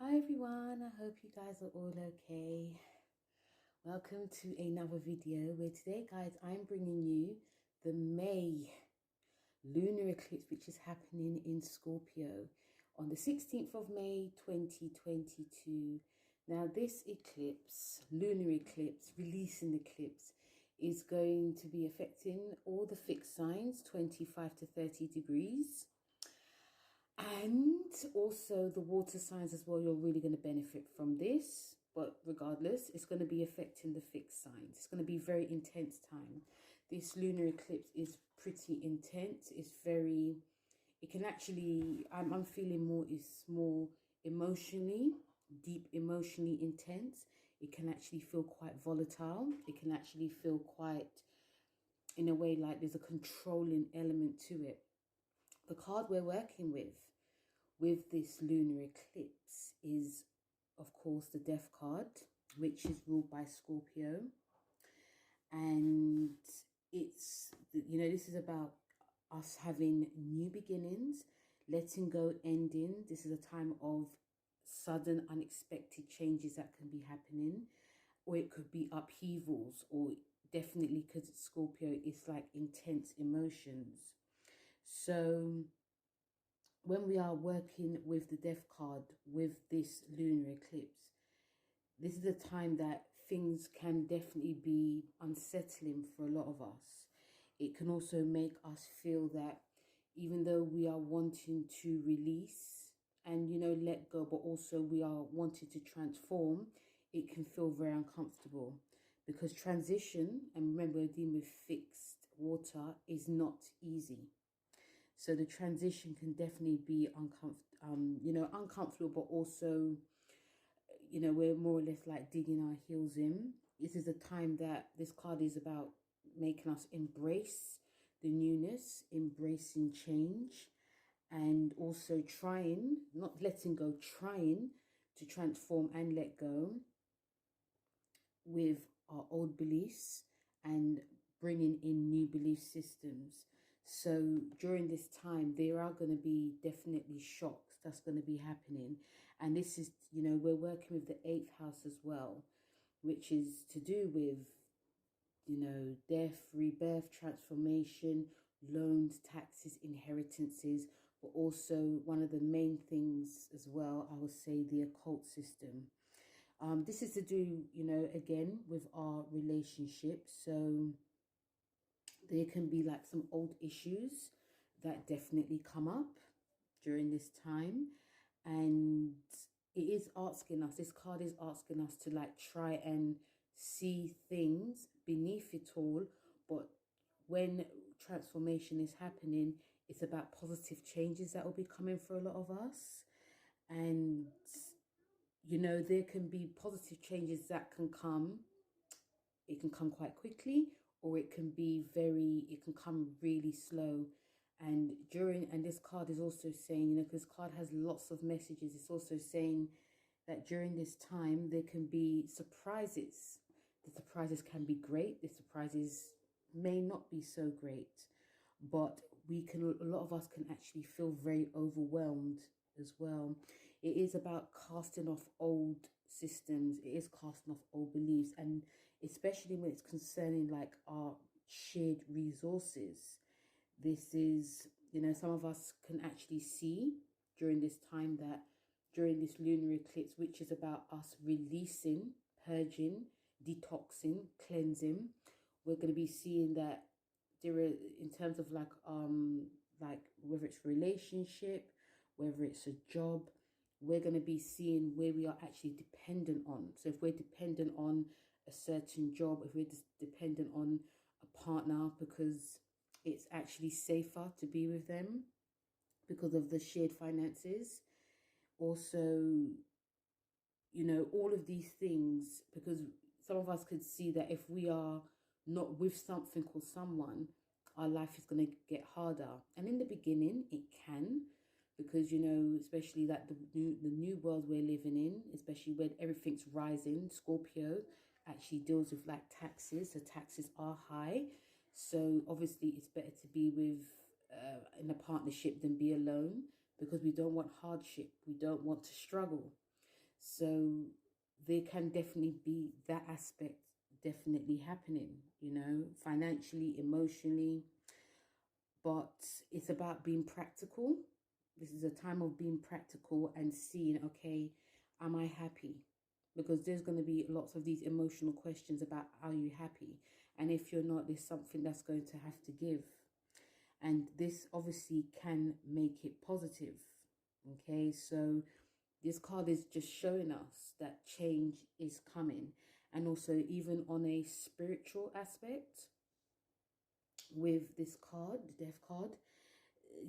Hi everyone, I hope you guys are all okay. Welcome to another video where today guys I'm bringing you the May lunar eclipse, which is happening in Scorpio on the 16th of May 2022. Now this eclipse, lunar eclipse, releasing eclipse, is going to be affecting all the fixed signs 25 to 30 degrees. And also the water signs as well. You're really going to benefit from this. But regardless, it's going to be affecting the fixed signs. It's going to be a very intense time. This lunar eclipse is pretty intense. It's very, it can actually, I'm feeling it's more emotionally, deep emotionally intense. It can actually feel quite volatile. It can actually feel quite, in a way, like there's a controlling element to it. The card we're working with this lunar eclipse is, of course, the Death card, which is ruled by Scorpio. And it's, this is about us having new beginnings, letting go, ending. This is a time of sudden, unexpected changes that can be happening, or it could be upheavals, or definitely, because it's Scorpio, it's like intense emotions. So when we are working with the Death card with this lunar eclipse, this is a time that things can definitely be unsettling for a lot of us. It can also make us feel that even though we are wanting to release and, let go, but also we are wanting to transform, it can feel very uncomfortable, because transition, and remember, we're dealing with fixed water, is not easy. So the transition can definitely be uncomfortable, but also, we're more or less like digging our heels in. This is a time that this card is about making us embrace the newness, embracing change, and also trying, not letting go, trying to transform and let go with our old beliefs and bringing in new belief systems. So during this time, there are going to be definitely shocks that's going to be happening. And this is, we're working with the 8th house as well, which is to do with, death, rebirth, transformation, loans, taxes, inheritances, but also one of the main things as well, I would say, the occult system. This is to do, again, with our relationships. So there can be like some old issues that definitely come up during this time. And it is asking us, this card is asking us to like try and see things beneath it all. But when transformation is happening, it's about positive changes that will be coming for a lot of us. And there can be positive changes that can come. It can come quite quickly, or it can come really slow. And this card is also saying, because card has lots of messages, it's also saying that during this time, there can be surprises. The surprises can be great. The surprises may not be so great, but a lot of us can actually feel very overwhelmed as well. It is about casting off old systems. It is casting off old beliefs, and especially when it's concerning like our shared resources. This is, some of us can actually see during this time that during this lunar eclipse, which is about us releasing, purging, detoxing, cleansing, we're going to be seeing that there are, in terms of like whether it's relationship, whether it's a job, we're going to be seeing where we are actually dependent on. So if we're dependent on a certain job, if we're dependent on a partner because it's actually safer to be with them because of the shared finances. Also, all of these things, because some of us could see that if we are not with something or someone, our life is going to get harder. And in the beginning, it can, because, especially like the new world we're living in, especially when everything's rising. Scorpio actually deals with like taxes. So taxes are high. So obviously it's better to be with in a partnership than be alone, because we don't want hardship. We don't want to struggle. So there can definitely be that aspect definitely happening, you know, financially, emotionally, but it's about being practical. This is a time of being practical and seeing, okay, am I happy? Because there's going to be lots of these emotional questions about, are you happy? And if you're not, there's something that's going to have to give. And this obviously can make it positive. Okay, so this card is just showing us that change is coming. And also, even on a spiritual aspect, with this card, the Death card,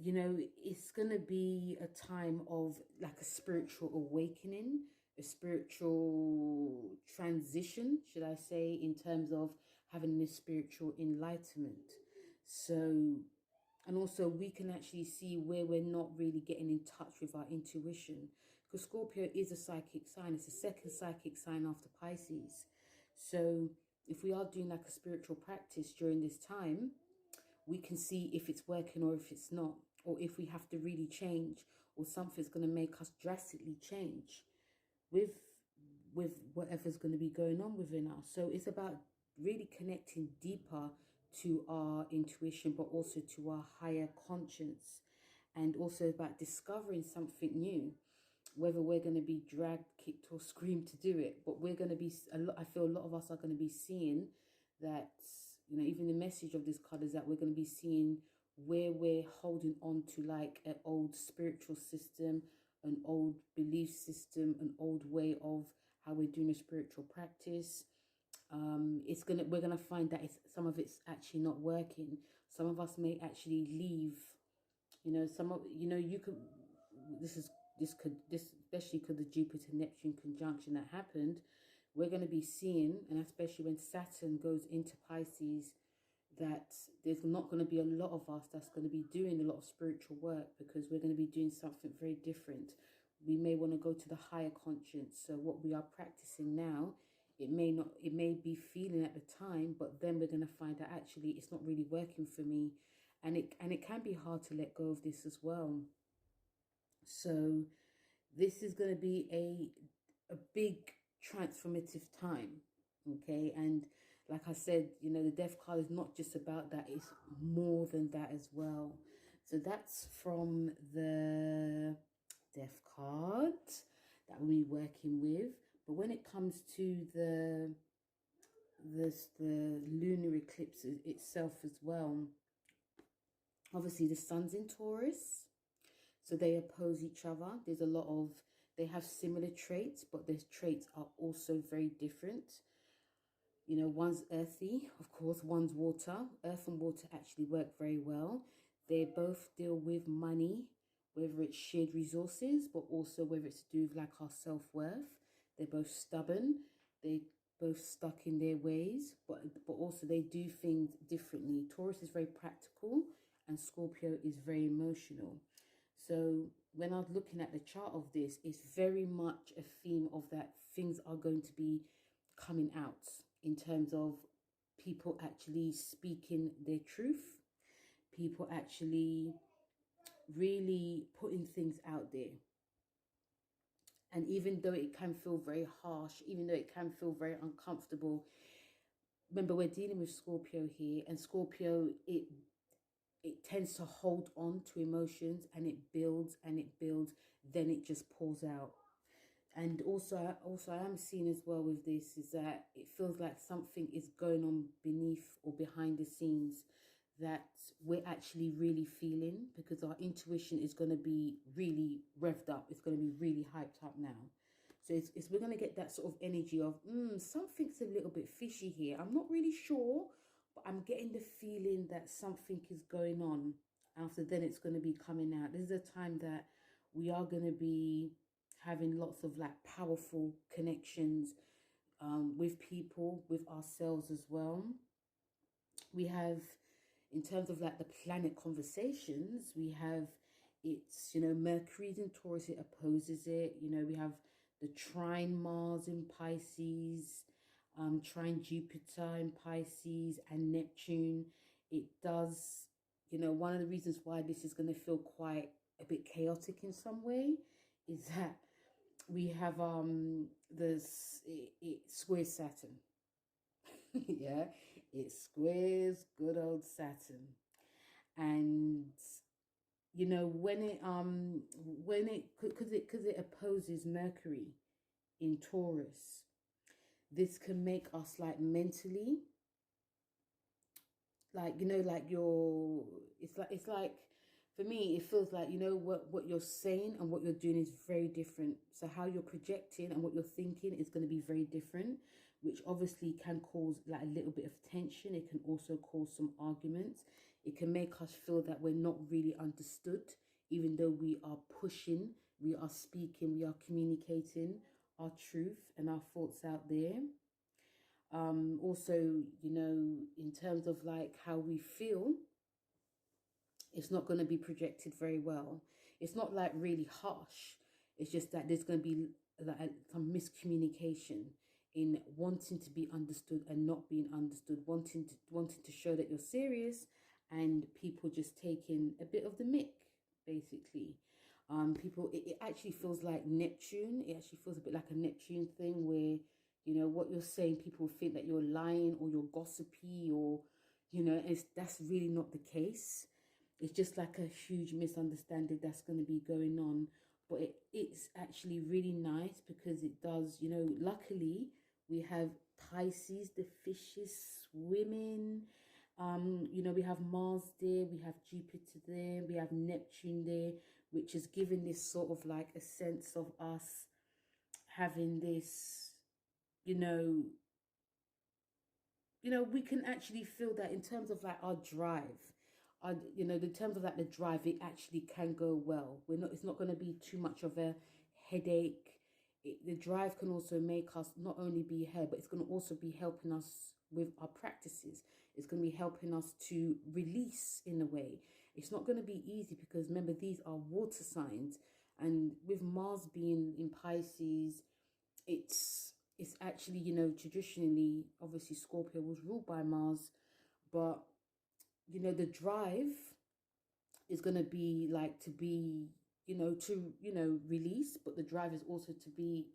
you know, it's going to be a time of like a spiritual awakening, a spiritual transition, should I say, in terms of having this spiritual enlightenment. So, and also we can actually see where we're not really getting in touch with our intuition, because Scorpio is a psychic sign. It's the second psychic sign after Pisces. So if we are doing like a spiritual practice during this time, we can see if it's working or if it's not, or if we have to really change, or something's going to make us drastically change with whatever's going to be going on within us. So it's about really connecting deeper to our intuition, but also to our higher conscience, and also about discovering something new, whether we're going to be dragged, kicked or screamed to do it. But we're going to be, I feel a lot of us are going to be seeing that, you know, even the message of this card is that we're going to be seeing where we're holding on to like an old spiritual system, an old belief system, an old way of how we're doing a spiritual practice. We're gonna find that some of it's actually not working. Some of us may actually leave. You know, you could. This especially because the Jupiter Neptune conjunction that happened. We're going to be seeing, and especially when Saturn goes into Pisces, that there's not going to be a lot of us that's going to be doing a lot of spiritual work, because we're going to be doing something very different. We may want to go to the higher conscience. So what we are practicing now, it may be feeling at the time, but then we're going to find that actually it's not really working for me. And it can be hard to let go of this as well. So this is going to be a big transformative time. Okay, and like I said, you know, the Death card is not just about that, it's more than that as well. So that's from the Death card that we'll be working with. But when it comes to the lunar eclipse itself as well, obviously the sun's in Taurus, so they oppose each other. There's a lot of, they have similar traits, but their traits are also very different. You know, one's earthy, of course, one's water. Earth and water actually work very well. They both deal with money, whether it's shared resources, but also whether it's to do with like our self-worth. They're both stubborn. They both stuck in their ways, but also they do things differently. Taurus is very practical and Scorpio is very emotional. So when I was looking at the chart of this, it's very much a theme of that things are going to be coming out in terms of people actually speaking their truth, people actually really putting things out there. And even though it can feel very harsh, even though it can feel very uncomfortable, remember we're dealing with Scorpio here, and Scorpio, it tends to hold on to emotions, and it builds and it builds, then it just pours out. And also I am seeing as well with this is that it feels like something is going on beneath or behind the scenes that we're actually really feeling, because our intuition is going to be really revved up. It's going to be really hyped up now. So we're going to get that sort of energy of something's a little bit fishy here. I'm not really sure, but I'm getting the feeling that something is going on. After then it's going to be coming out. This is a time that we are going to be having lots of like powerful connections with people, with ourselves as well. We have, in terms of like the planet conversations, we have, it's, you know, Mercury's in Taurus, it opposes it. You know, we have the trine Mars in Pisces, trine Jupiter in Pisces, and Neptune. It does, you know, one of the reasons why this is going to feel quite a bit chaotic in some way is that we have this, it squares Saturn. Yeah, it squares good old Saturn. And you know, when it because it opposes Mercury in Taurus, this can make us like mentally, like, you know, like you're, it's like for me it feels like, you know, what you're saying and what you're doing is very different. So how you're projecting and what you're thinking is going to be very different, which obviously can cause like a little bit of tension. It can also cause some arguments. It can make us feel that we're not really understood, even though we are pushing, we are speaking, we are communicating our truth and our thoughts out there. Also, you know, in terms of like how we feel, it's not going to be projected very well. It's not like really harsh. It's just that there's going to be like some miscommunication in wanting to be understood and not being understood, wanting to show that you're serious, and people just taking a bit of the mick, basically. People, it actually feels like Neptune. It actually feels a bit like a Neptune thing where, you know, what you're saying, people think that you're lying or you're gossipy, or, you know, that's really not the case. It's just like a huge misunderstanding that's going to be going on. But it's actually really nice because it does, you know, luckily we have Pisces, the fishes swimming. You know, we have Mars there, we have Jupiter there, we have Neptune there, which is giving this sort of like a sense of us having this, you know, we can actually feel that in terms of like our drive, you know, in terms of like the drive, it actually can go well. It's not going to be too much of a headache. The drive can also make us not only be here, but it's going to also be helping us with our practices. It's going to be helping us to release in a way. It's not going to be easy because remember, these are water signs. And with Mars being in Pisces, it's actually, you know, traditionally, obviously Scorpio was ruled by Mars, but, you know, the drive is going to be like to be, you know, to, you know, release, but the drive is also to be,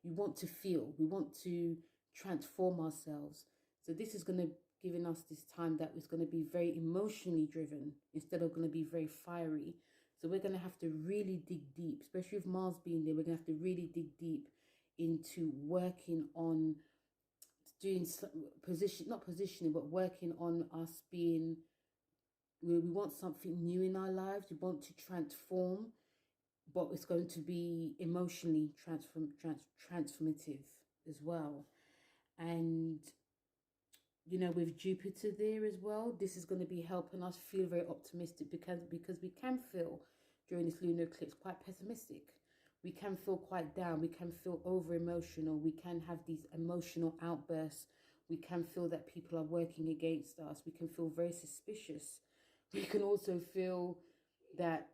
you want to feel, we want to transform ourselves. So this is going to giving us this time that is going to be very emotionally driven instead of going to be very fiery. So we're going to have to really dig deep, especially with Mars being there. We're going to have to really dig deep into working on doing not positioning, but working on us being, we want something new in our lives. We want to transform, but it's going to be emotionally transformative as well. And, you know, with Jupiter there as well, this is going to be helping us feel very optimistic because we can feel during this lunar eclipse quite pessimistic. We can feel quite down. We can feel over emotional. We can have these emotional outbursts. We can feel that people are working against us. We can feel very suspicious. We can also feel that,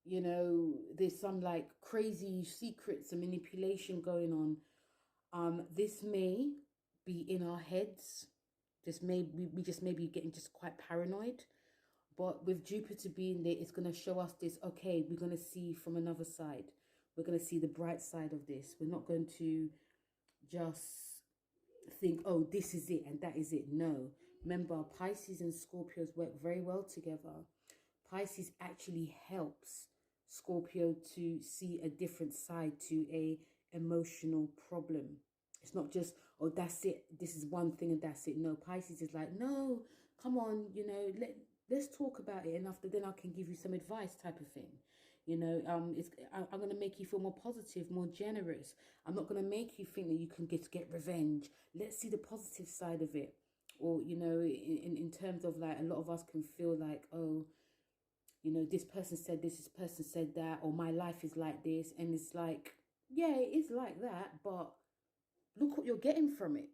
you know, there's some like crazy secrets and manipulation going on. This may be in our heads. We just may be getting just quite paranoid. But with Jupiter being there, it's going to show us this, okay, we're going to see from another side. We're going to see the bright side of this. We're not going to just think, oh, this is it and that is it. No. Remember, Pisces and Scorpios work very well together. Pisces actually helps Scorpio to see a different side to a emotional problem. It's not just, oh, that's it. This is one thing and that's it. No, Pisces is like, no, come on, you know, let's talk about it, and after then I can give you some advice, type of thing. You know, I'm going to make you feel more positive, more generous. I'm not going to make you think that you can get revenge. Let's see the positive side of it. Or, you know, in terms of like, a lot of us can feel like, oh, you know, this person said this person said that, or my life is like this. And it's like, yeah, it is like that, but look what you're getting from it.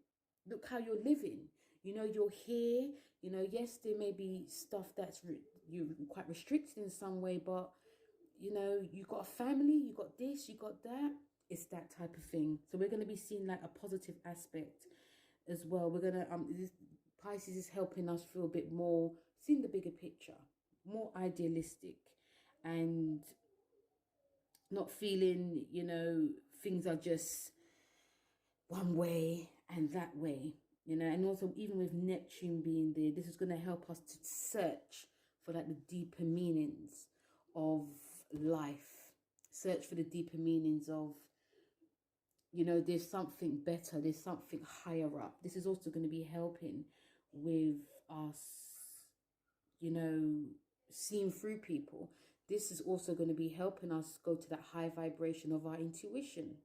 Look how you're living. You know, you're here. You know, yes, there may be stuff that's you're quite restricted in some way, but, you know, you got a family, you got this, you got that. It's that type of thing. So we're going to be seeing like a positive aspect as well. We're going to, Pisces is helping us feel a bit more, seeing the bigger picture, more idealistic. And not feeling, you know, things are just one way and that way, you know. And also, even with Neptune being there, this is going to help us to search for like the deeper meanings of life, search for the deeper meanings of, you know, there's something better, there's something higher up. This is also going to be helping with us, you know, seeing through people. This is also going to be helping us go to that high vibration of our intuition,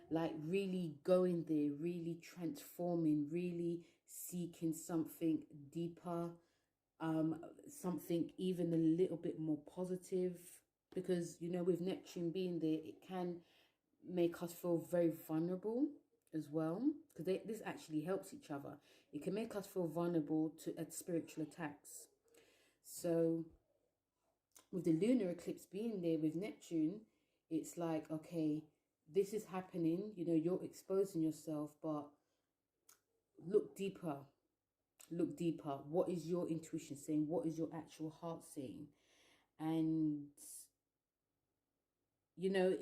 like really going there, really transforming, really seeking something deeper, something even a little bit more positive. Because, you know, with Neptune being there, it can make us feel very vulnerable as well, because this actually helps each other. It can make us feel vulnerable to spiritual attacks. So with the lunar eclipse being there with Neptune, it's like, okay, this is happening, you know, you're exposing yourself, but look deeper. Look deeper. What is your intuition saying? What is your actual heart saying? And, you know,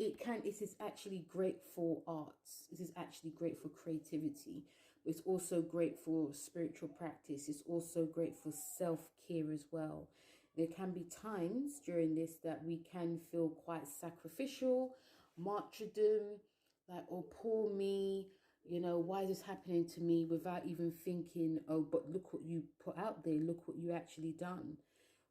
this is actually great for arts. This is actually great for creativity. It's also great for spiritual practice. It's also great for self-care as well. There can be times during this that we can feel quite sacrificial, martyrdom, like, oh, poor me, you know, why is this happening to me, without even thinking, oh, but look what you put out there, look what you actually done.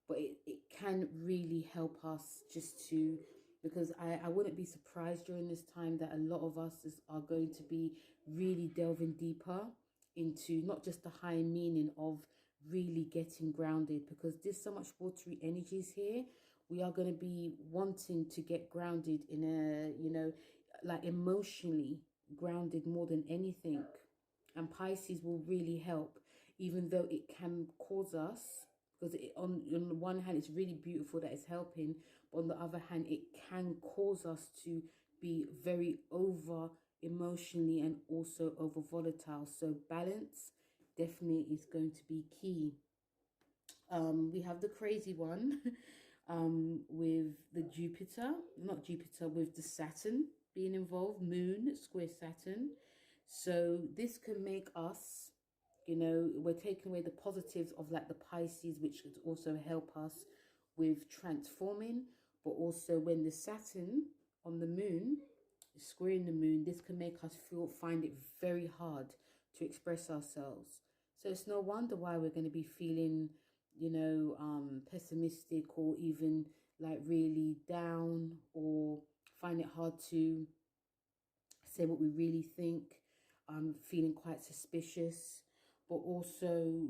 But it can really help us just to, because I wouldn't be surprised during this time that a lot of us are going to be really delving deeper into not just the high meaning of really getting grounded, because there's so much watery energies here. We are going to be wanting to get grounded in a, you know, like emotionally grounded more than anything. And Pisces will really help, even though it can cause us, because on the one hand it's really beautiful that it's helping, but on the other hand it can cause us to be very over emotionally and also over volatile. So balance definitely is going to be key. We have the crazy one with the with the Saturn being involved, Moon square Saturn. So this can make us, you know, we're taking away the positives of like the Pisces, which could also help us with transforming. But also when the Saturn on the moon is squaring the moon, this can make us find it very hard to express ourselves. So it's no wonder why we're going to be feeling, you know, pessimistic, or even like really down, or find it hard to say what we really think, feeling quite suspicious, but also,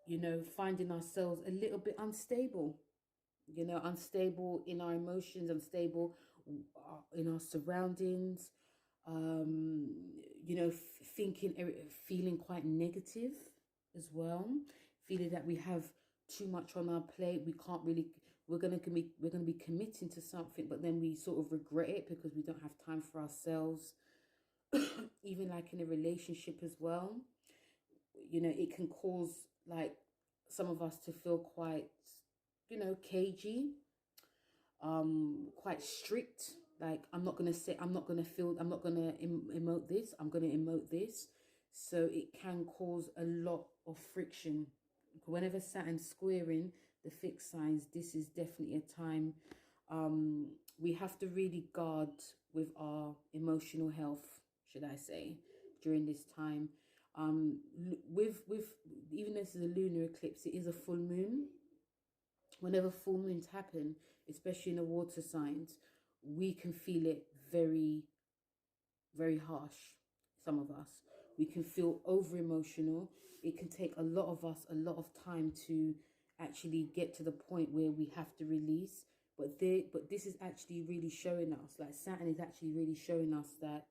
you know, finding ourselves a little bit unstable, you know, unstable in our emotions, unstable in our surroundings, you know, feeling quite negative as well, feeling that we have too much on our plate. We can't really, we're gonna be committing to something, but then we sort of regret it because we don't have time for ourselves. Even like in a relationship as well, you know, it can cause like some of us to feel quite, you know, cagey, quite strict. Like, I'm not gonna emote this, I'm gonna emote this. So it can cause a lot of friction. Whenever Saturn's squaring the fixed signs, this is definitely a time we have to really guard with our emotional health, should I say, during this time. With even though this is a lunar eclipse, it is a full moon. Whenever full moons happen, especially in the water signs, we can feel it very, very harsh. Some of us, we can feel over emotional. It can take a lot of us a lot of time to actually get to the point where we have to release. But this is actually really showing us, like Saturn is actually really showing us that,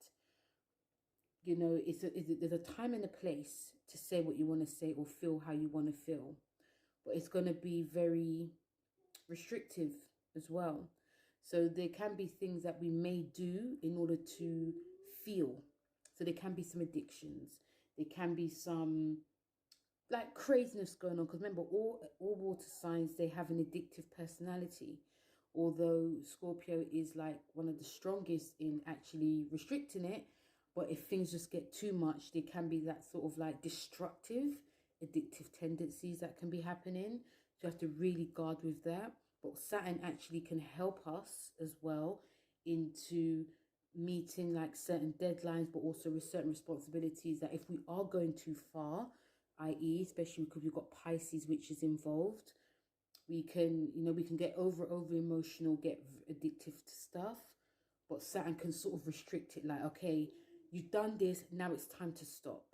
you know, there's a time and a place to say what you want to say or feel how you want to feel. But it's going to be very restrictive as well. So there can be things that we may do in order to feel. So there can be some addictions. There can be some like craziness going on. Because remember, all water signs, they have an addictive personality. although Scorpio is like one of the strongest in actually restricting it. But if things just get too much, there can be that sort of like destructive, addictive tendencies that can be happening. So you have to really guard with that. But Saturn actually can help us as well into meeting like certain deadlines, but also with certain responsibilities that if we are going too far, i.e., especially because we've got Pisces, which is involved, we can, you know, we can get over emotional, get addictive to stuff. But Saturn can sort of restrict it, like, okay, you've done this, now it's time to stop.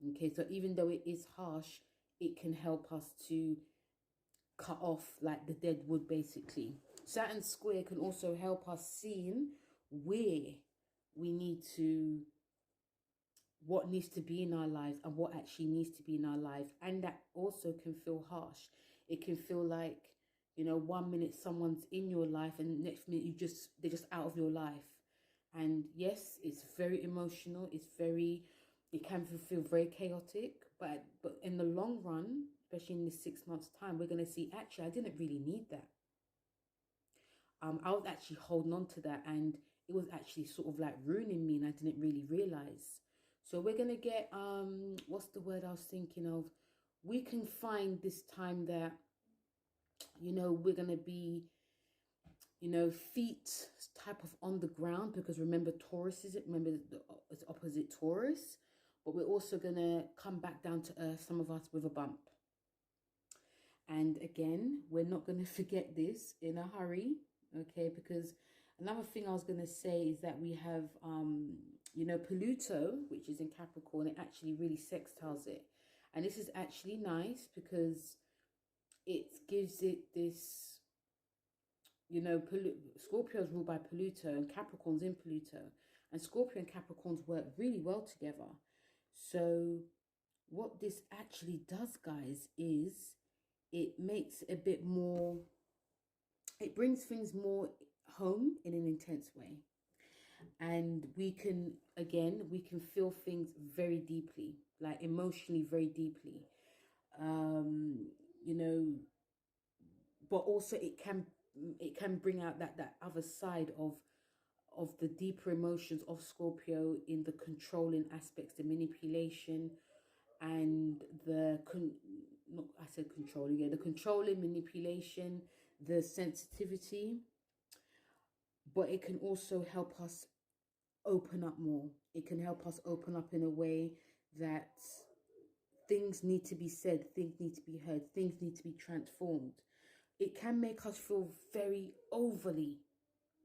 Okay, so even though it is harsh, it can help us to cut off like the dead wood, basically. Saturn square can also help us seeing where we need to, what needs to be in our lives and what actually needs to be in our life. And that also can feel harsh. It can feel like, you know, 1 minute someone's in your life and next minute they're just out of your life. And yes, it's very emotional. It can feel very chaotic, but in the long run, especially in this 6 months time, we're going to see, actually, I didn't really need that. I was actually holding on to that, and it was actually sort of like ruining me, and I didn't really realize. So we're going to get, what's the word I was thinking of? We can find this time that, you know, we're going to be, you know, feet type of on the ground, because remember Taurus it's opposite Taurus, but we're also going to come back down to earth, some of us with a bump. And again, we're not going to forget this in a hurry, okay? Because another thing I was going to say is that we have, you know, Pluto, which is in Capricorn, it actually really sextiles it. And this is actually nice because it gives it this, you know, Scorpio is ruled by Pluto and Capricorn's in Pluto. And Scorpio and Capricorns work really well together. So what this actually does, guys, is it makes a bit more, it brings things more home in an intense way. And we can, again, we can feel things very deeply, like emotionally very deeply. You know, but also it can bring out that other side of the deeper emotions of Scorpio in the controlling aspects, the manipulation, and the controlling, manipulation, the sensitivity. But it can also help us open up more. It can help us open up in a way that things need to be said, things need to be heard, things need to be transformed. It can make us feel very overly,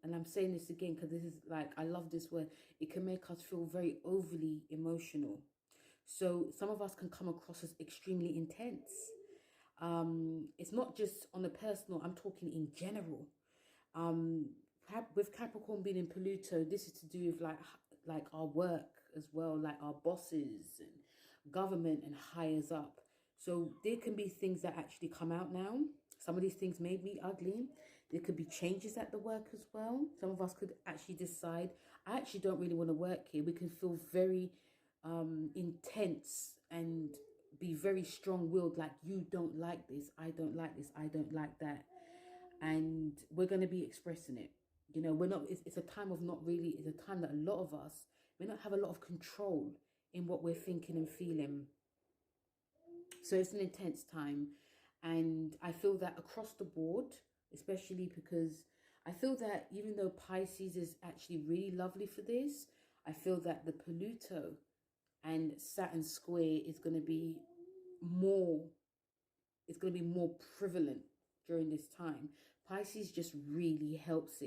and I'm saying this again because this is like, I love this word, it can make us feel very overly emotional. So some of us can come across as extremely intense. It's not just on a personal, I'm talking in general. With Capricorn being in Pluto, this is to do with like our work as well, like our bosses and government and higher up. So there can be things that actually come out now. Some of these things made me ugly. There could be changes at the work as well. Some of us could actually decide, I actually don't really want to work here. We can feel very intense and be very strong-willed, like, you don't like this, I don't like this, I don't like that. And we're going to be expressing it. You know, we're not, it's a time of not really, it's a time that a lot of us may not have a lot of control in what we're thinking and feeling. So it's an intense time. And I feel that across the board, especially because I feel that even though Pisces is actually really lovely for this, I feel that the Pluto and Saturn square is going to be more, it's going to be more prevalent during this time. Pisces just really helps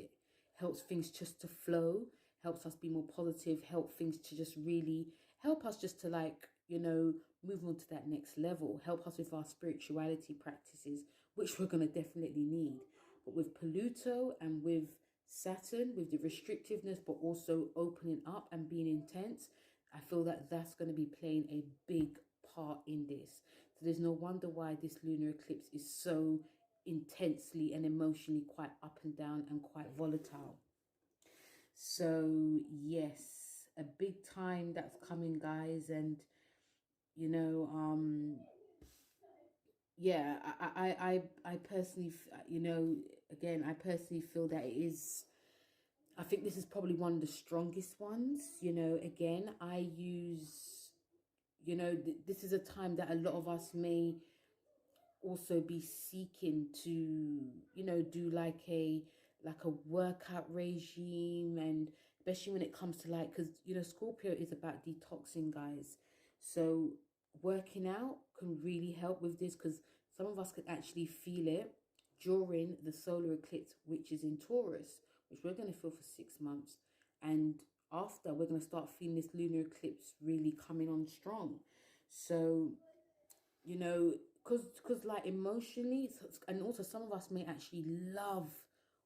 things just to flow, helps us be more positive, help things to just really help us just to, like, you know, move on to that next level, help us with our spirituality practices, which we're going to definitely need. But with Pluto and with Saturn, with the restrictiveness, but also opening up and being intense, I feel that that's going to be playing a big part in this. So there's no wonder why this lunar eclipse is so intensely and emotionally quite up and down and quite volatile. So yes, a big time that's coming, guys. And you know, yeah, I personally, you know, again, I personally feel that it is, I think this is probably one of the strongest ones. You know, again, I use, you know, this is a time that a lot of us may also be seeking to, you know, do like a workout regime, and especially when it comes to like, because you know Scorpio is about detoxing, guys. So working out can really help with this, because some of us can actually feel it during the solar eclipse, which is in Taurus, which we're going to feel for 6 months, and after we're going to start feeling this lunar eclipse really coming on strong. So you know, because like emotionally, and also some of us may actually love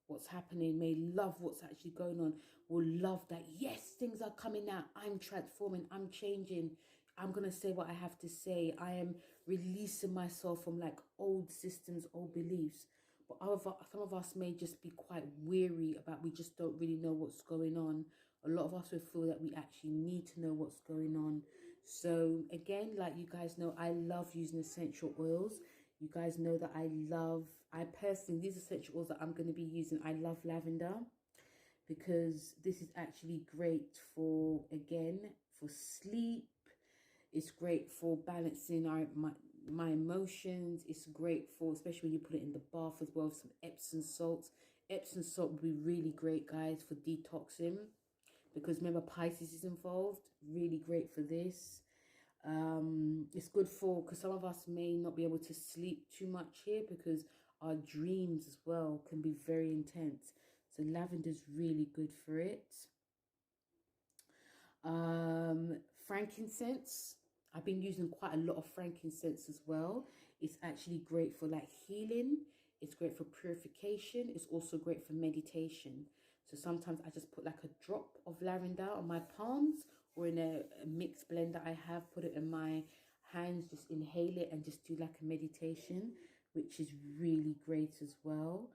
what's happening, may love what's actually going on, will love that, yes, things are coming out, I'm transforming, I'm changing, I'm gonna say what I have to say, I am releasing myself from like old systems, old beliefs. But some of us may just be quite weary about, we just don't really know what's going on. A lot of us will feel that we actually need to know what's going on. So again, like you guys know, I love using essential oils. You guys know that I personally, these essential oils that I'm going to be using, I love lavender, because this is actually great for, again, for sleep. It's great for balancing my emotions. It's great for, especially when you put it in the bath as well, some Epsom salts. Epsom salt would be really great, guys, for detoxing, because remember Pisces is involved. Really great for this. It's good for, because some of us may not be able to sleep too much here, because our dreams as well can be very intense. So lavender is really good for it. Frankincense, I've been using quite a lot of frankincense as well. It's actually great for like healing. It's great for purification. It's also great for meditation. So sometimes I just put like a drop of lavender on my palms, or in a mixed blend that I have, put it in my hands, just inhale it and just do like a meditation, which is really great as well.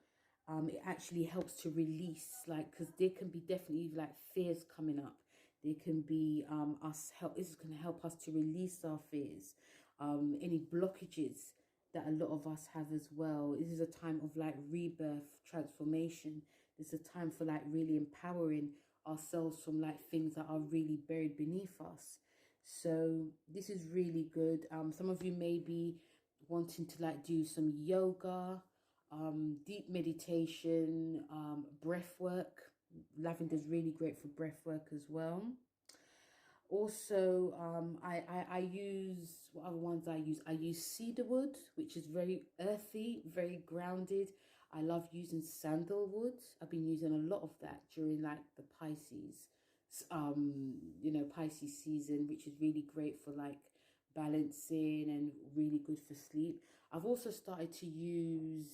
It actually helps to release, like, because there can be definitely like fears coming up. There can be this is going to help us to release our fears, any blockages that a lot of us have as well. This is a time of like rebirth, transformation. This is a time for like really empowering ourselves from like things that are really buried beneath us. So this is really good. Some of you may be wanting to like do some yoga, deep meditation, breath work. Lavender is really great for breath work as well. Also, I use, what other ones I use? I use cedarwood, which is very earthy, very grounded. I love using sandalwood. I've been using a lot of that during like the Pisces, you know, Pisces season, which is really great for like balancing and really good for sleep. I've also started to use,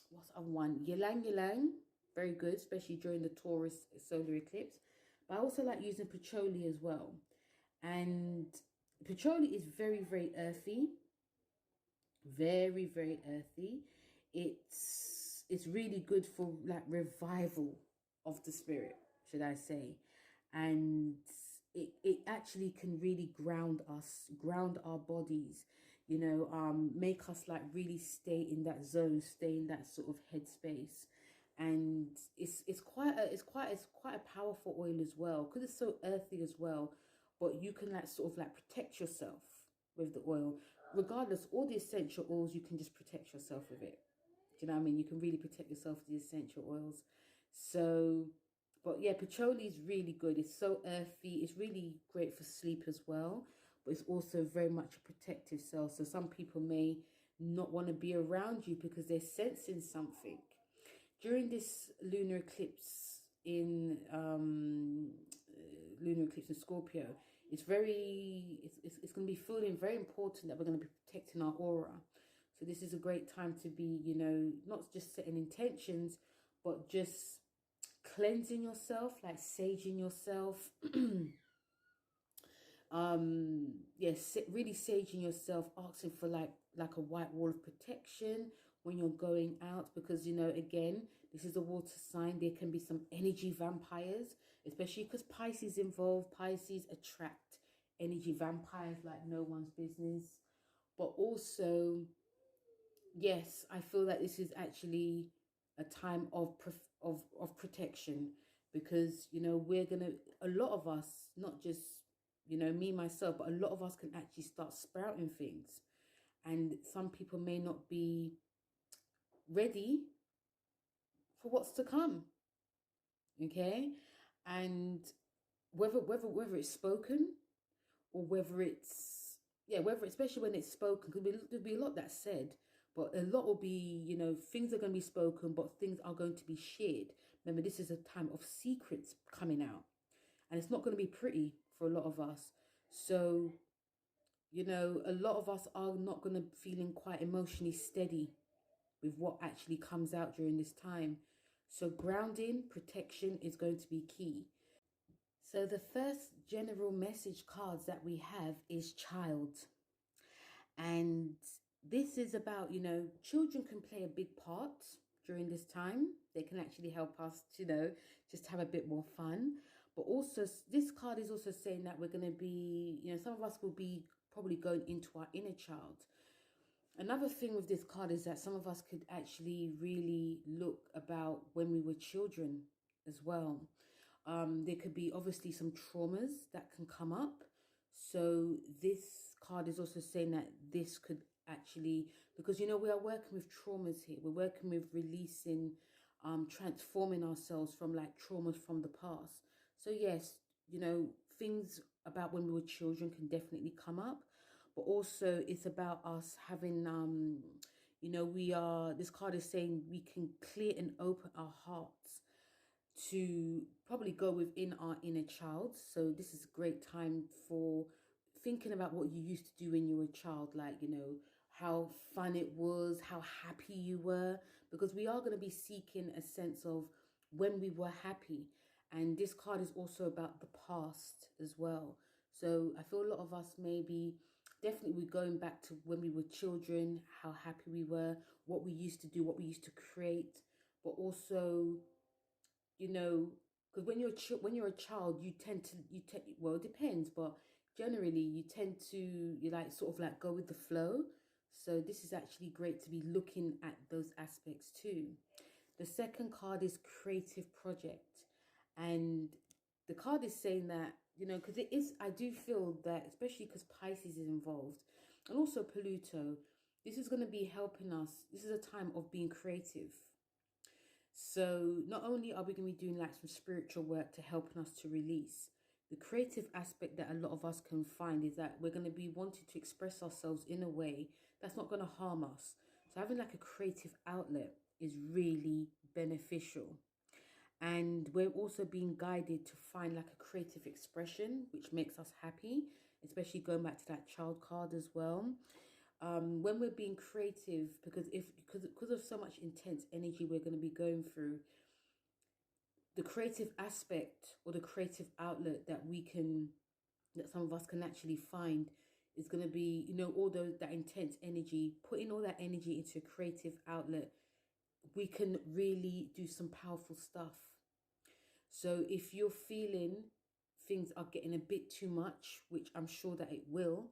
what's other one? Ylang ylang, very good, especially during the Taurus solar eclipse. But I also like using patchouli as well. And patchouli is very, very earthy. Very, very earthy. It's really good for like revival of the spirit, should I say. And it actually can really ground us, ground our bodies, you know, make us like really stay in that zone, stay in that sort of headspace. And it's quite a powerful oil as well, because it's so earthy as well. But you can like sort of like protect yourself with the oil. Regardless, all the essential oils, you can just protect yourself with it. Do you know what I mean? You can really protect yourself with the essential oils. So, but yeah, patchouli is really good. It's so earthy. It's really great for sleep as well. But it's also very much a protective cell. So some people may not want to be around you because they're sensing something. During this lunar eclipse in Scorpio, it's going to be feeling very important that we're going to be protecting our aura. So this is a great time to be, you know, not just setting intentions, but just cleansing yourself, like saging yourself. Yes, really saging yourself, asking for like a white wall of protection when you're going out, because you know, again, this is a water sign. There can be some energy vampires, especially because Pisces involved. Pisces attract energy vampires like no one's business. But also, yes, I feel that this is actually a time of protection, because we're gonna, a lot of us, not just me myself, but a lot of us can actually start sprouting things, and some people may not be ready for what's to come. Okay, and whether it's spoken, or whether it's, yeah, whether, especially when it's spoken, because there'll be a lot that's said, but a lot will be, things are going to be spoken, but things are going to be shared. Remember, this is a time of secrets coming out, and it's not going to be pretty for a lot of us. So a lot of us are not going to feeling quite emotionally steady with what actually comes out during this time. So grounding, protection is going to be key. So the first general message cards that we have is child. And this is about, children can play a big part during this time. They can actually help us to, just have a bit more fun. But also, this card is also saying that we're going to be, some of us will be probably going into our inner child. Another thing with this card is that some of us could actually really look about when we were children as well. There could be obviously some traumas that can come up. So this card is also saying that this could actually, because we are working with traumas here. We're working with releasing, transforming ourselves from like traumas from the past. So yes, things about when we were children can definitely come up. But also it's about us having, this card is saying we can clear and open our hearts to probably go within our inner child. So this is a great time for thinking about what you used to do when you were a child, like, how fun it was, how happy you were, because we are going to be seeking a sense of when we were happy. And this card is also about the past as well. So I feel a lot of us maybe definitely we're going back to when we were children, how happy we were, what we used to do, what we used to create, but also, because when you're a child, you tend, well, it depends, but generally you tend to, you like sort of like go with the flow. So this is actually great to be looking at those aspects too. The second card is creative project, and the card is saying that, because it is, I do feel that, especially because Pisces is involved, and also Pluto, this is going to be helping us. This is a time of being creative. So not only are we going to be doing like some spiritual work to helping us to release, the creative aspect that a lot of us can find is that we're going to be wanting to express ourselves in a way that's not going to harm us. So having like a creative outlet is really beneficial. And we're also being guided to find like a creative expression, which makes us happy, especially going back to that child card as well. When we're being creative, because of so much intense energy we're going to be going through, the creative aspect or the creative outlet that some of us can actually find is going to be, all that intense energy, putting all that energy into a creative outlet, we can really do some powerful stuff. So if you're feeling things are getting a bit too much, which I'm sure that it will,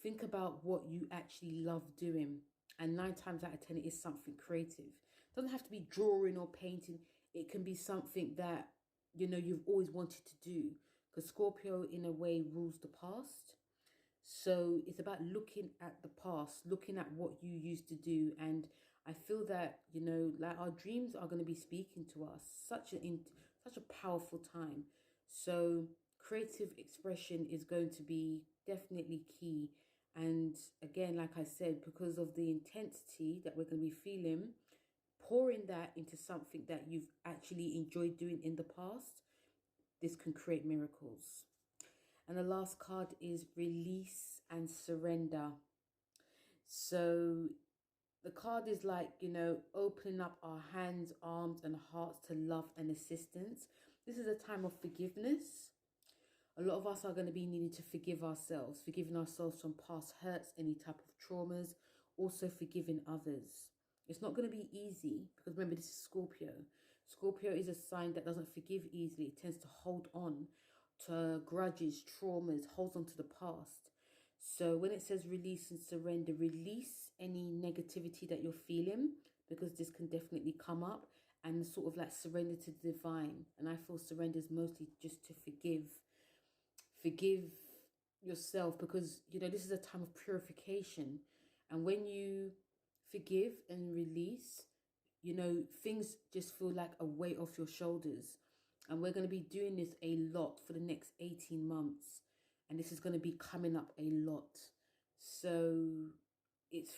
think about what you actually love doing. And 9 times out of 10, it is something creative. It doesn't have to be drawing or painting. It can be something that, you've always wanted to do. Because Scorpio, in a way, rules the past. So it's about looking at the past, looking at what you used to do. And I feel that, like our dreams are going to be speaking to us. Such a powerful time. So creative expression is going to be definitely key. And again, like I said, because of the intensity that we're going to be feeling, pouring that into something that you've actually enjoyed doing in the past, this can create miracles. And the last card is release and surrender. So the card is like, opening up our hands, arms, and hearts to love and assistance. This is a time of forgiveness. A lot of us are going to be needing to forgiving ourselves from past hurts, any type of traumas, also forgiving others. It's not going to be easy because remember, this is Scorpio. Scorpio is a sign that doesn't forgive easily. It tends to hold on to grudges, traumas, holds on to the past. So when it says release and surrender, release any negativity that you're feeling, because this can definitely come up, and sort of like surrender to the divine. And I feel surrender is mostly just to forgive yourself, because you know this is a time of purification. And when you forgive and release, you know, things just feel like a weight off your shoulders. And we're going to be doing this a lot for the next 18 months. And this is going to be coming up a lot. So it's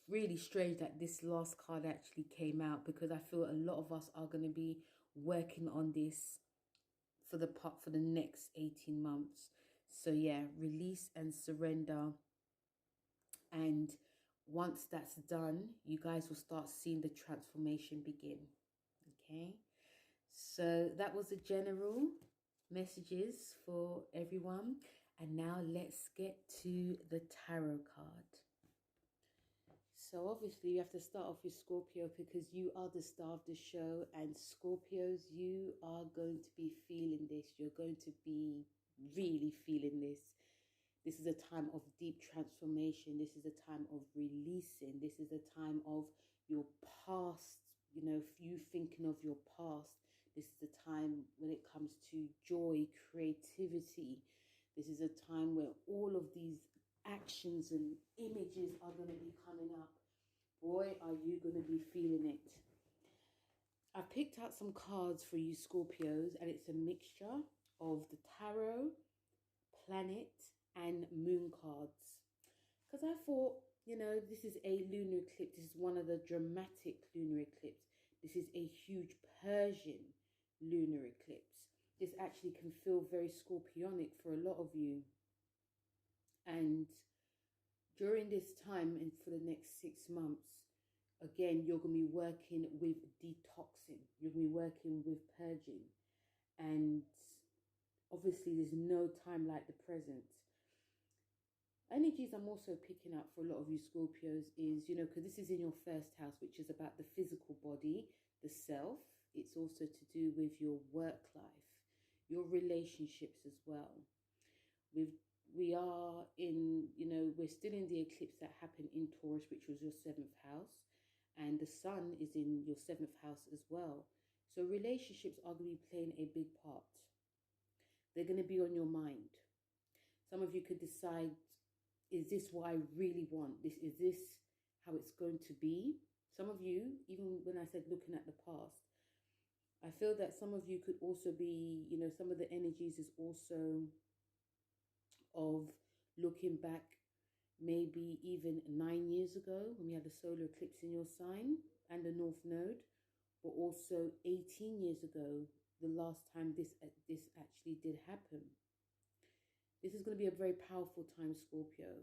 really strange that this last card actually came out, because I feel a lot of us are going to be working on this for the next 18 months. So yeah, release and surrender. And once that's done, you guys will start seeing the transformation begin. Okay, so that was the general messages for everyone. And now let's get to the tarot card. So obviously you have to start off with Scorpio, because you are the star of the show. And Scorpios, you are going to be feeling this. You're going to be really feeling this. This is a time of deep transformation. This is a time of releasing. This is a time of your past, you know, you thinking of your past. This is the time when it comes to joy, creativity. This is a time where all of these actions and images are going to be coming up. Boy, are you going to be feeling it. I've picked out some cards for you Scorpios, and it's a mixture of the tarot, planet, and moon cards. Because I thought, you know, this is a lunar eclipse. This is one of the dramatic lunar eclipse. This is a huge Persian lunar eclipse. This actually can feel very scorpionic for a lot of you. And during this time and for the next 6 months, again, you're going to be working with detoxing. You're going to be working with purging. And obviously, there's no time like the present. Energies I'm also picking up for a lot of you Scorpios is, you know, because this is in your first house, which is about the physical body, the self. It's also to do with your work life, your relationships as well. We are in, you know, we're still in the eclipse that happened in Taurus, which was your 7th house. And the sun is in your 7th house as well. So relationships are going to be playing a big part. They're going to be on your mind. Some of you could decide, is this what I really want? Is this how it's going to be? Some of you, even when I said looking at the past, I feel that some of you could also be, you know, some of the energies is also of looking back maybe even 9 years ago when we had the solar eclipse in your sign and the North Node, but also 18 years ago, the last time this actually did happen. This is going to be a very powerful time, Scorpio,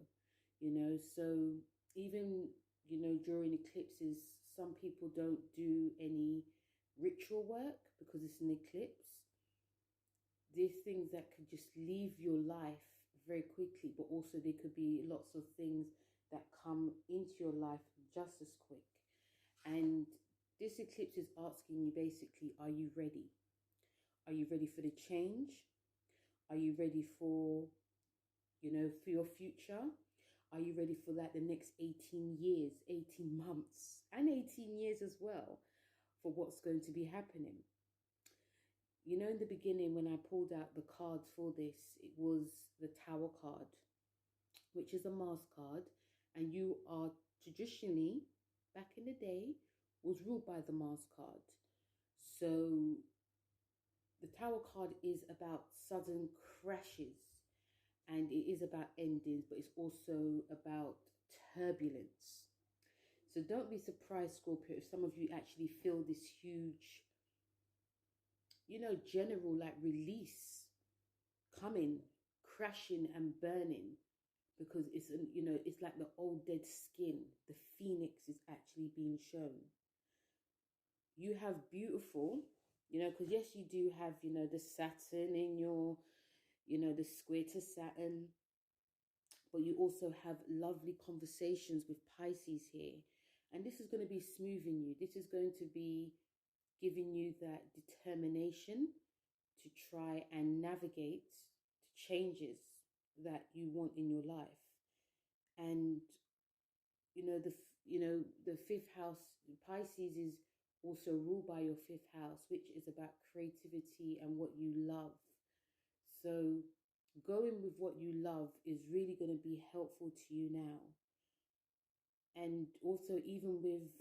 you know, so even, you know, during eclipses, some people don't do any ritual work because it's an eclipse. There's things that could just leave your life very quickly, but also there could be lots of things that come into your life just as quick. And this eclipse is asking you basically, are you ready? Are you ready for the change? Are you ready for, you know, for your future? Are you ready for like the next 18 years, 18 months, and 18 years as well for what's going to be happening? You know, in the beginning, when I pulled out the cards for this, it was the Tower card, which is a Mars card. And you are traditionally, back in the day, was ruled by the Mars card. So the Tower card is about sudden crashes. And it is about endings, but it's also about turbulence. So don't be surprised, Scorpio, if some of you actually feel this huge, you know, general like release coming, crashing and burning, because it's, you know, it's like the old dead skin. The phoenix is actually being shown. You have beautiful, you know, because yes, you do have, you know, the Saturn in your, you know, the square to Saturn, but you also have lovely conversations with Pisces here. And this is going to be smoothing you. This is going to be giving you that determination to try and navigate the changes that you want in your life. And the fifth house, Pisces, is also ruled by your fifth house, which is about creativity and what you love. So going with what you love is really going to be helpful to you now. And also, even with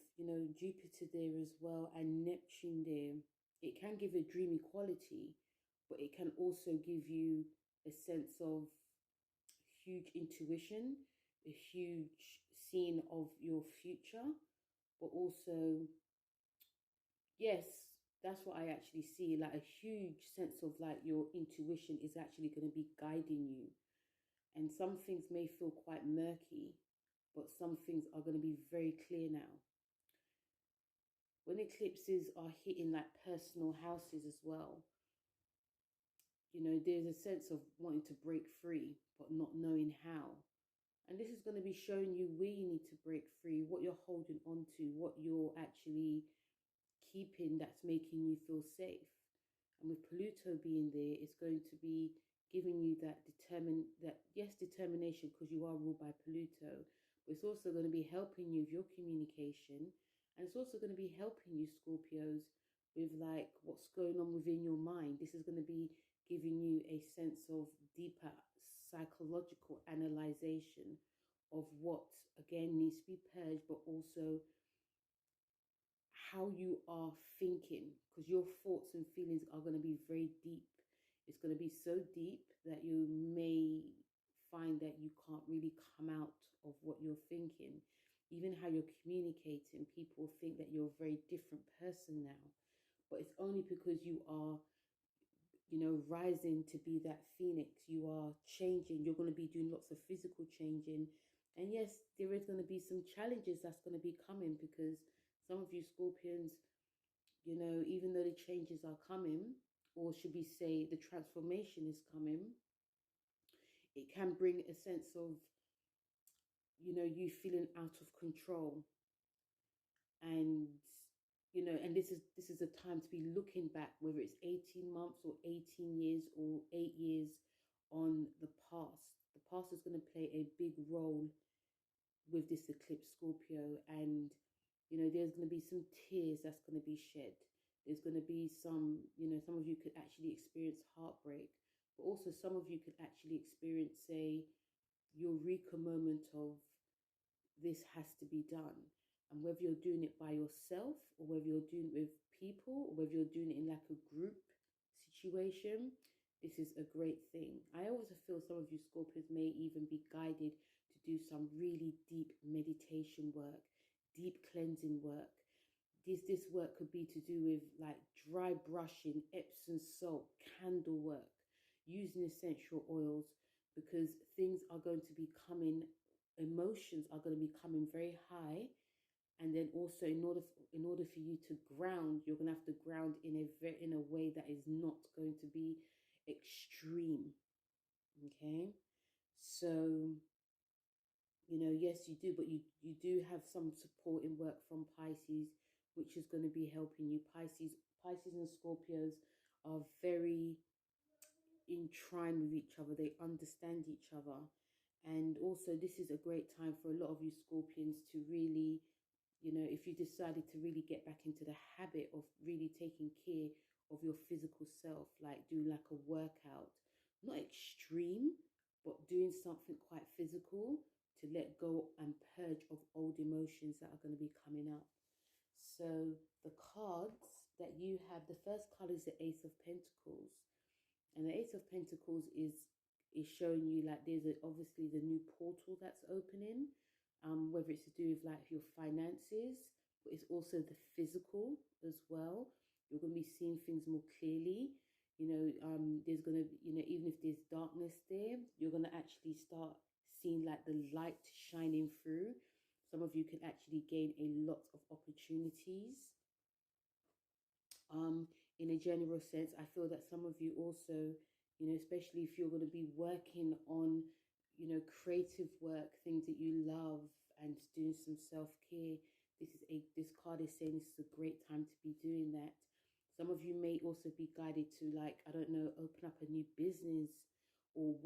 Jupiter there as well and Neptune there, it can give a dreamy quality, but it can also give you a sense of huge intuition, a huge seeing of your future, but also, yes, that's what I actually see, like a huge sense of like your intuition is actually going to be guiding you. And some things may feel quite murky, but some things are going to be very clear now. When eclipses are hitting like personal houses as well, there's a sense of wanting to break free, but not knowing how. And this is going to be showing you where you need to break free, what you're holding on to, what you're actually keeping that's making you feel safe. And with Pluto being there, it's going to be giving you that determination, because you are ruled by Pluto. But it's also going to be helping you with your communication. And it's also going to be helping you, Scorpios, with like what's going on within your mind. This is going to be giving you a sense of deeper psychological analyzation of what, again, needs to be purged, but also how you are thinking, because your thoughts and feelings are going to be very deep. It's going to be so deep that you may find that you can't really come out of what you're thinking. Even how you're communicating, people think that you're a very different person now, but it's only because you are rising to be that phoenix. You are changing. You're going to be doing lots of physical changing. And yes, there is going to be some challenges that's going to be coming, because some of you Scorpions, even though the changes are coming, or should we say the transformation is coming, it can bring a sense of, you feeling out of control. And and this is a time to be looking back, whether it's 18 months or 18 years or 8 years on the past. The past is going to play a big role with this eclipse, Scorpio. And there's going to be some tears that's going to be shed. There's going to be some of you could actually experience heartbreak, but also some of you could actually experience, say, eureka moment of, this has to be done. And whether you're doing it by yourself, or whether you're doing it with people, or whether you're doing it in like a group situation, this is a great thing. I also feel some of you Scorpions may even be guided to do some really deep meditation work, deep cleansing work. This work could be to do with like dry brushing, Epsom salt, candle work, using essential oils, because things are going to be coming, emotions are going to be coming very high. And then also, in order for you to ground, you're going to have to ground in a way that is not going to be extreme. Okay, so yes, you do, but you do have some supporting work from Pisces, which is going to be helping you. Pisces and Scorpios are very entwined with each other. They understand each other. And also, this is a great time for a lot of you Scorpions to really, if you decided to really get back into the habit of really taking care of your physical self, like doing like a workout, not extreme, but doing something quite physical to let go and purge of old emotions that are going to be coming up. So the cards that you have, the first card is the Ace of Pentacles. And the Ace of Pentacles is showing you like there's obviously the new portal that's opening, whether it's to do with like your finances, but it's also the physical as well. You're going to be seeing things more clearly. There's going to, even if there's darkness there, you're going to actually start seeing like the light shining through. Some of you can actually gain a lot of opportunities. In a general sense, I feel that some of you also, especially if you're going to be working on, creative work, things that you love, and doing some self-care, this card is saying this is a great time to be doing that. Some of you may also be guided to, like, I don't know, open up a new business, or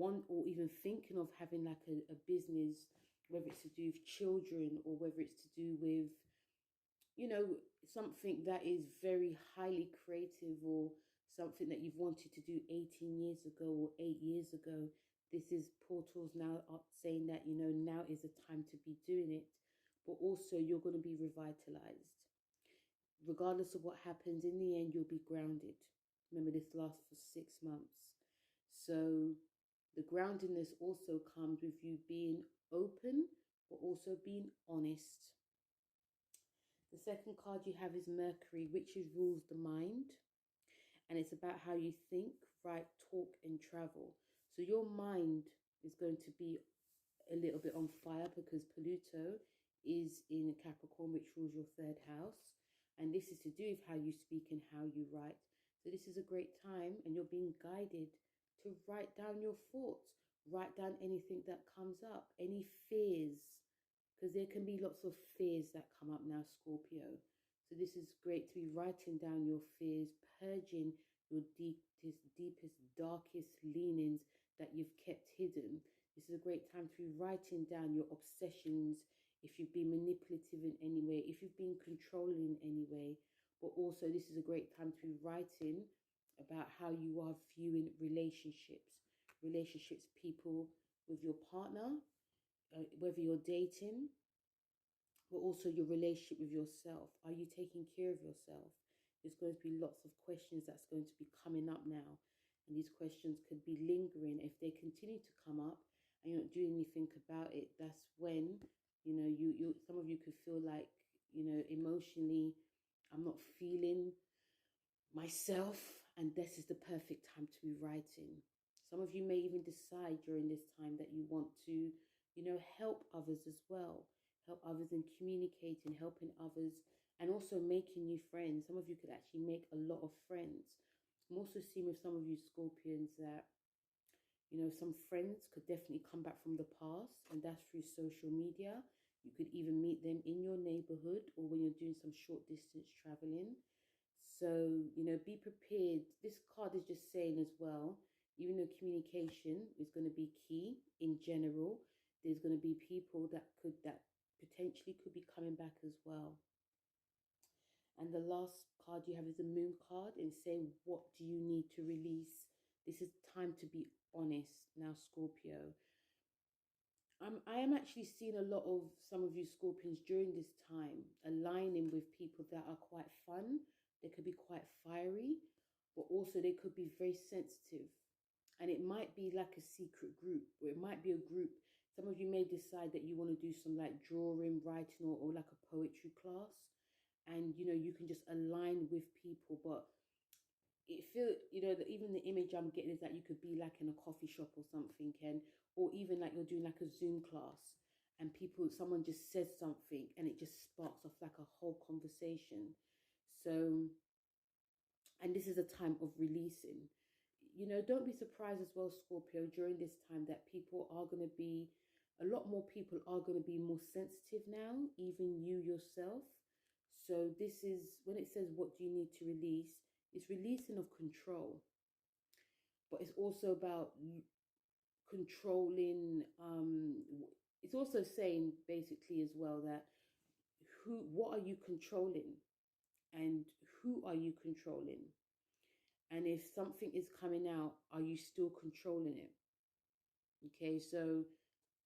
even thinking of having like a business whether it's to do with children or whether it's to do with, you know, something that is very highly creative, or something that you've wanted to do 18 years ago or 8 years ago. This is portals now are saying that, you know, now is the time to be doing it. But also you're going to be revitalized. Regardless of what happens, in the end, you'll be grounded. Remember, this lasts for 6 months. So the groundedness also comes with you being open, but also being honest. The second card you have is Mercury, which is rules the mind. And it's about how you think, write, talk, and travel. So your mind is going to be a little bit on fire because Pluto is in Capricorn, which rules your 3rd house. And this is to do with how you speak and how you write. So this is a great time, and you're being guided to write down your thoughts. Write down anything that comes up, any fears, because there can be lots of fears that come up now, Scorpio. So this is great to be writing down your fears, purging your deepest, darkest leanings that you've kept hidden. This is a great time to be writing down your obsessions, if you've been manipulative in any way, if you've been controlling in any way. But also this is a great time to be writing about how you are viewing relationships, people with your partner, whether you're dating, but also your relationship with yourself. Are you taking care of yourself? There's going to be lots of questions that's going to be coming up now. And these questions could be lingering. If they continue to come up and you're not doing anything about it, that's when, you know, you some of you could feel like, you know, emotionally, I'm not feeling myself. And this is the perfect time to be writing. Some of you may even decide during this time that you want to, you know, help others as well. Help others in communicating, helping others, and also making new friends. Some of you could actually make a lot of friends. I'm also seeing with some of you Scorpions that, you know, some friends could definitely come back from the past, and that's through social media. You could even meet them in your neighborhood or when you're doing some short distance traveling. So, you know, be prepared. This card is just saying as well, even though communication is going to be key in general, there's going to be people that potentially could be coming back as well. And the last card you have is the Moon card, and saying, what do you need to release? This is time to be honest now, Scorpio. I am actually seeing a lot of some of you Scorpions during this time aligning with people that are quite fun. They could be quite fiery, but also they could be very sensitive. And it might be like a secret group, or it might be a group. Some of you may decide that you want to do some like drawing, writing, or like a poetry class. And, you know, you can just align with people. But it feel, you know, that even the image I'm getting is that you could be like in a coffee shop or something, or even like you're doing like a Zoom class, and someone just says something and it just sparks off like a whole conversation. So, and this is a time of releasing. You know, don't be surprised as well, Scorpio, during this time that a lot more people are going to be more sensitive now, even you yourself. So this is, when it says, what do you need to release? It's releasing of control. But it's also about controlling, it's also saying basically as well that what are you controlling? And who are you controlling? And if something is coming out, are you still controlling it? Okay, so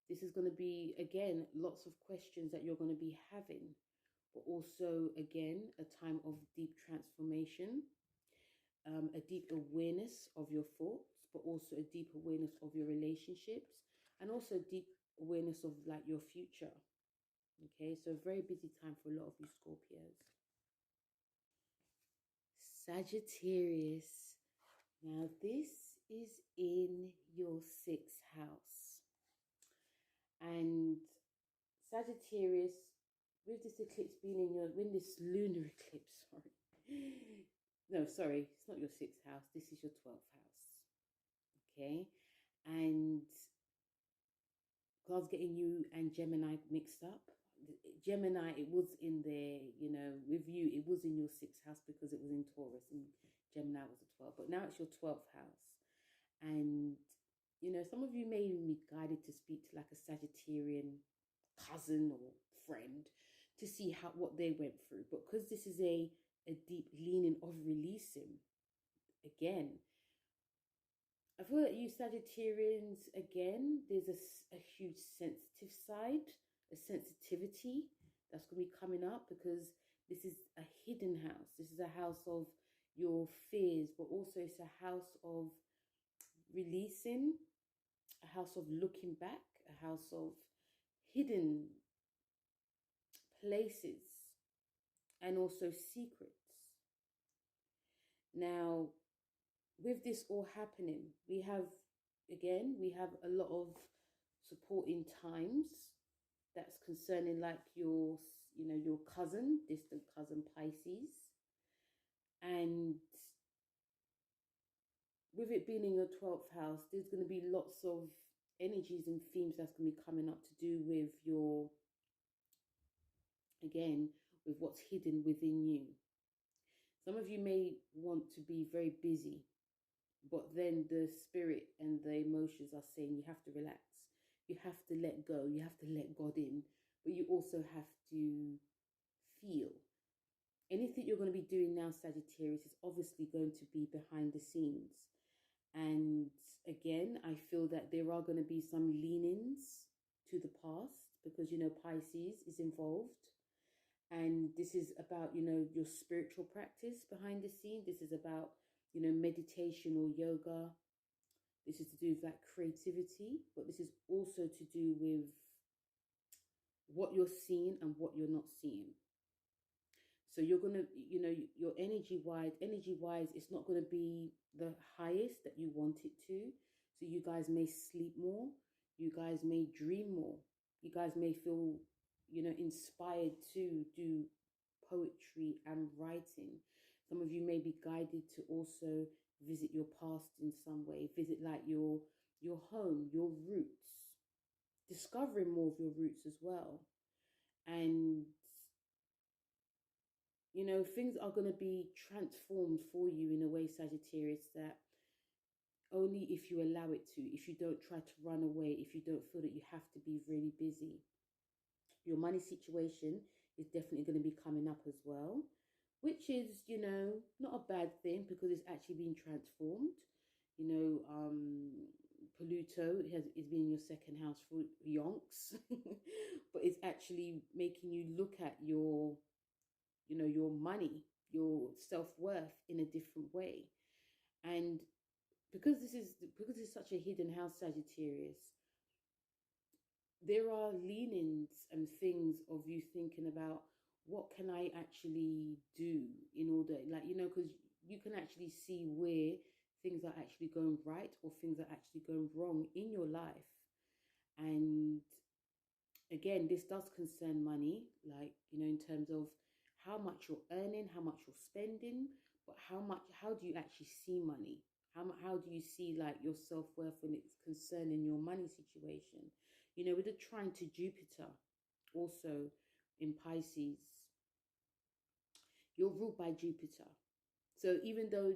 this is going to be, again, lots of questions that you're going to be having, but also, again, a time of deep transformation, a deep awareness of your thoughts, but also a deep awareness of your relationships, and also a deep awareness of like your future. Okay, so a very busy time for a lot of you Scorpios. Sagittarius. Now this is in your 6th house. And Sagittarius, with this eclipse being in this lunar eclipse, sorry. No, sorry, it's not your 6th house. This is your 12th house. Okay. And God's getting you and Gemini mixed up. Gemini, it was in there, you know, with you, it was in your 6th house because it was in Taurus, and Gemini was a 12th. But now it's your 12th house. And, you know, some of you may even be guided to speak to like a Sagittarian cousin or friend to see what they went through. But because this is a deep leaning of releasing, again, I feel that you Sagittarians, again, there's a huge sensitive side, a sensitivity that's going to be coming up, because this is a hidden house. This is a house of your fears, but also it's a house of releasing, a house of looking back, a house of hidden places, and also secrets. Now, with this all happening, we have a lot of supporting times that's concerning, like your cousin, distant cousin Pisces. And with it being in your 12th house, there's going to be lots of energies and themes that's going to be coming up to do with your, again, with what's hidden within you. Some of you may want to be very busy, but then the spirit and the emotions are saying you have to relax. You have to let go. You have to let God in. But you also have to feel. Anything you're going to be doing now, Sagittarius, is obviously going to be behind the scenes. And again, I feel that there are going to be some leanings to the past, because, Pisces is involved. And this is about, your spiritual practice behind the scene. This is about, meditation or yoga. This is to do with that creativity, but this is also to do with what you're seeing and what you're not seeing. So you're going to, your energy-wise, it's not going to be the highest that you want it to. So you guys may sleep more. You guys may dream more. You guys may feel, inspired to do poetry and writing. Some of you may be guided to also visit your past in some way. Visit like your home, your roots. Discovering more of your roots as well. And things are going to be transformed for you in a way, Sagittarius, that only if you allow it to, if you don't try to run away, if you don't feel that you have to be really busy. Your money situation is definitely going to be coming up as well, which is, not a bad thing, because it's actually being transformed. Pluto is being in your second house for yonks, but it's actually making you look at your money, your self-worth in a different way. And because this is such a hidden house, Sagittarius, there are leanings and things of you thinking about, what can I actually do in order, because you can actually see where things are actually going right or things are actually going wrong in your life. And again, this does concern money, in terms of how much you're earning, how much you're spending, but how do you actually see money? How do you see your self-worth when it's concerning your money situation? With the trine to Jupiter, also in Pisces, you're ruled by Jupiter. So even though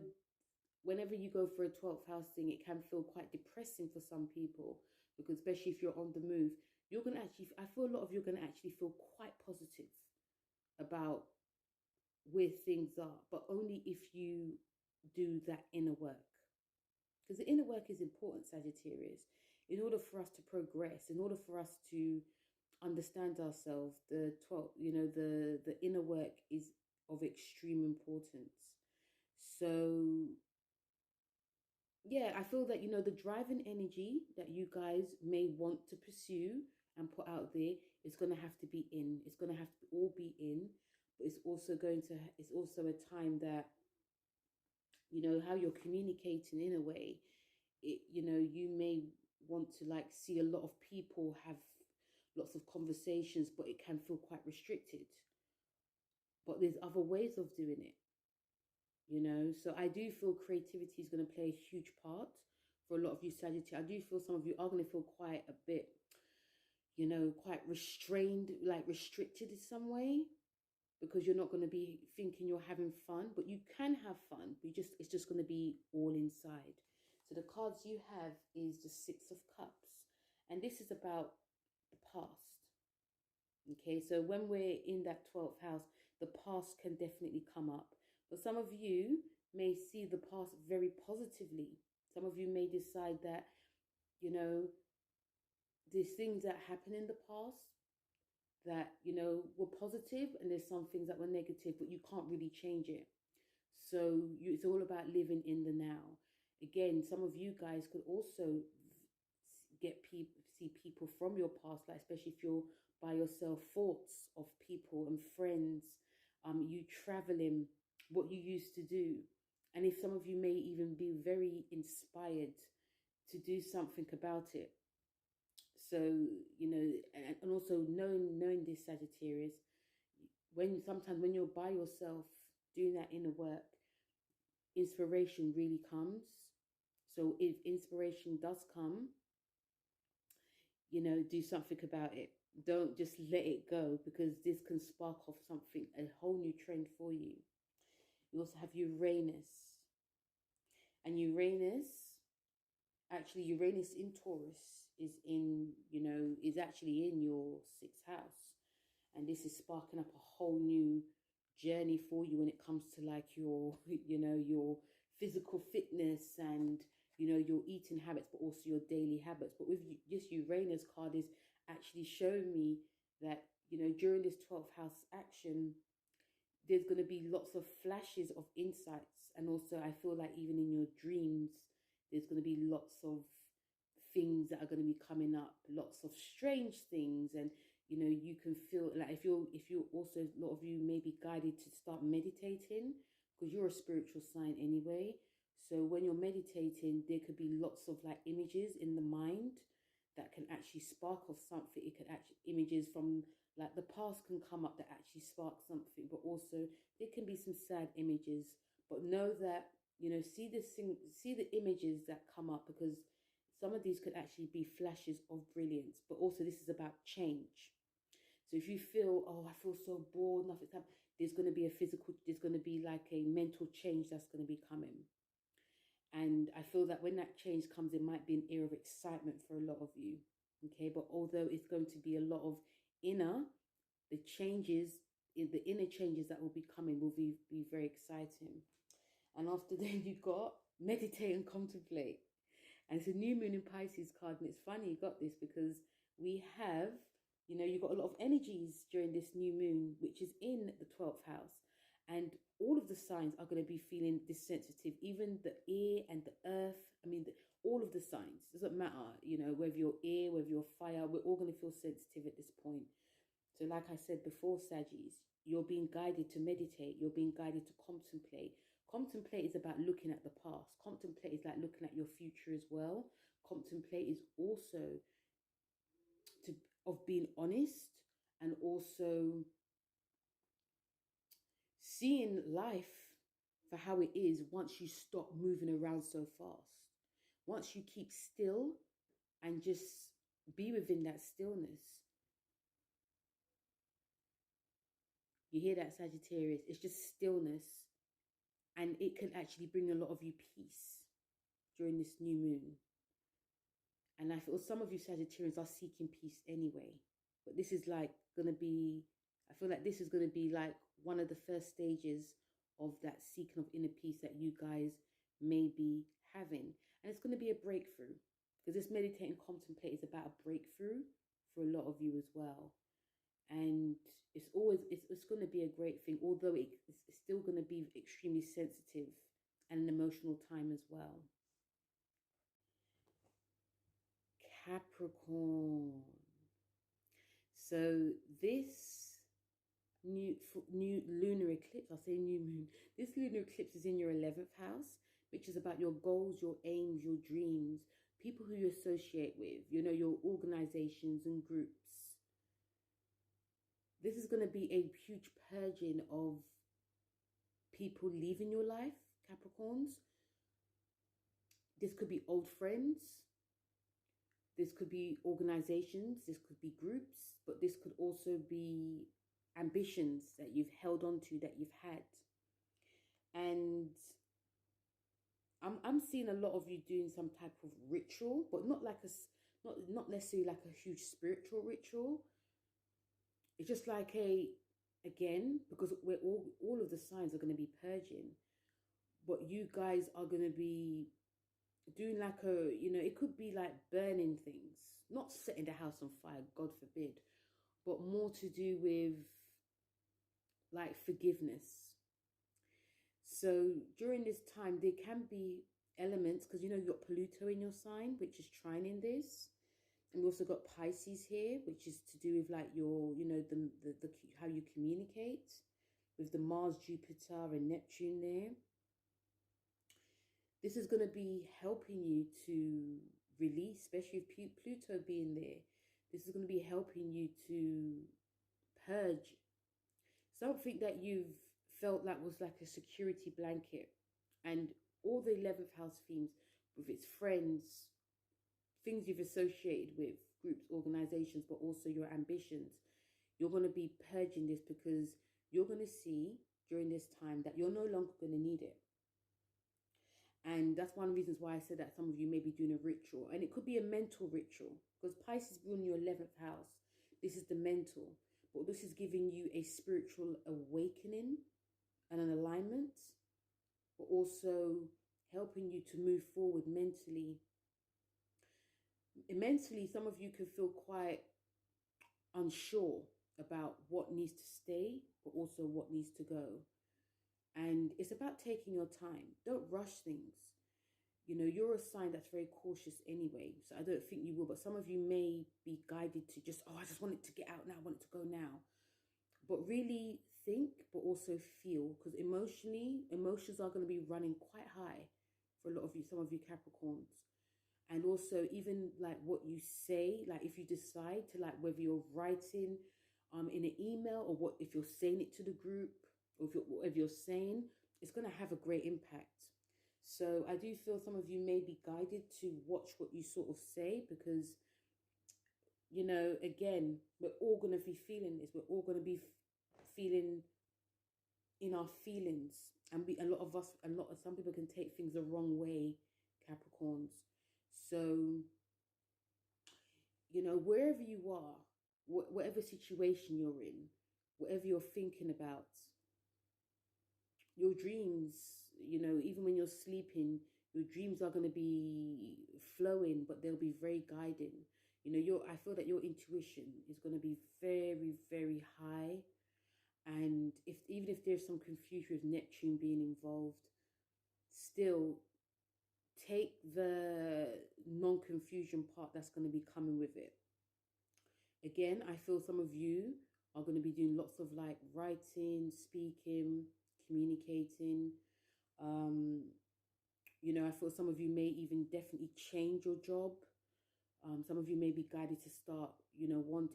whenever you go for a 12th house thing, it can feel quite depressing for some people, because especially if you're on the move, I feel a lot of you are going to actually feel quite positive about where things are, but only if you do that inner work. Because the inner work is important, Sagittarius. In order for us to progress, in order for us to understand ourselves, the inner work is of extreme importance. So yeah, I feel that, the driving energy that you guys may want to pursue and put out there is going to have to be in. It's going to have to all be in, but it's also a time that, how you're communicating in a way, you may want to see a lot of people, have lots of conversations, but it can feel quite restricted. But there's other ways of doing it. So I do feel creativity is going to play a huge part for a lot of you Sagittarius. I do feel some of you are going to feel quite a bit, quite restrained, restricted in some way, because you're not going to be thinking you're having fun, but you can have fun. It's just going to be all inside. So the cards you have is the Six of Cups, and this is about the past. Okay, so when we're in that 12th house, the past can definitely come up. But some of you may see the past very positively. Some of you may decide that, you know, there's things that happen in the past that, you know, were positive, and there's some things that were negative, but you can't really change it. So it's all about living in the now. Again, some of you guys could also see people from your past, like especially if you're by yourself, thoughts of people and friends, you traveling, what you used to do. And if some of you may even be very inspired to do something about it. So, you know, and also knowing this, Sagittarius, sometimes when you're by yourself doing that inner work, inspiration really comes. So if inspiration does come, you know, do something about it. Don't just let it go, because this can spark off something, a whole new trend for you. You also have Uranus. And Uranus in Taurus is in, you know, is actually in your 6th house. And this is sparking up a whole new journey for you when it comes to like your, you know, your physical fitness and, you know, your eating habits, but also your daily habits. But with this Uranus card is actually showing me that, you know, during this 12th house action, there's going to be lots of flashes of insights. And also I feel like even in your dreams, there's going to be lots of things that are going to be coming up, lots of strange things. And, you know, you can feel like if you're also, a lot of you may be guided to start meditating, because you're a spiritual sign anyway. So when you're meditating, there could be lots of like images in the mind that can actually spark off something. It could actually, images from like the past can come up that actually spark something, but also there can be some sad images. But know that, you know, see the images that come up, because some of these could actually be flashes of brilliance. But also this is about change. So if you feel, oh, I feel so bored, nothing's happening, there's going to be there's going to be like a mental change that's going to be coming. And I feel that when that change comes, it might be an era of excitement for a lot of you. Okay, but although it's going to be a lot of the inner changes that will be coming will be very exciting. And after then, you got meditate and contemplate. And it's a new moon in Pisces card. And it's funny you got this, because we have, you know, you've got a lot of energies during this new moon, which is in the 12th house. And all of the signs are going to be feeling this sensitive, even the air and the earth. I mean, all of the signs, doesn't matter, you know, whether you're air, whether you're fire, we're all going to feel sensitive at this point. So like I said before, Saggies, you're being guided to meditate. You're being guided to contemplate. Contemplate is about looking at the past. Contemplate is like looking at your future as well. Contemplate is also of being honest, and also seeing life for how it is once you stop moving around so fast. Once you keep still and just be within that stillness. You hear that, Sagittarius? It's just stillness. And it can actually bring a lot of you peace during this new moon. And I feel some of you Sagittarians are seeking peace anyway. But this is like going to be, I feel like this is going to be like one of the first stages of that seeking of inner peace that you guys may be having. And it's going to be a breakthrough, because this meditate and contemplate is about a breakthrough for a lot of you as well. And it's going to be a great thing, although it's still going to be extremely sensitive and an emotional time as well. Capricorn. So this new lunar eclipse, I'll say new moon, this lunar eclipse is in your 11th house, which is about your goals, your aims, your dreams, people who you associate with, you know, your organizations and groups. This is going to be a huge purging of people leaving your life, Capricorns. This could be old friends. This could be organizations. This could be groups. But this could also be ambitions that you've held on to, that you've had. And I'm seeing a lot of you doing some type of ritual, but not like not necessarily like a huge spiritual ritual. It's just like again, because we're all of the signs are going to be purging, but you guys are going to be doing like it could be like burning things, not setting the house on fire, God forbid, but more to do with like forgiveness. So during this time, there can be elements, because you've got Pluto in your sign, which is trining this. And we also got Pisces here, which is to do with like your, the how you communicate, with the Mars, Jupiter, and Neptune there. This is going to be helping you to release, especially with Pluto being there. This is going to be helping you to purge something that you've felt like was like a security blanket. And all the 11th house themes with its friends, things you've associated with, groups, organizations, but also your ambitions. You're going to be purging this, because you're going to see during this time that you're no longer going to need it. And that's one of the reasons why I said that some of you may be doing a ritual. And it could be a mental ritual, because Pisces ruling your 11th house. This is the mental. But this is giving you a spiritual awakening and an alignment, but also helping you to move forward mentally. Mentally, some of you could feel quite unsure about what needs to stay, but also what needs to go. And it's about taking your time. Don't rush things. You're a sign that's very cautious anyway, so I don't think you will. But some of you may be guided to just, I just want it to get out now. I want it to go now. But really think, but also feel, because emotions are going to be running quite high for a lot of you, some of you Capricorns. And also even like what you say, like if you decide to, like whether you're writing in an email, or what if you're saying it to the group, or whatever you're saying, it's going to have a great impact. So I do feel some of you may be guided to watch what you sort of say, because, again, we're all going to be feeling this. We're all going to be feeling in our feelings. And some people can take things the wrong way, Capricorns. So, wherever you are, whatever situation you're in, whatever you're thinking about, your dreams, even when you're sleeping, your dreams are going to be flowing, but they'll be very guiding. I feel that your intuition is going to be very, very high. And even if there's some confusion with Neptune being involved, still take the non-confusion part that's going to be coming with it. Again, I feel some of you are going to be doing lots of like writing, speaking, communicating. I feel some of you may even definitely change your job. Some of you may be guided to start,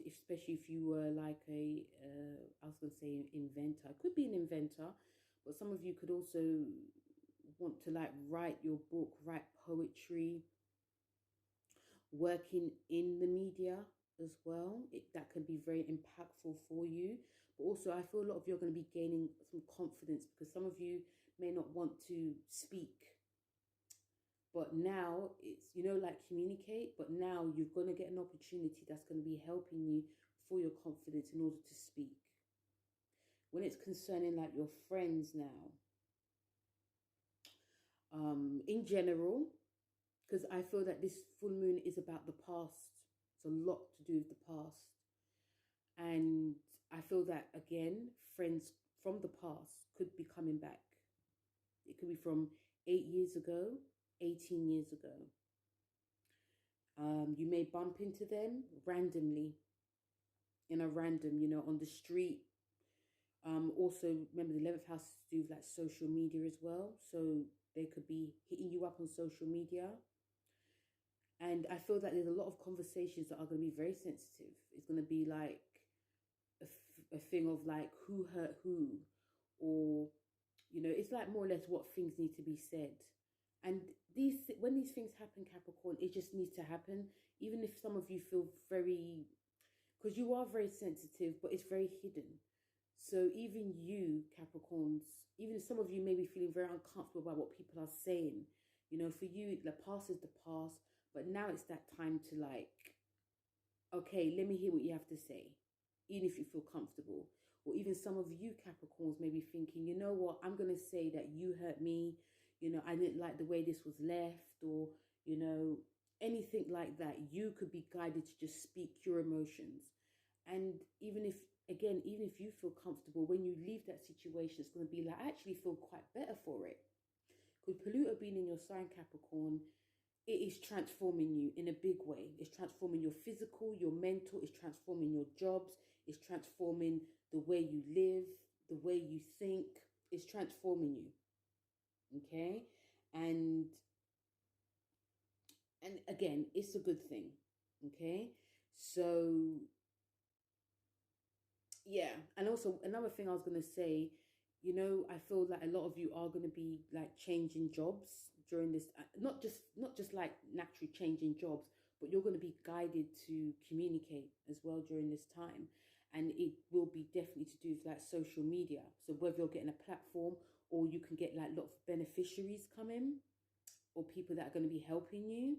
especially if you were like I was going to say inventor. It could be an inventor, but some of you could also want to like write your book, write poetry, working in the media as well. That can be very impactful for you. But also I feel a lot of you are going to be gaining some confidence, because some of you may not want to speak. But now it's, like communicate, but now you're going to get an opportunity that's going to be helping you for your confidence in order to speak. When it's concerning like your friends now, in general, because I feel that this full moon is about the past. It's a lot to do with the past. And I feel that, again, friends from the past could be coming back. It could be from 8 years ago, 18 years ago. You may bump into them randomly, in a random, on the street. Also, remember the 11th house to do with like social media as well. So they could be hitting you up on social media. And I feel that there's a lot of conversations that are going to be very sensitive. It's going to be like a thing of like who hurt who, or, it's like more or less what things need to be said. And when these things happen, Capricorn, it just needs to happen. Even if some of you feel very, because you are very sensitive, but it's very hidden. So even you, Capricorns, even if some of you may be feeling very uncomfortable about what people are saying, for you, the past is the past. But now it's that time to like, okay, let me hear what you have to say. even if you feel comfortable. Or even some of you Capricorns may be thinking, you know what, I'm going to say that you hurt me. You know, I didn't like the way this was left, or, you know, anything like that. You could be guided to just speak your emotions. And even if, again, even if you feel comfortable, when you leave that situation, it's going to be like, I actually feel quite better for it. Because Pluto being in your sign, Capricorn, it is transforming you in a big way. It's transforming your physical, your mental, it's transforming your jobs, it's transforming the way you live, the way you think, it's transforming you. Okay? And again, it's a good thing. Okay? So yeah, and also another thing I was going to say, you know, I feel like a lot of you are going to be like changing jobs during this, not just like naturally changing jobs, but you're going to be guided to communicate as well during this time. And it will be definitely to do with like social media. So whether you're getting a platform, or you can get like lots of beneficiaries coming, or people that are going to be helping you,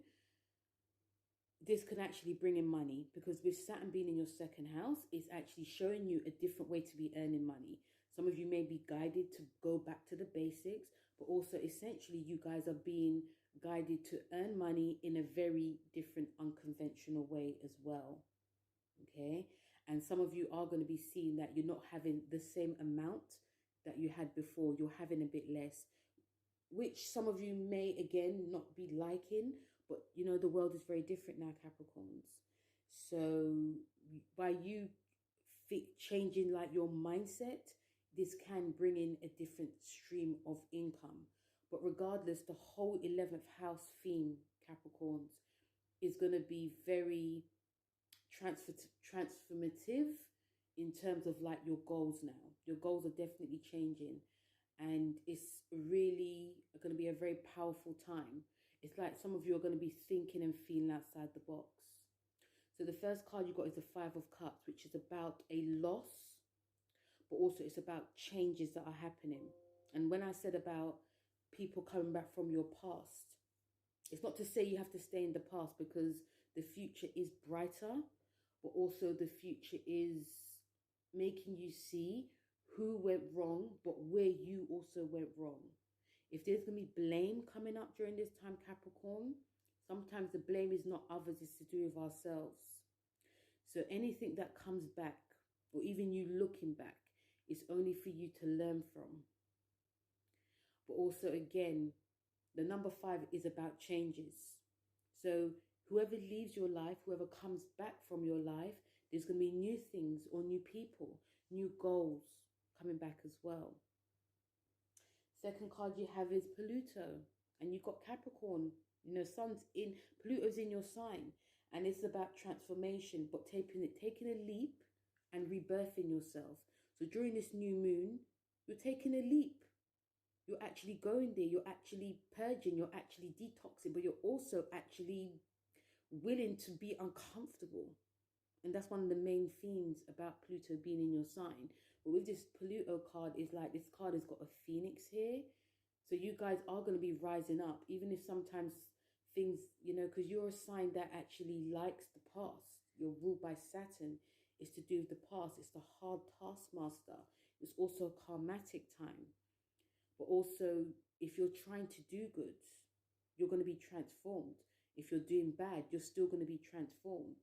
this can actually bring in money, because with Saturn being in your second house, it's actually showing you a different way to be earning money. Some of you may be guided to go back to the basics, but also essentially you guys are being guided to earn money in a very different, unconventional way as well. Okay? And some of you are going to be seeing that you're not having the same amount that you had before. You're having a bit less, which some of you may, again, not be liking. But, you know, the world is very different now, Capricorns. So by you changing like your mindset, this can bring in a different stream of income. But regardless, the whole 11th house theme, Capricorns, is going to be very transformative in terms of like your goals now. Your goals are definitely changing. And it's really going to be a very powerful time. It's like some of you are going to be thinking and feeling outside the box. So the first card you got is the Five of Cups, which is about a loss, but also it's about changes that are happening. And when I said about people coming back from your past, it's not to say you have to stay in the past, because the future is brighter, but also the future is making you see who went wrong, but where you also went wrong. If there's going to be blame coming up during this time, Capricorn, sometimes the blame is not others, it's to do with ourselves. So anything that comes back, or even you looking back, is only for you to learn from. But also, again, the number 5 is about changes. So whoever leaves your life, whoever comes back from your life, there's going to be new things or new people, new goals coming back as well. Second card you have is Pluto, and you've got Capricorn. You know, Pluto's in your sign, and it's about transformation, but taking a leap and rebirthing yourself. So during this new moon, you're taking a leap. You're actually going there. You're actually purging. You're actually detoxing, but you're also actually willing to be uncomfortable. And that's one of the main themes about Pluto being in your sign. But with this Pluto card, is like this card has got a phoenix here. So you guys are going to be rising up, even if sometimes things, you know, because you're a sign that actually likes the past. You're ruled by Saturn. It's to do with the past. It's the hard taskmaster. It's also a karmatic time. But also, if you're trying to do good, you're going to be transformed. If you're doing bad, you're still going to be transformed.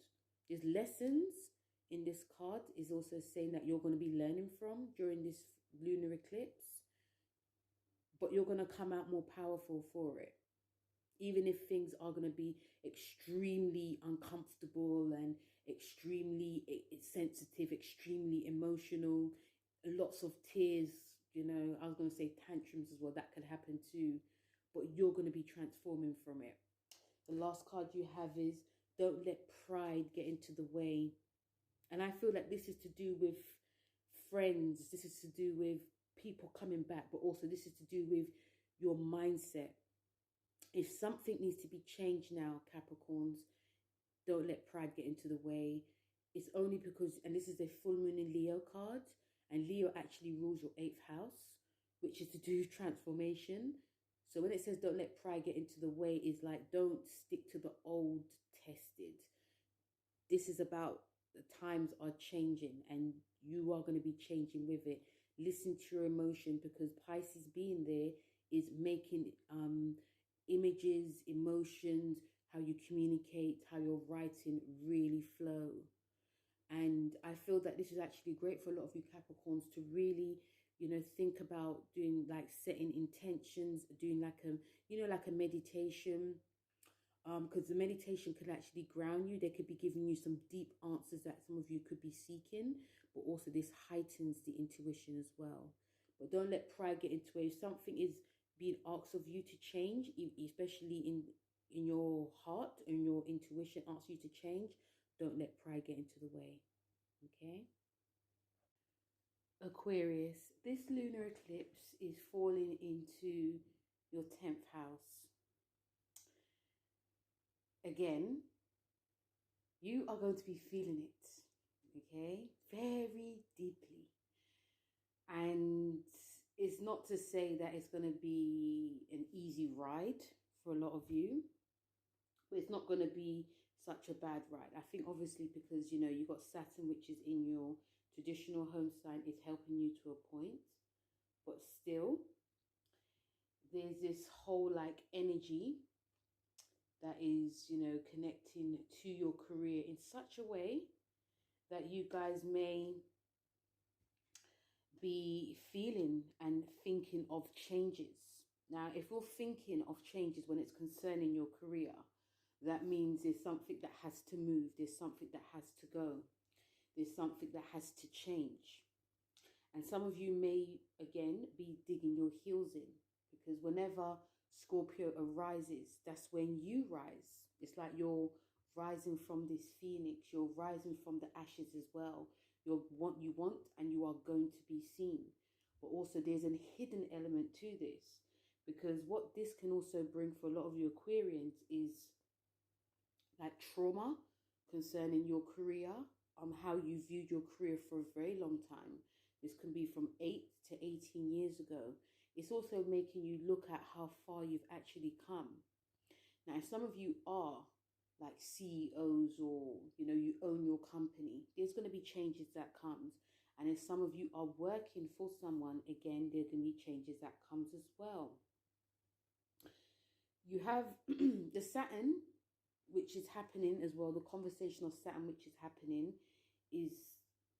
There's lessons in this card, is also saying that you're going to be learning from during this lunar eclipse, but you're going to come out more powerful for it. Even if things are going to be extremely uncomfortable and extremely sensitive, extremely emotional, lots of tears, you know, I was going to say tantrums as well, that could happen too, but you're going to be transforming from it. The last card you have is don't let pride get into the way. And I feel like this is to do with friends. This is to do with people coming back, but also this is to do with your mindset. If something needs to be changed now, Capricorns, don't let pride get into the way. It's only because, and this is a full moon in Leo card, and Leo actually rules your 8th house, which is to do with transformation. So when it says don't let pride get into the way, is like don't stick to the old tested. This is about the times are changing and you are going to be changing with it. Listen to your emotion, because Pisces being there is making images, emotions, how you communicate, how your writing really flow. And I feel that this is actually great for a lot of you Capricorns to really, you know, think about doing like setting intentions, doing like a, you know, like a meditation. Because the meditation could actually ground you. They could be giving you some deep answers that some of you could be seeking, but also this heightens the intuition as well. But don't let pride get into it. If something is being asked of you to change, especially in your heart and your intuition asks you to change, don't let pride get into the way. Okay? Aquarius, this lunar eclipse is falling into your 10th house. Again, you are going to be feeling it, okay, very deeply. And it's not to say that it's going to be an easy ride for a lot of you, but it's not going to be such a bad ride. I think obviously because, you know, you've got Saturn, which is in your traditional home sign, is helping you to a point, but still there's this whole like energy that is, you know, connecting to your career in such a way that you guys may be feeling and thinking of changes. Now, if you're thinking of changes when it's concerning your career, that means there's something that has to move. There's something that has to go. There's something that has to change. And some of you may, again, be digging your heels in, because whenever Scorpio arises, that's when you rise. It's like you're rising from this phoenix. You're rising from the ashes as well. You're what you want, and you are going to be seen. But also there's a hidden element to this, because what this can also bring for a lot of you Aquarians is like trauma concerning your career, how you viewed your career for a very long time. This can be from 8 to 18 years ago. It's also making you look at how far you've actually come. Now, if some of you are like CEOs, or, you know, you own your company, there's going to be changes that comes. And if some of you are working for someone, again, there are going to be changes that comes as well. You have the Saturn, which is happening as well. The conversation of Saturn, which is happening, is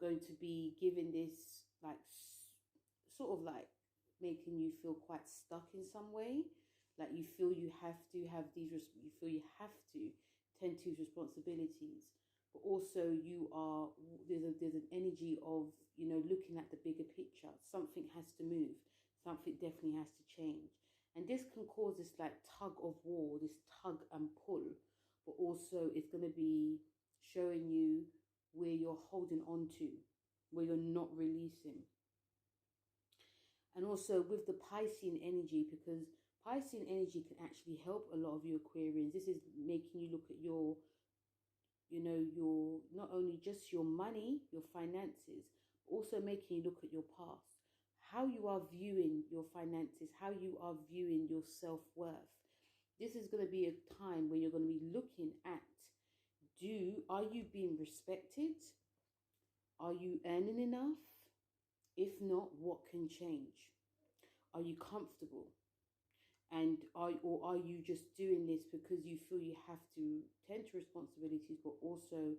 going to be giving this like sort of like making you feel quite stuck in some way. Like you feel you have to have these, you feel you have to tend to responsibilities, but also you are, there's an energy of, you know, looking at the bigger picture. Something has to move. Something definitely has to change. And this can cause this like tug of war, this tug and pull, but also it's going to be showing you where you're holding on to, where you're not releasing. And also with the Piscean energy, because Piscean energy can actually help a lot of you Aquarians. This is making you look at your, you know, your, not only just your money, your finances, but also making you look at your past. How you are viewing your finances, how you are viewing your self-worth. This is going to be a time where you're going to be looking at, are you being respected? Are you earning enough? If not, what can change? Are you comfortable? And are you just doing this because you feel you have to tend to responsibilities, but also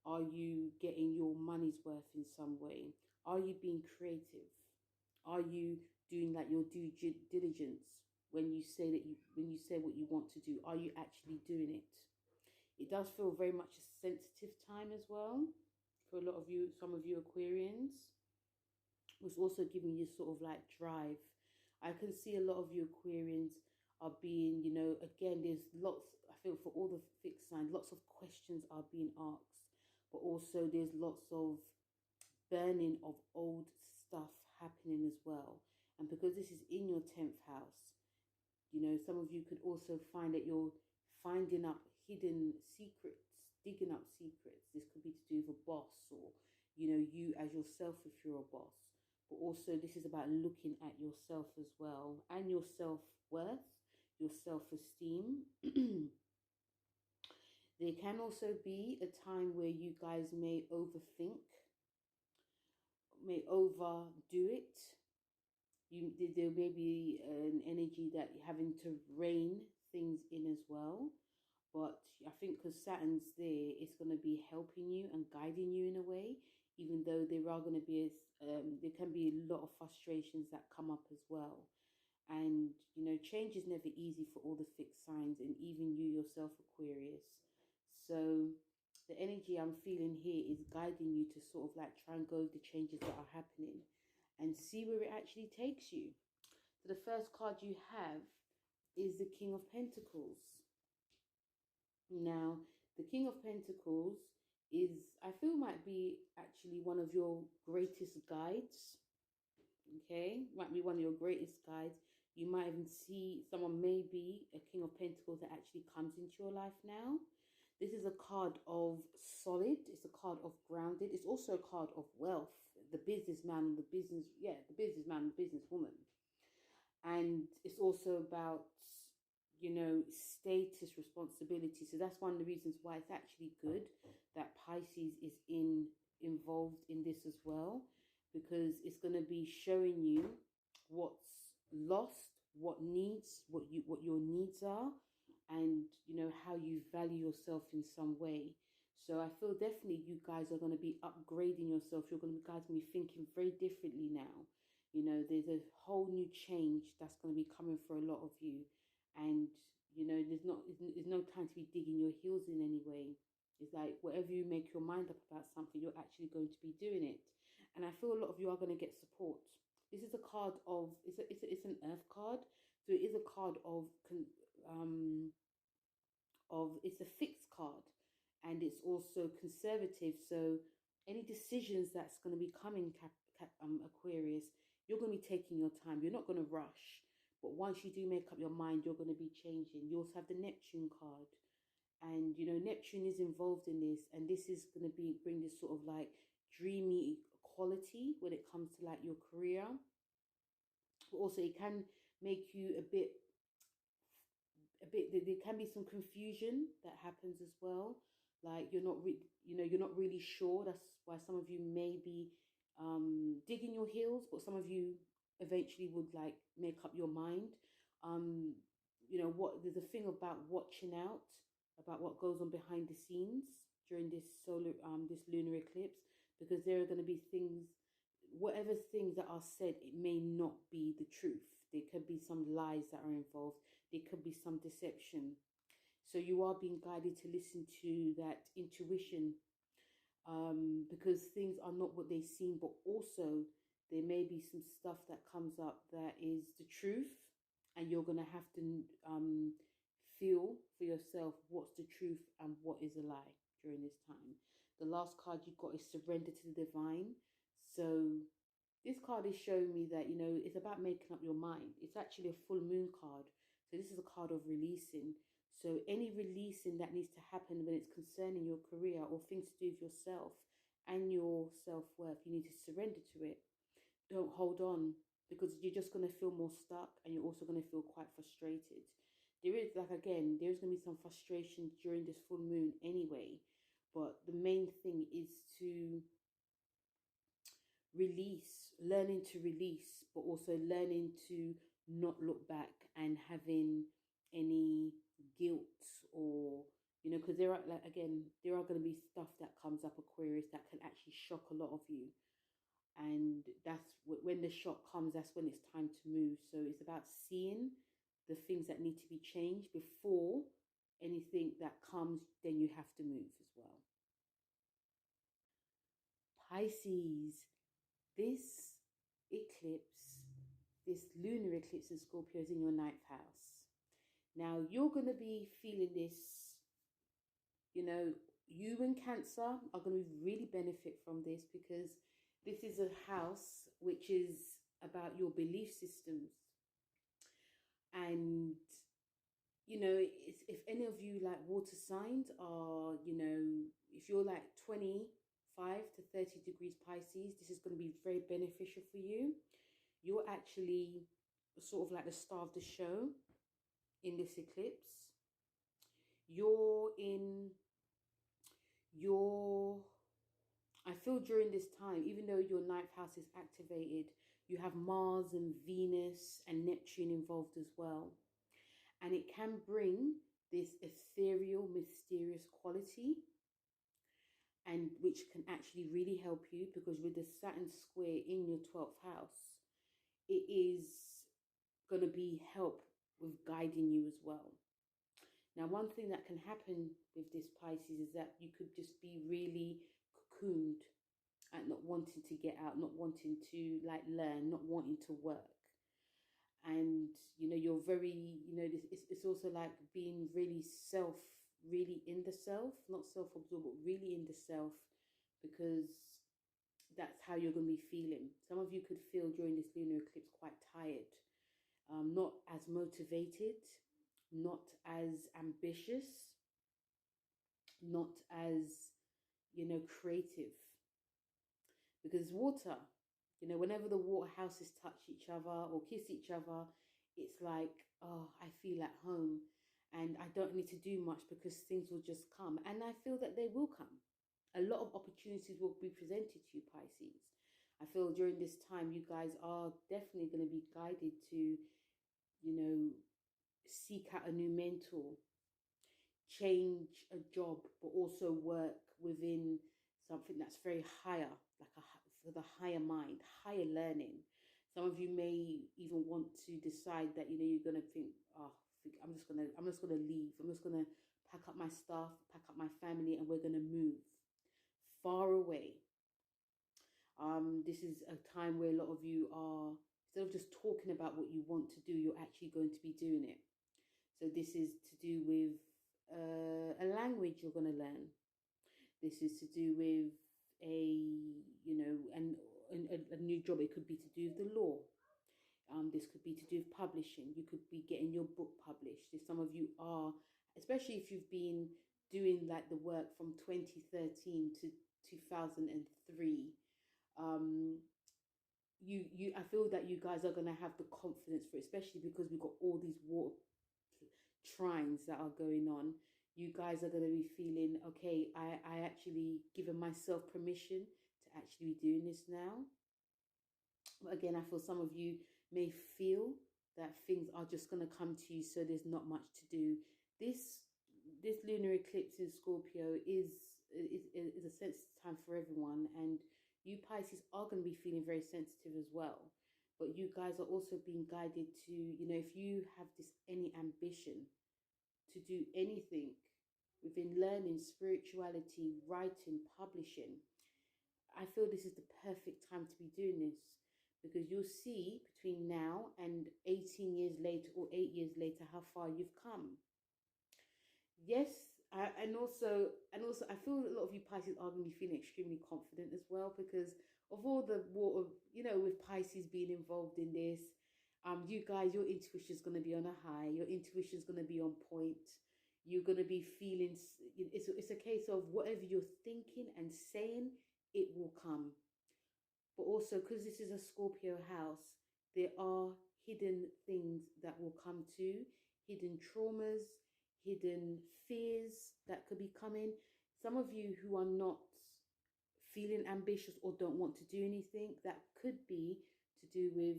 are you getting your money's worth in some way? Are you being creative? Are you doing like your due diligence when you say that when you say what you want to do? Are you actually doing it? It does feel very much a sensitive time as well for a lot of you, some of you Aquarians. Was also giving you sort of like drive. I can see a lot of you Aquarians are being, you know, again, there's lots, I feel for all the fixed signs, lots of questions are being asked, but also there's lots of burning of old stuff happening as well. And because this is in your 10th house, you know, some of you could also find that you're finding up hidden secrets, digging up secrets. This could be to do with a boss, or, you know, you as yourself if you're a boss. But also this is about looking at yourself as well, and your self-worth, your self-esteem. There can also be a time where you guys may overthink, may overdo it. There may be an energy that you're having to rein things in as well. But I think because Saturn's there, it's going to be helping you and guiding you in a way, even though there are going to be, there can be a lot of frustrations that come up as well. And, you know, change is never easy for all the fixed signs, and even you yourself, Aquarius. So the energy I'm feeling here is guiding you to sort of like try and go with the changes that are happening and see where it actually takes you. So the first card you have is the King of Pentacles. Now, the King of Pentacles is, I feel, might be actually one of your greatest guides. Okay, might be one of your greatest guides. You might even see someone, maybe a King of Pentacles, that actually comes into your life now. This is a card of solid. It's a card of grounded. It's also a card of wealth. The businessman, the businessman, the businesswoman. And it's also about, you know, status, responsibility. So that's one of the reasons why it's actually good that Pisces is involved in this as well, because it's going to be showing you what's lost, what your needs are, and, you know, how you value yourself in some way. So I feel definitely you guys are going to be upgrading yourself. You're going to be thinking very differently now. You know, there's a whole new change that's going to be coming for a lot of you. And, you know, there's no time to be digging your heels in any way. It's like whatever you make your mind up about something, you're actually going to be doing it. And I feel a lot of you are going to get support. This is a card of, it's an earth card. So it is a card of it's a fixed card, and it's also conservative. So any decisions that's going to be coming, Aquarius, you're going to be taking your time. You're not going to rush. But once you do make up your mind, you're going to be changing. You also have the Neptune card. And, you know, Neptune is involved in this. And this is going to bring this sort of like dreamy quality when it comes to like your career. But also it can make you there can be some confusion that happens as well. Like you're not really sure. That's why some of you may be digging your heels, but some of you eventually would like make up your mind. You know, there's a thing about watching out about what goes on behind the scenes during this lunar eclipse, because there are going to be things, whatever things that are said, it may not be the truth. There could be some lies that are involved. There could be some deception. So you are being guided to listen to that intuition, because things are not what they seem, but also there may be some stuff that comes up that is the truth, and you're going to have to feel for yourself what's the truth and what is a lie during this time. The last card you got is Surrender to the Divine. So this card is showing me that, you know, it's about making up your mind. It's actually a full moon card. So this is a card of releasing. So any releasing that needs to happen when it's concerning your career or things to do with yourself and your self-worth, you need to surrender to it. Don't hold on, because you're just going to feel more stuck, and you're also going to feel quite frustrated. There is, like, again, there's going to be some frustration during this full moon anyway. But the main thing is to release, learning to release, but also learning to not look back and having any guilt, or, you know, because there are, like, again, there are going to be stuff that comes up, Aquarius, that can actually shock a lot of you. And that's when the shock comes, that's when it's time to move. So it's about seeing the things that need to be changed before anything that comes, then you have to move as well. Pisces, this eclipse, this lunar eclipse in Scorpio, is in your 9th house. Now, you're going to be feeling this, you know, you and Cancer are going to really benefit from this, because this is a house which is about your belief systems. And, you know, if any of you like water signs are, you know, if you're like 25 to 30 degrees Pisces, this is going to be very beneficial for you. You're actually sort of like the star of the show in this eclipse. You're in during this time, even though your ninth house is activated, you have Mars and Venus and Neptune involved as well. And it can bring this ethereal, mysterious quality, and which can actually really help you, because with the Saturn square in your 12th house, it is going to be help with guiding you as well. Now, one thing that can happen with this Pisces is that you could just be really cocooned and not wanting to get out, not wanting to like learn, not wanting to work. And, you know, you're very, you know, it's also like being really in the self, not self-absorbed, but really in the self, because that's how you're going to be feeling. Some of you could feel during this lunar eclipse quite tired, not as motivated, not as ambitious, not as, you know, creative, because water, you know, whenever the water houses touch each other or kiss each other, it's like, oh, I feel at home and I don't need to do much because things will just come. And I feel that they will come. A lot of opportunities will be presented to you, Pisces. I feel during this time, you guys are definitely going to be guided to, you know, seek out a new mentor, change a job, but also work within something that's very higher, like for the higher mind, higher learning. Some of you may even want to decide that, you know, you're going to think, oh, I'm just going to leave. I'm just going to pack up my stuff, pack up my family, and we're going to move far away. This is a time where a lot of you are, instead of just talking about what you want to do, you're actually going to be doing it. So this is to do with a language you're going to learn. This is to do with a new job. It could be to do with the law. This could be to do with publishing. You could be getting your book published. If some of you are, especially if you've been doing like the work from 2013 to 2003, I feel that you guys are going to have the confidence for it, especially because we've got all these water trines that are going on. You guys are going to be feeling, okay, I actually given myself permission to actually be doing this now. But again, I feel some of you may feel that things are just going to come to you, so there's not much to do. This lunar eclipse in Scorpio is a sensitive time for everyone, and you Pisces are going to be feeling very sensitive as well. But you guys are also being guided to, you know, if you have any ambition to do anything within learning, spirituality, writing, publishing, I feel this is the perfect time to be doing this, because you'll see between now and 18 years later or 8 years later how far you've come. Yes, and also I feel a lot of you Pisces are going to be feeling extremely confident as well, because of all the water, you know, with Pisces being involved in this. You guys, your intuition is going to be on a high. Your intuition is going to be on point. You're going to be feeling, it's a case of whatever you're thinking and saying, it will come. But also, because this is a Scorpio house, there are hidden things that will come to, hidden traumas, hidden fears that could be coming. Some of you who are not feeling ambitious or don't want to do anything, that could be to do with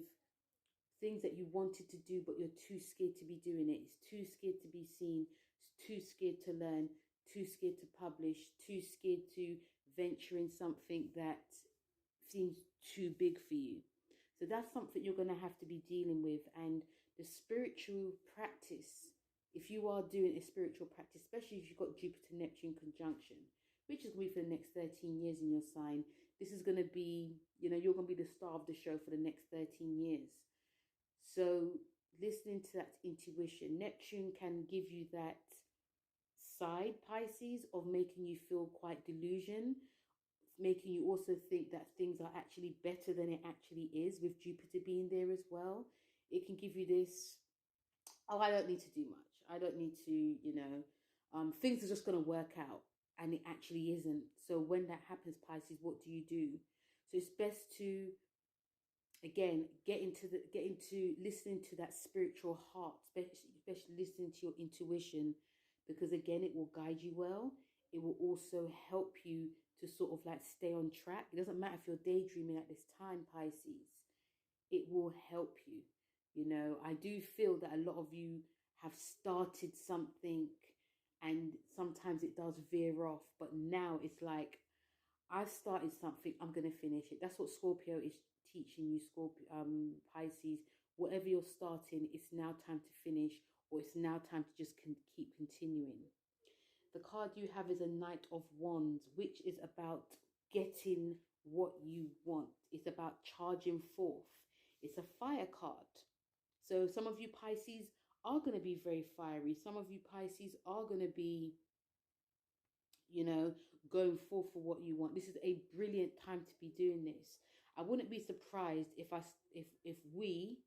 things that you wanted to do, but you're too scared to be doing it. It's too scared to be seen, it's too scared to learn, too scared to publish, too scared to venture in something that seems too big for you. So that's something you're going to have to be dealing with. And the spiritual practice, if you are doing a spiritual practice, especially if you've got Jupiter-Neptune conjunction, which is going to be for the next 13 years in your sign, this is going to be, you know, you're going to be the star of the show for the next 13 years. So listening to that intuition, Neptune can give you that side, Pisces, of making you feel quite delusion, making you also think that things are actually better than it actually is, with Jupiter being there as well. It can give you this, oh, I don't need to do much. I don't need to, you know, things are just going to work out, and it actually isn't. So when that happens, Pisces, what do you do? So it's best to, again, get into listening to that spiritual heart, especially listening to your intuition, because again, it will guide you well. it will also help you to sort of like stay on track. It doesn't matter if you're daydreaming at this time, Pisces. It will help you. You know, I do feel that a lot of you have started something and sometimes it does veer off. But now it's like, I've started something, I'm going to finish it. That's what Scorpio is teaching you, Scorpio, Pisces. Whatever you're starting, it's now time to finish, or it's now time to just keep continuing. The card you have is a Knight of Wands, which is about getting what you want. It's about charging forth. It's a fire card. So some of you Pisces are going to be very fiery. Some of you Pisces are going to be, you know, going forth for what you want. This is a brilliant time to be doing this. I wouldn't be surprised if we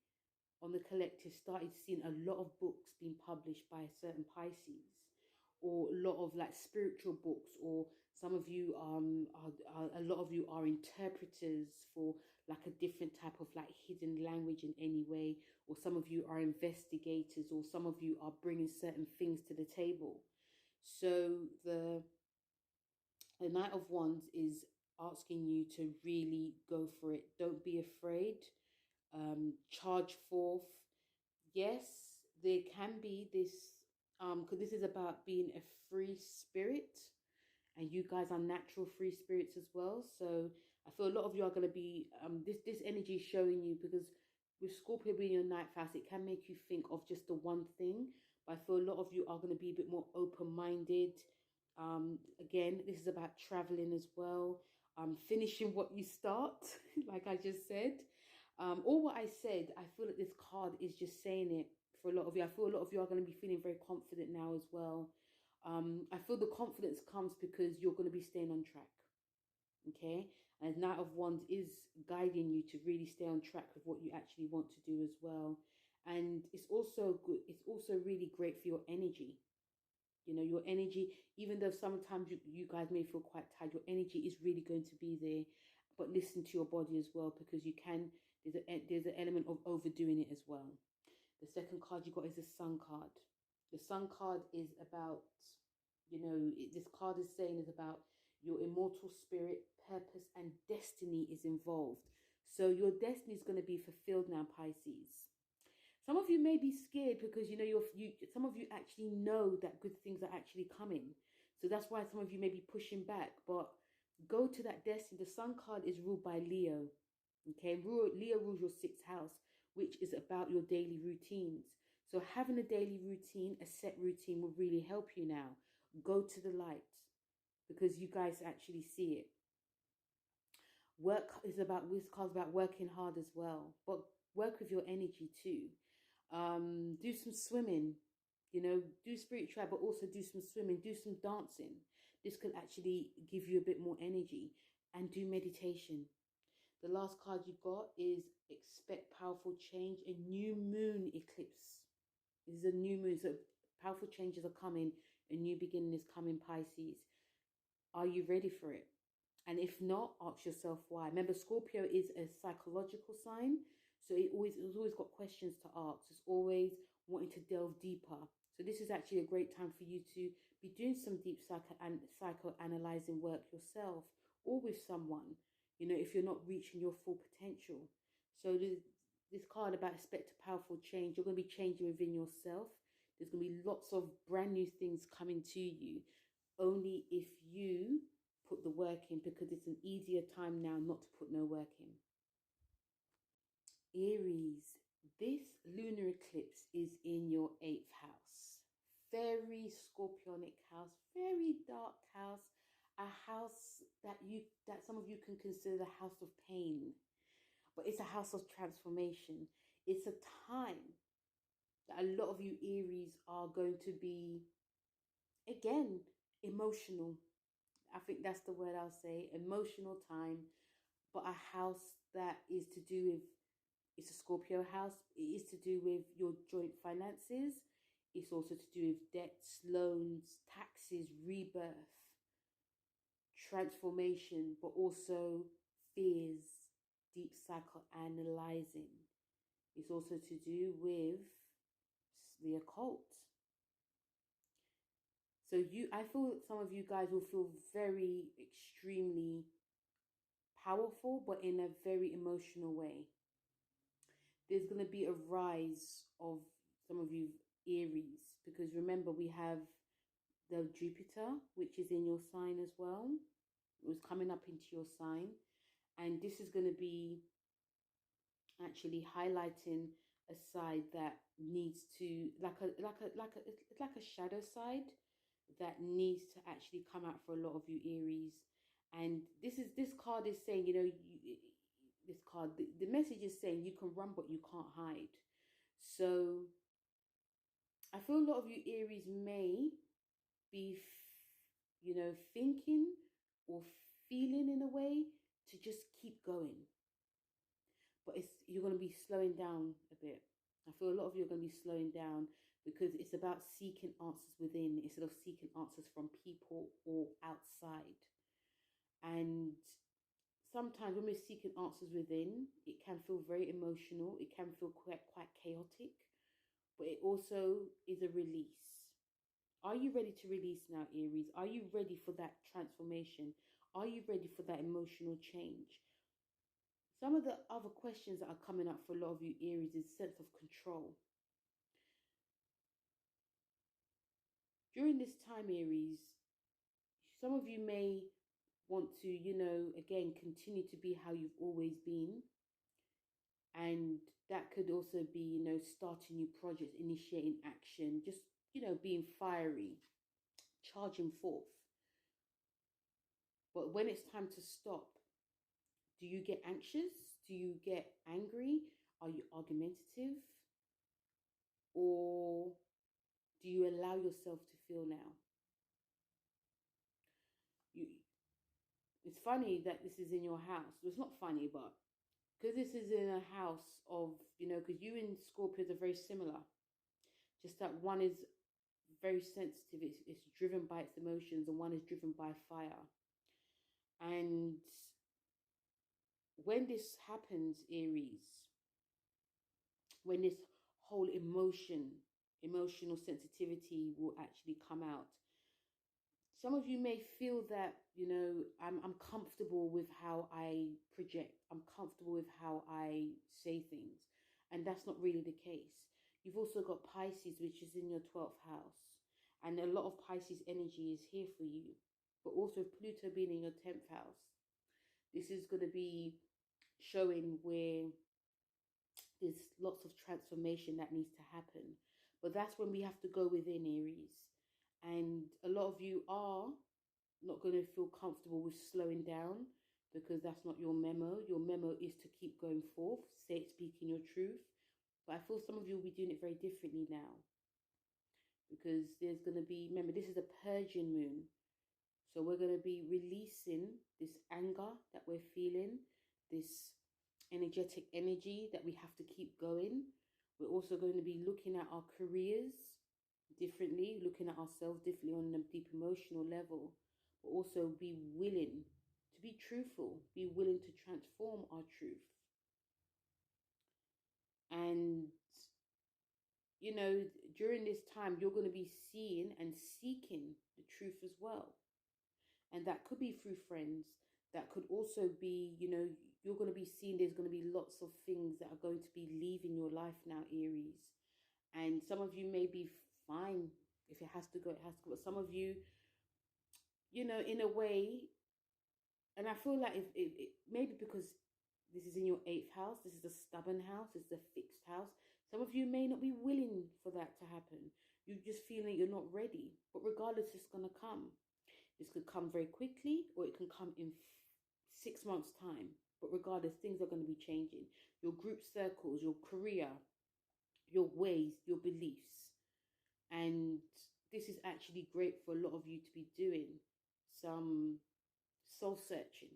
on the collective started seeing a lot of books being published by certain Pisces, or a lot of like spiritual books, or some of you a lot of you are interpreters for like a different type of like hidden language in any way, or some of you are investigators, or some of you are bringing certain things to the table. So the Knight of Wands is asking you to really go for it. Don't be afraid. Charge forth. Yes, there can be this, because this is about being a free spirit, and you guys are natural free spirits as well. So I feel a lot of you are going to be, this energy is showing you, because with Scorpio being your ninth house, it can make you think of just the one thing. But I feel a lot of you are going to be a bit more open-minded. Again, this is about traveling as well. Finishing what you start, like I just said. All what I said, I feel that this card is just saying it for a lot of you. I feel a lot of you are going to be feeling very confident now as well. I feel the confidence comes because you're going to be staying on track. Okay, and Knight of Wands is guiding you to really stay on track with what you actually want to do as well. And it's also good. It's also really great for your energy. You know, your energy, even though sometimes you guys may feel quite tired, your energy is really going to be there. But listen to your body as well, because you can, there's an element of overdoing it as well. The second card you got is the Sun card. The Sun card is about, you know, this card is saying is about your immortal spirit, purpose, and destiny is involved. So your destiny is going to be fulfilled now, Pisces. Some of you may be scared because, you know, some of you actually know that good things are actually coming. So that's why some of you may be pushing back. But go to that destiny. The Sun card is ruled by Leo. Okay, Leo rules your sixth house, which is about your daily routines. So having a daily routine, a set routine, will really help you now. Go to the light, because you guys actually see it. Work is about, this card's about working hard as well, but work with your energy too. Do some swimming, you know, do spiritual, but also do some swimming, do some dancing. This can actually give you a bit more energy. And do meditation. The last card you got is expect powerful change, a new moon eclipse. This is a new moon, so powerful changes are coming, a new beginning is coming, Pisces. Are you ready for it? And if not, ask yourself why. Remember, Scorpio is a psychological sign, so it's always got questions to ask. It's always wanting to delve deeper. So this is actually a great time for you to be doing some deep psychoanalyzing work yourself, or with someone, you know, if you're not reaching your full potential. So this card about expect a powerful change. You're going to be changing within yourself. There's going to be lots of brand new things coming to you, only if you put the work in, because it's an easier time now not to put no work in. Aries, this lunar eclipse is in your 8th house. Very scorpionic house, very dark house, a house that some of you can consider the house of pain, but it's a house of transformation. It's a time that a lot of you Aries are going to be, again, emotional. I think that's the word I'll say, emotional time, but a house that is to do with, it's a Scorpio house. It is to do with your joint finances. It's also to do with debts, loans, taxes, rebirth, transformation, but also fears, deep psychoanalyzing. It's also to do with the occult. So I feel some of you guys will feel very extremely powerful, but in a very emotional way. There's going to be a rise of some of you Aries, because remember we have the Jupiter, which is in your sign as well. It was coming up into your sign, and this is going to be actually highlighting a side that needs to, it's like a shadow side that needs to actually come out for a lot of you Aries. And this card is saying, you know, this card, the message is saying you can run but you can't hide. So I feel a lot of you Aries may be, you know, thinking or feeling in a way to just keep going. But you're going to be slowing down a bit. I feel a lot of you are going to be slowing down because it's about seeking answers within instead of seeking answers from people or outside. And sometimes when we're seeking answers within, it can feel very emotional. It can feel quite chaotic, but it also is a release. Are you ready to release now, Aries? Are you ready for that transformation? Are you ready for that emotional change? Some of the other questions that are coming up for a lot of you Aries is sense of control. During this time, Aries, some of you may want to, you know, again, continue to be how you've always been. And that could also be, you know, starting new projects, initiating action, just, you know, being fiery, charging forth. But when it's time to stop, do you get anxious? Do you get angry? Are you argumentative? Or do you allow yourself to feel now? It's funny that this is in your house. Well, it's not funny, but because this is in a house of, you know, because you and Scorpios are very similar. Just that one is very sensitive. It's driven by its emotions, and one is driven by fire. And when this happens, Aries, when this whole emotional sensitivity will actually come out, some of you may feel that, you know, I'm comfortable with how I project. I'm comfortable with how I say things. And that's not really the case. You've also got Pisces, which is in your 12th house. And a lot of Pisces energy is here for you. But also Pluto being in your 10th house. This is going to be showing where there's lots of transformation that needs to happen. But that's when we have to go within, Aries. And a lot of you are not going to feel comfortable with slowing down because that's not your memo. Your memo is to keep going forth, speaking your truth. But I feel some of you will be doing it very differently now because there's going to be, remember, this is a purging moon. So we're going to be releasing this anger that we're feeling, this energetic energy that we have to keep going. We're also going to be looking at our careers differently, looking at ourselves differently on a deep emotional level, but also be willing to be truthful, be willing to transform our truth. And, you know, during this time, you're going to be seeing and seeking the truth as well. And that could be through friends. That could also be, you know, you're going to be seeing there's going to be lots of things that are going to be leaving your life now, Aries. And some of you may be fine. If it has to go, it has to go. But some of you, you know, in a way, and I feel like if maybe because this is in your 8th house, this is a stubborn house, it's a fixed house. Some of you may not be willing for that to happen. You just feel like you're not ready. But regardless, it's going to come. This could come very quickly, or it can come in 6 months' time. But regardless, things are going to be changing. Your group circles, your career, your ways, your beliefs. And this is actually great for a lot of you to be doing some soul searching,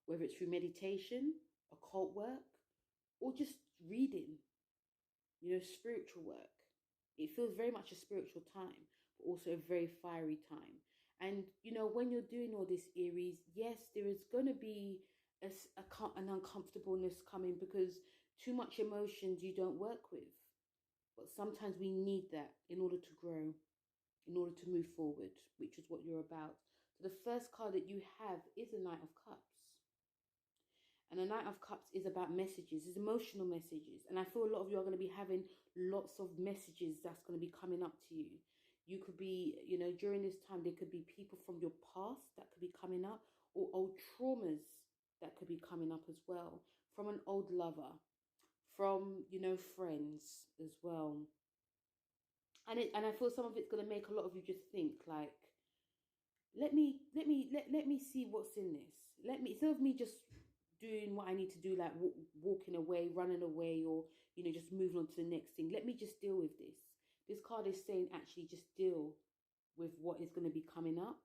whether it's through meditation, occult work, or just reading, you know, spiritual work. It feels very much a spiritual time, but also a very fiery time. And, you know, when you're doing all this, Aries, yes, there is going to be an uncomfortableness coming because too much emotions you don't work with. But sometimes we need that in order to grow. in order to move forward, which is what you're about. So the first card that you have is the Knight of Cups. And the Knight of Cups is about messages, it's emotional messages. And I feel a lot of you are going to be having lots of messages that's going to be coming up to you. You could be, you know, during this time, there could be people from your past that could be coming up, or old traumas that could be coming up as well, from an old lover, from, you know, friends as well. And I feel some of it's going to make a lot of you just think like, let me see what's in this. Instead of me just doing what I need to do, like walking away, running away, or, you know, just moving on to the next thing. Let me just deal with this. This card is saying actually just deal with what is going to be coming up.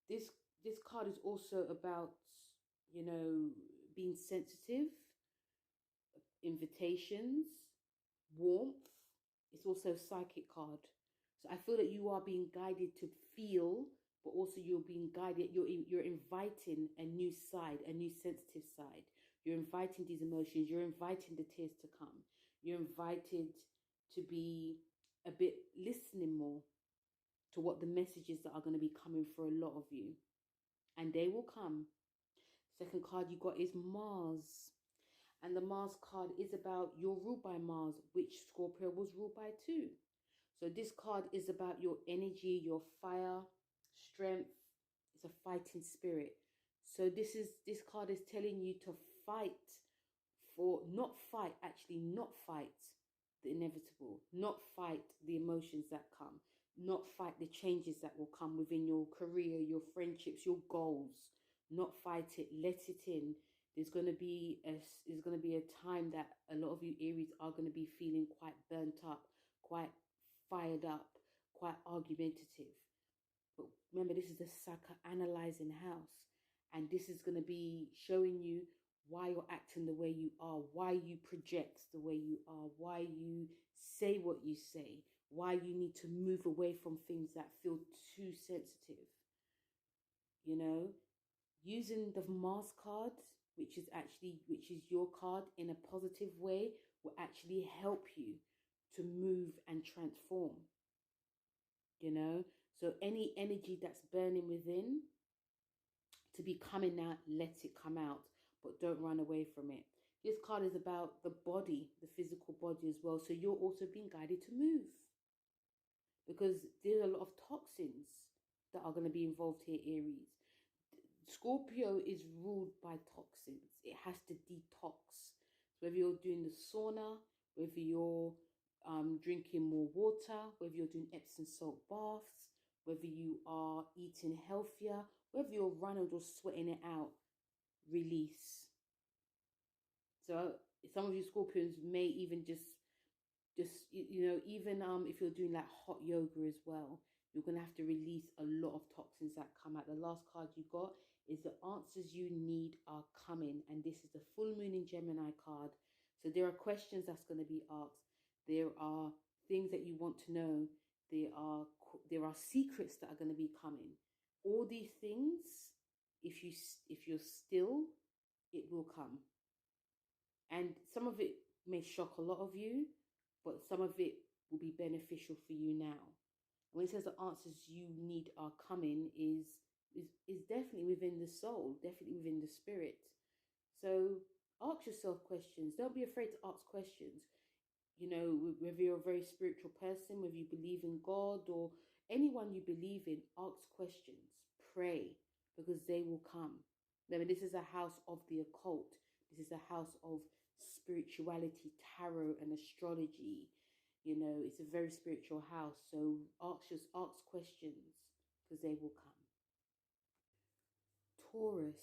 This card is also about, you know, being sensitive, invitations, warmth. It's also a psychic card. So I feel that you are being guided to feel, but also you're being guided, you're inviting a new side, a new sensitive side. You're inviting these emotions, you're inviting the tears to come. You're invited to be a bit listening more to what the messages that are going to be coming for a lot of you. And they will come. Second card you got is Mars. And the Mars card is about you're ruled by Mars, which Scorpio was ruled by too. So this card is about your energy, your fire, strength. It's a fighting spirit. So this card is telling you to fight not fight the inevitable, not fight the emotions that come, not fight the changes that will come within your career, your friendships, your goals. Not fight it, let it in. There's going to be a time that a lot of you Aries are going to be feeling quite burnt up, quite fired up, quite argumentative. But remember, this is the psychoanalyzing house, and this is going to be showing you why you're acting the way you are, why you project the way you are, why you say what you say, why you need to move away from things that feel too sensitive. You know, using the Mars card, which is your card, in a positive way, will actually help you to move and transform. You know, so any energy that's burning within to be coming out, let it come out, but don't run away from it. This card is about the body, the physical body as well. So you're also being guided to move, because there's a lot of toxins that are going to be involved here, Aries. Scorpio is ruled by toxins. It has to detox. So whether you're doing the sauna, whether you're drinking more water, whether you're doing Epsom salt baths, whether you are eating healthier, whether you're running or sweating it out, release. So some of you Scorpions may even just you know, even if you're doing like hot yoga as well, you're going to have to release a lot of toxins that come out. The last card you got is the answers you need are coming. And this is the full moon in Gemini card. So there are questions that's going to be asked. There are things that you want to know. There are secrets that are going to be coming. All these things, if you're still, it will come. And some of it may shock a lot of you, but some of it will be beneficial for you now. When it says the answers you need are coming, is definitely within the soul, definitely within the spirit. So ask yourself questions. Don't be afraid to ask questions. You know, whether you're a very spiritual person, whether you believe in God or anyone you believe in, ask questions. Pray, because they will come. Remember, this is a house of the occult. This is a house of spirituality, tarot and astrology. You know, it's a very spiritual house. So ask questions, because they will come. Taurus.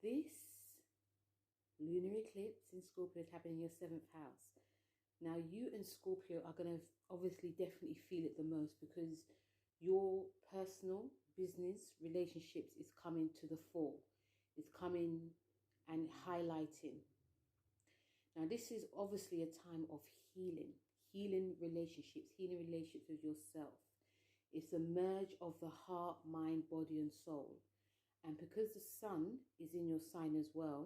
This lunar eclipse in Scorpio is happening in your 7th house. Now, you and Scorpio are going to obviously definitely feel it the most, because your personal business relationships is coming to the fore. It's coming and highlighting. Now, this is obviously a time of healing relationships with yourself. It's a merge of the heart, mind, body, and soul. And because the sun is in your sign as well,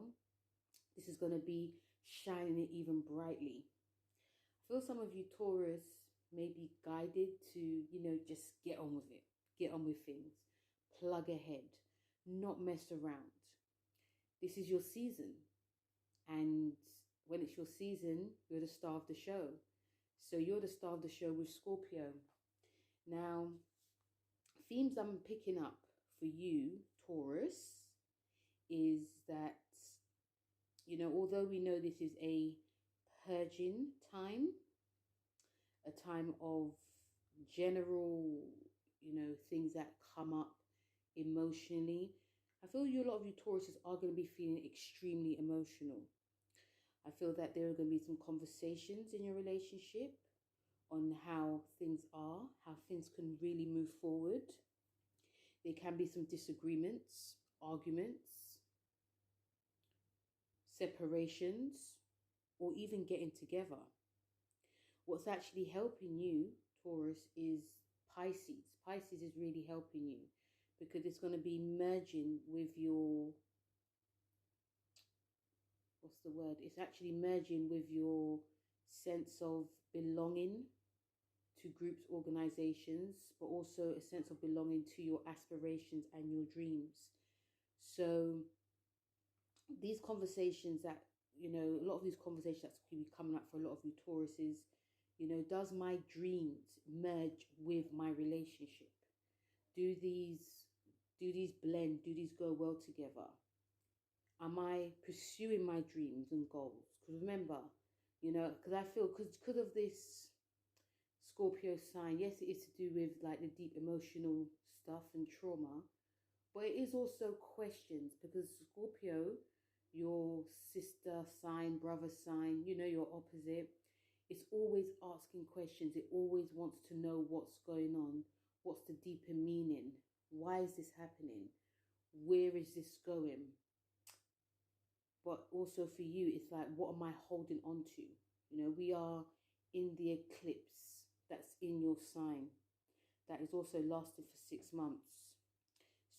this is going to be shining it even brightly. I feel some of you Taurus maybe guided to, you know, just get on with it, get on with things, plug ahead, not mess around. This is your season, and when it's your season, you're the star of the show. So you're the star of the show with Scorpio. Now, themes I'm picking up for you, Taurus, is that, you know, although we know this is a purging time, a time of general, you know, things that come up emotionally, I feel a lot of you Tauruses are going to be feeling extremely emotional. I feel that there are going to be some conversations in your relationship on how things are, how things can really move forward. There can be some disagreements, arguments, separations, or even getting together. What's actually helping you, Taurus, is Pisces. Pisces is really helping you because it's going to be merging with your, what's the word? It's actually merging with your sense of belonging to groups, organizations, but also a sense of belonging to your aspirations and your dreams. So these conversations that, you know, a lot of these conversations that could be coming up for a lot of you Tauruses, you know, does my dreams merge with my relationship? Do these blend? Do these go well together? Am I pursuing my dreams and goals? Because remember, you know, because I feel, because of this Scorpio sign, yes, it is to do with like the deep emotional stuff and trauma, but it is also questions, because Scorpio, your sister sign, brother sign, you know, your opposite, it's always asking questions. It always wants to know what's going on. What's the deeper meaning? Why is this happening? Where is this going? But also for you, it's like, what am I holding on to? You know, we are in the eclipse that's in your sign. That is also lasting for 6 months.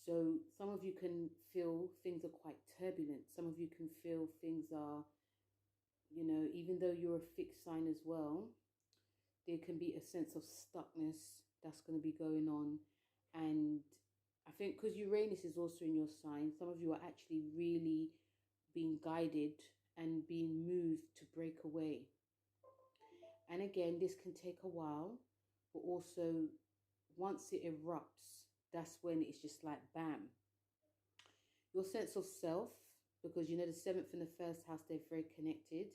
So some of you can feel things are quite turbulent. Some of you can feel things are, you know, even though you're a fixed sign as well, there can be a sense of stuckness that's going to be going on. And I think because Uranus is also in your sign, some of you are actually really being guided and being moved to break away. And again, this can take a while, but also once it erupts, that's when it's just like bam. Your sense of self, because you know the 7th and the 1st house, they're very connected,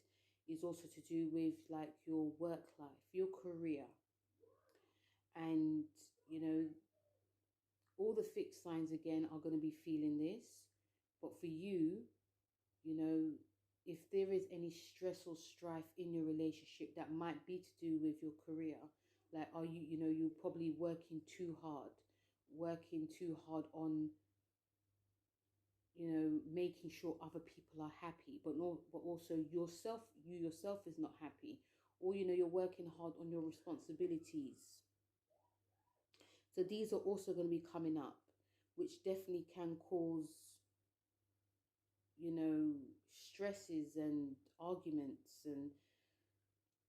is also to do with like your work life, your career. And, you know, all the fixed signs again are going to be feeling this. But for you, you know, if there is any stress or strife in your relationship, that might be to do with your career. Like, are you, you know, you're probably working too hard on, you know, making sure other people are happy, but also yourself, you yourself is not happy. Or, you know, you're working hard on your responsibilities. So these are also going to be coming up, which definitely can cause, you know, stresses and arguments, and,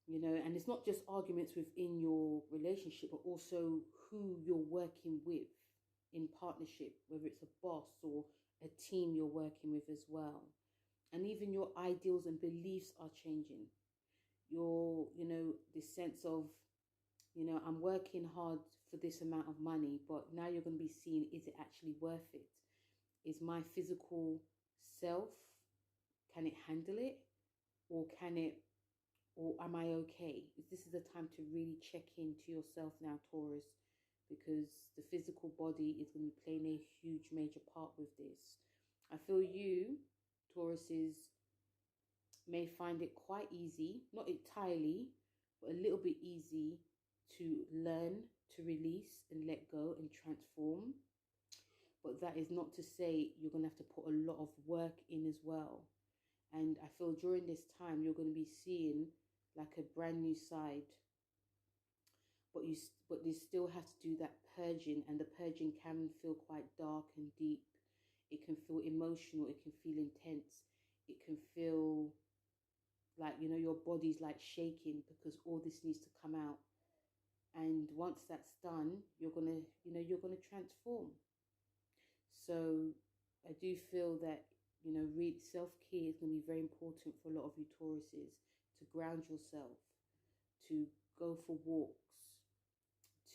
you know, and it's not just arguments within your relationship, but also who you're working with in partnership, whether it's a boss or a team you're working with as well. And even your ideals and beliefs are changing. Your, you know, this sense of, you know, I'm working hard for this amount of money, but now you're going to be seeing, is it actually worth it? Is my physical self, can it handle it? Or am I okay? This is the time to really check into yourself now, Taurus, because the physical body is going to be playing a huge major part with this. I feel you, Tauruses, may find it quite easy, not entirely, but a little bit easy to learn to release and let go and transform. But that is not to say you're going to have to put a lot of work in as well. And I feel during this time, you're going to be seeing like a brand new side. But you still have to do that purging, and the purging can feel quite dark and deep. It can feel emotional. It can feel intense. It can feel like, you know, your body's like shaking because all this needs to come out. And once that's done, you're gonna, you know, you're gonna transform. So I do feel that, you know, self-care is going to be very important for a lot of you Tauruses, to ground yourself, to go for walks,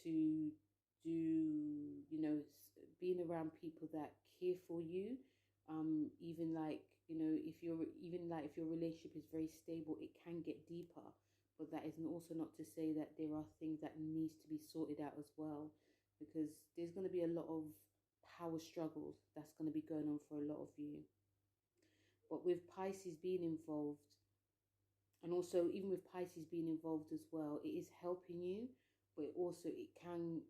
to do, you know, being around people that care for you. Even like, you know, if you're, even like if your relationship is very stable, it can get deeper. But that is also not to say that there are things that needs to be sorted out as well, because there's going to be a lot of power struggles that's going to be going on for a lot of you. But with Pisces being involved, and also even with Pisces being involved as well, it is helping you, but it can,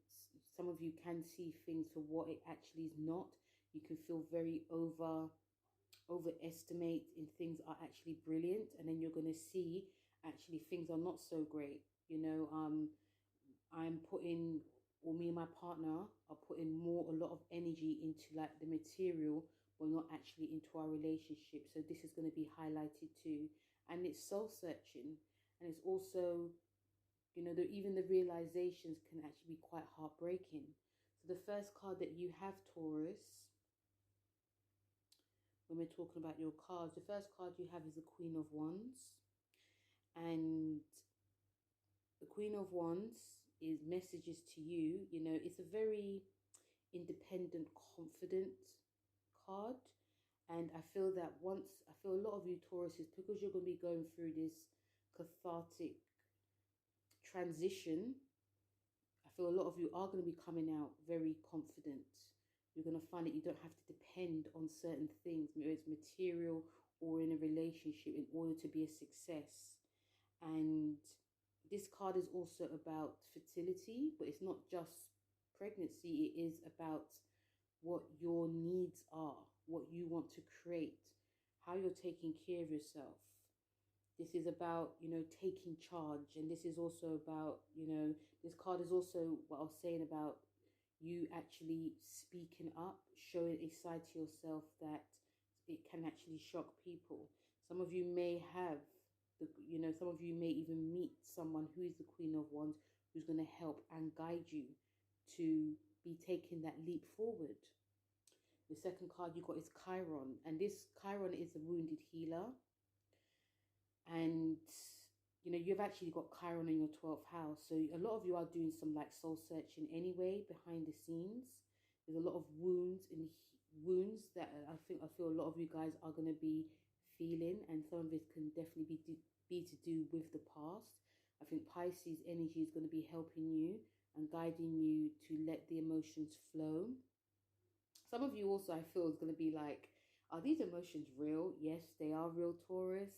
some of you can see things for what it actually is not. You can feel very overestimate in things are actually brilliant, and then you're going to see actually things are not so great. You know, I'm putting, or me and my partner are putting a lot of energy into like the material, but not actually into our relationship. So this is going to be highlighted too. And it's soul searching. And it's also, you know, even the realizations can actually be quite heartbreaking. So the first card that you have, Taurus, when we're talking about your cards, the first card you have is the Queen of Wands. And the Queen of Wands is messages to you. You know, it's a very independent, confident card. And I feel that I feel a lot of you Tauruses, because you're going to be going through this cathartic transition, I feel a lot of you are going to be coming out very confident. You're going to find that you don't have to depend on certain things, whether it's material or in a relationship, in order to be a success. And this card is also about fertility, but it's not just pregnancy. It is about what your needs are, what you want to create, how you're taking care of yourself. This is about, you know, taking charge. And this is also about, you know, this card is also what I was saying about you actually speaking up, showing a side to yourself that it can actually shock people. Some of you may have, you know, some of you may even meet someone who is the Queen of Wands, who's going to help and guide you to be taking that leap forward. The second card you got is Chiron, and this Chiron is a wounded healer. And you know, you've actually got Chiron in your 12th house, so a lot of you are doing some like soul searching anyway behind the scenes. There's a lot of wounds that I feel a lot of you guys are going to be feeling, and some of it can definitely be to do with the past. I think Pisces energy is going to be helping you and guiding you to let the emotions flow. Some of you also, I feel, is going to be like, are these emotions real? Yes, they are real, Taurus.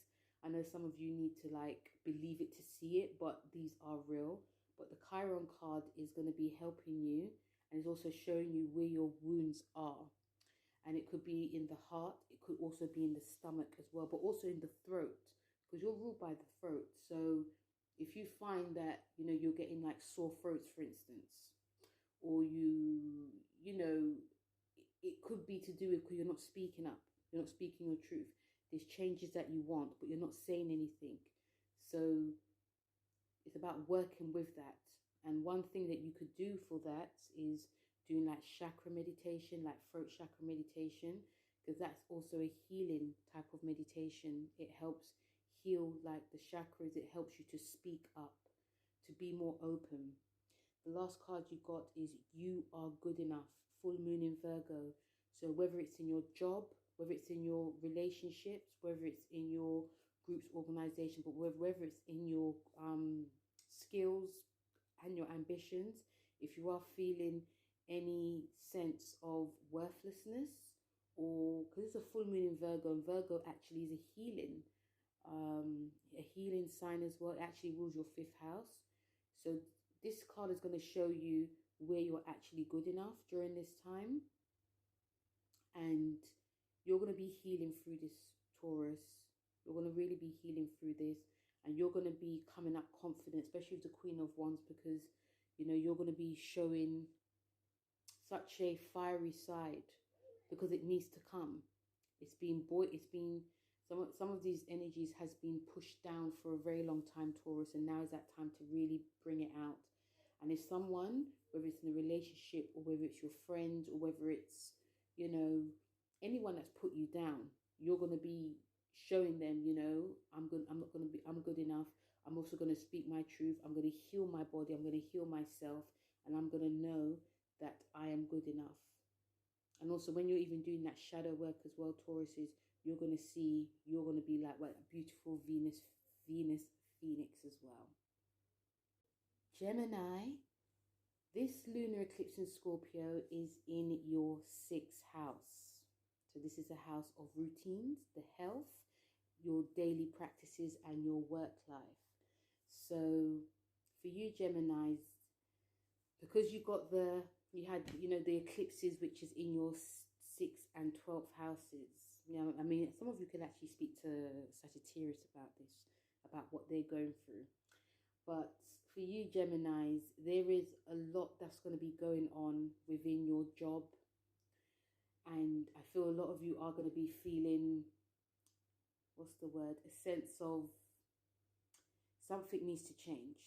I know some of you need to like believe it to see it, but these are real. But the Chiron card is going to be helping you, and it's also showing you where your wounds are. And it could be in the heart, it could also be in the stomach as well, but also in the throat, because you're ruled by the throat. So if you find that, you know, you're getting like sore throats, for instance, or you know, it could be to do with because you're not speaking up, you're not speaking your truth. There's changes that you want, but you're not saying anything. So it's about working with that. And one thing that you could do for that is doing like chakra meditation, like throat chakra meditation, because that's also a healing type of meditation. It helps heal like the chakras. It helps you to speak up, to be more open. The last card you got is You Are Good Enough, full moon in Virgo. So whether it's in your job, whether it's in your relationships, whether it's in your group's organization, but whether it's in your skills and your ambitions, if you are feeling any sense of worthlessness, or because it's a full moon in Virgo, and Virgo actually is a healing sign as well. It actually rules your 5th house. So this card is going to show you where you're actually good enough during this time. And you're going to be healing through this, Taurus. You're going to really be healing through this. And you're going to be coming up confident, especially with the Queen of Wands, because, you know, you're going to be showing such a fiery side, because it needs to come. It's been some of these energies has been pushed down for a very long time, Taurus, and now is that time to really bring it out. And if someone, whether it's in a relationship or whether it's your friend or whether it's, you know, anyone that's put you down, you're going to be showing them, you know, I'm good enough. I'm also going to speak my truth. I'm going to heal my body. I'm going to heal myself. And I'm going to know that I am good enough. And also when you're even doing that shadow work as well, Tauruses, you're going to see, you're going to be like, what, a beautiful Venus Phoenix as well. Gemini, this lunar eclipse in Scorpio is in your 6th house. So this is a house of routines, the health, your daily practices and your work life. So for you Geminis, because you had the eclipses, which is in your 6th and 12th houses. I mean, some of you could actually speak to Sagittarius about this, about what they're going through. But for you Geminis, there is a lot that's going to be going on within your job. And I feel a lot of you are going to be feeling, what's the word, a sense of something needs to change.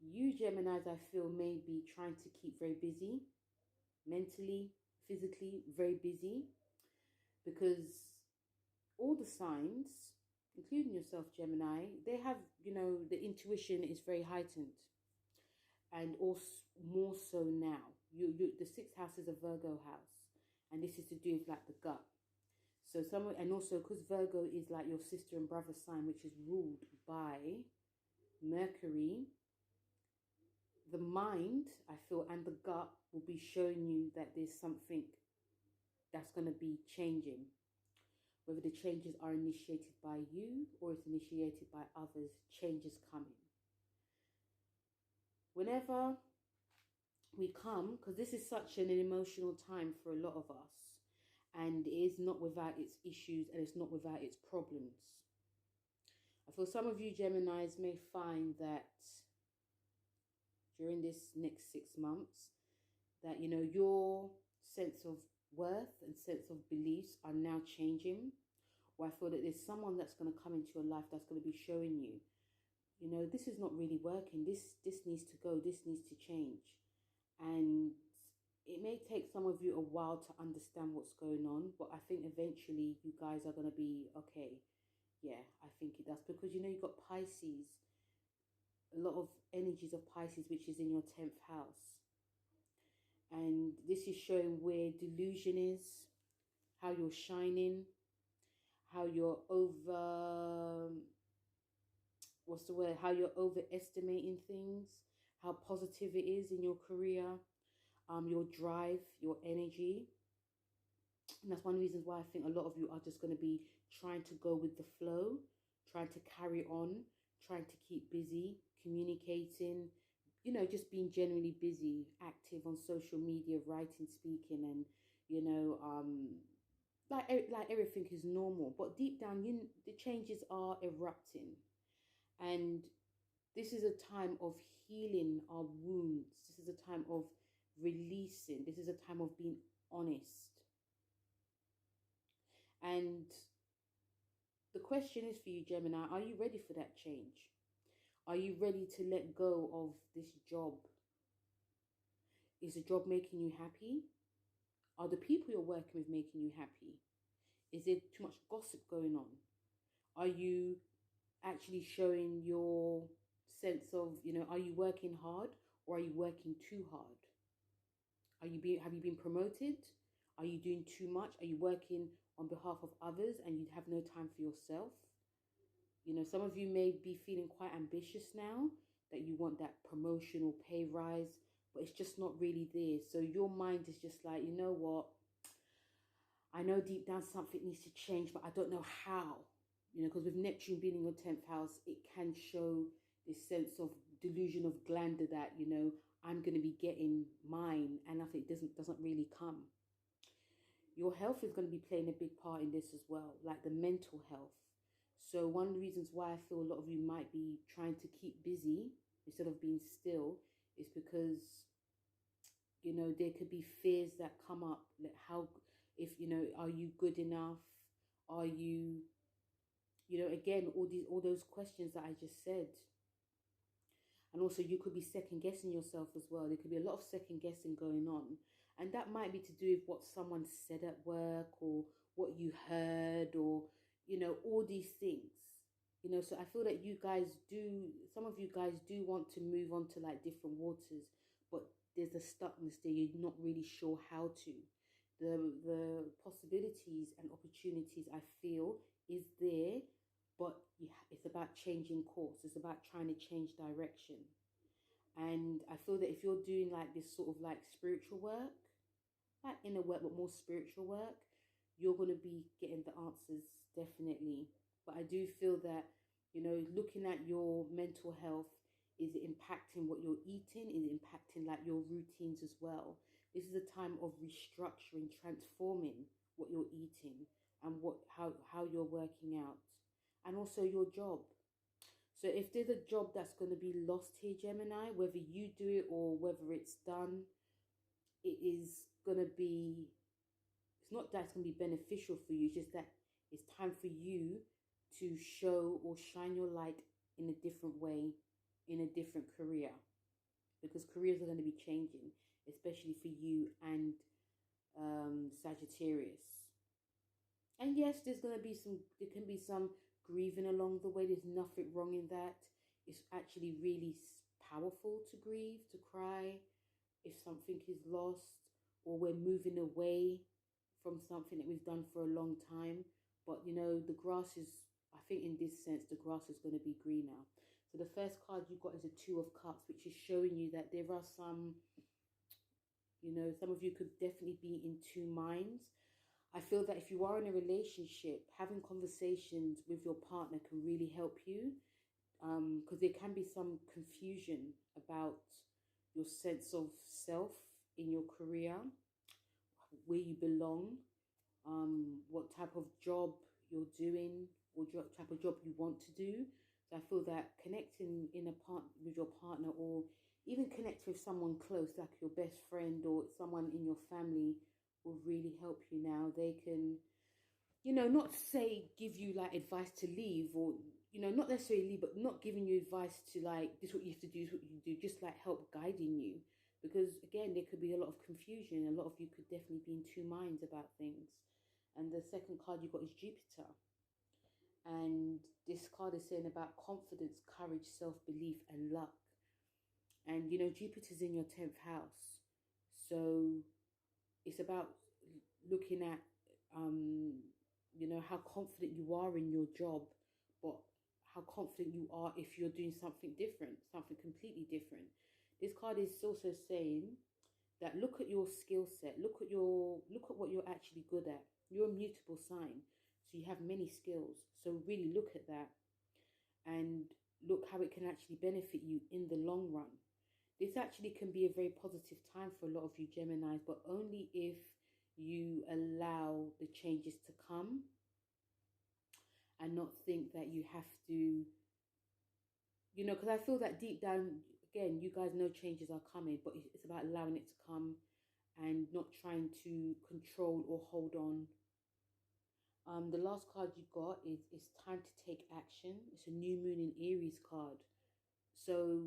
You Geminis, I feel, may be trying to keep very busy, mentally, physically, very busy, because all the signs, including yourself, Gemini, they have, the intuition is very heightened. And also more so now. The 6th house is a Virgo house. And this is to do with like the gut. So and also because Virgo is like your sister and brother sign, which is ruled by Mercury, the mind, I feel, and the gut will be showing you that there's something that's going to be changing. Whether the changes are initiated by you or it's initiated by others, change is coming. Whenever we come, because this is such an emotional time for a lot of us, and it is not without its issues and it's not without its problems. I feel some of you Geminis may find that during this next 6 months, that, your sense of worth and sense of beliefs are now changing. Or I feel that there's someone that's going to come into your life that's going to be showing you, this is not really working. This needs to go. This needs to change. And it may take some of you a while to understand what's going on, but I think eventually you guys are going to be okay. Yeah, I think it does, because you've got Pisces, a lot of energies of Pisces, which is in your 10th house. And this is showing where delusion is, how you're shining, how you're how you're overestimating things, how positive it is in your career, your drive, your energy. And that's one of the reasons why I think a lot of you are just going to be trying to go with the flow, trying to carry on, trying to keep busy, communicating, just being generally busy, active on social media, writing, speaking, and, like everything is normal. But deep down, the changes are erupting. And this is a time of healing our wounds. This is a time of releasing. This is a time of being honest. And the question is for you, Gemini, are you ready for that change? Are you ready to let go of this job? Is the job making you happy? Are the people you're working with making you happy? Is there too much gossip going on? Are you actually showing your sense of, are you working hard or are you working too hard? Have you been promoted? Are you doing too much? Are you working on behalf of others and you have no time for yourself? Some of you may be feeling quite ambitious now, that you want that promotion or pay rise, but it's just not really there. So your mind is just like, you know what? I know deep down something needs to change, but I don't know how. Because with Neptune being in your 10th house, it can show this sense of delusion of grandeur that, I'm going to be getting mine, and nothing doesn't really come. Your health is going to be playing a big part in this as well, like the mental health. So one of the reasons why I feel a lot of you might be trying to keep busy instead of being still is because, there could be fears that come up. Like are you good enough? Are you, again, all those questions that I just said. And also you could be second guessing yourself as well. There could be a lot of second guessing going on. And that might be to do with what someone said at work, or what you heard, or, you know, all these things. You know, so I feel that you guys do, some of you guys do want to move on to like different waters, but there's a stuckness there. You're not really sure how to. The possibilities and opportunities I feel is there, but it's about changing course. It's about trying to change direction. And I feel that if you're doing like this sort of like spiritual work, like inner work, but more spiritual work, you're going to be getting the answers, definitely. But I do feel that, you know, looking at your mental health, is it impacting what you're eating? Is it impacting like your routines as well? This is a time of restructuring, transforming what you're eating, and how you're working out, and also your job. So if there's a job that's going to be lost here, Gemini, whether you do it or whether it's done, it is going to be, it's not that it's going to be beneficial for you, it's just that it's time for you to show or shine your light in a different way, in a different career, because careers are going to be changing, especially for you and Sagittarius. And yes, there can be some grieving along the way. There's nothing wrong in that. It's actually really powerful to grieve, to cry if something is lost, or we're moving away from something that we've done for a long time. But you know, the grass is, I think in this sense, the grass is going to be greener. So the first card you got is a Two of Cups, which is showing you that there are some, you know, some of you could definitely be in two minds. I feel that if you are in a relationship, having conversations with your partner can really help you, because there can be some confusion about your sense of self in your career, where you belong, what type of job you're doing, or type of job you want to do. So I feel that connecting with your partner, or even connect with someone close, like your best friend or someone in your family, will really help you now. They can, you know, not say give you like advice to leave, or, you know, not necessarily leave, but not giving you advice to like, this is what you have to do, this is what you do, just like help guiding you. Because again, there could be a lot of confusion. A lot of you could definitely be in two minds about things. And the second card you got is Jupiter. And this card is saying about confidence, courage, self-belief, and luck. And, you know, Jupiter's in your 10th house. So it's about looking at, you know, how confident you are in your job, but how confident you are if you're doing something different, something completely different. This card is also saying that look at your skill set, look at what you're actually good at. You're a mutable sign, so you have many skills. So really look at that and look how it can actually benefit you in the long run. This actually can be a very positive time for a lot of you Geminis, but only if you allow the changes to come and not think that you have to, you know, because I feel that deep down, again, you guys know changes are coming, but it's about allowing it to come and not trying to control or hold on. The last card you got is it's time to take action. It's a new moon in Aries card. So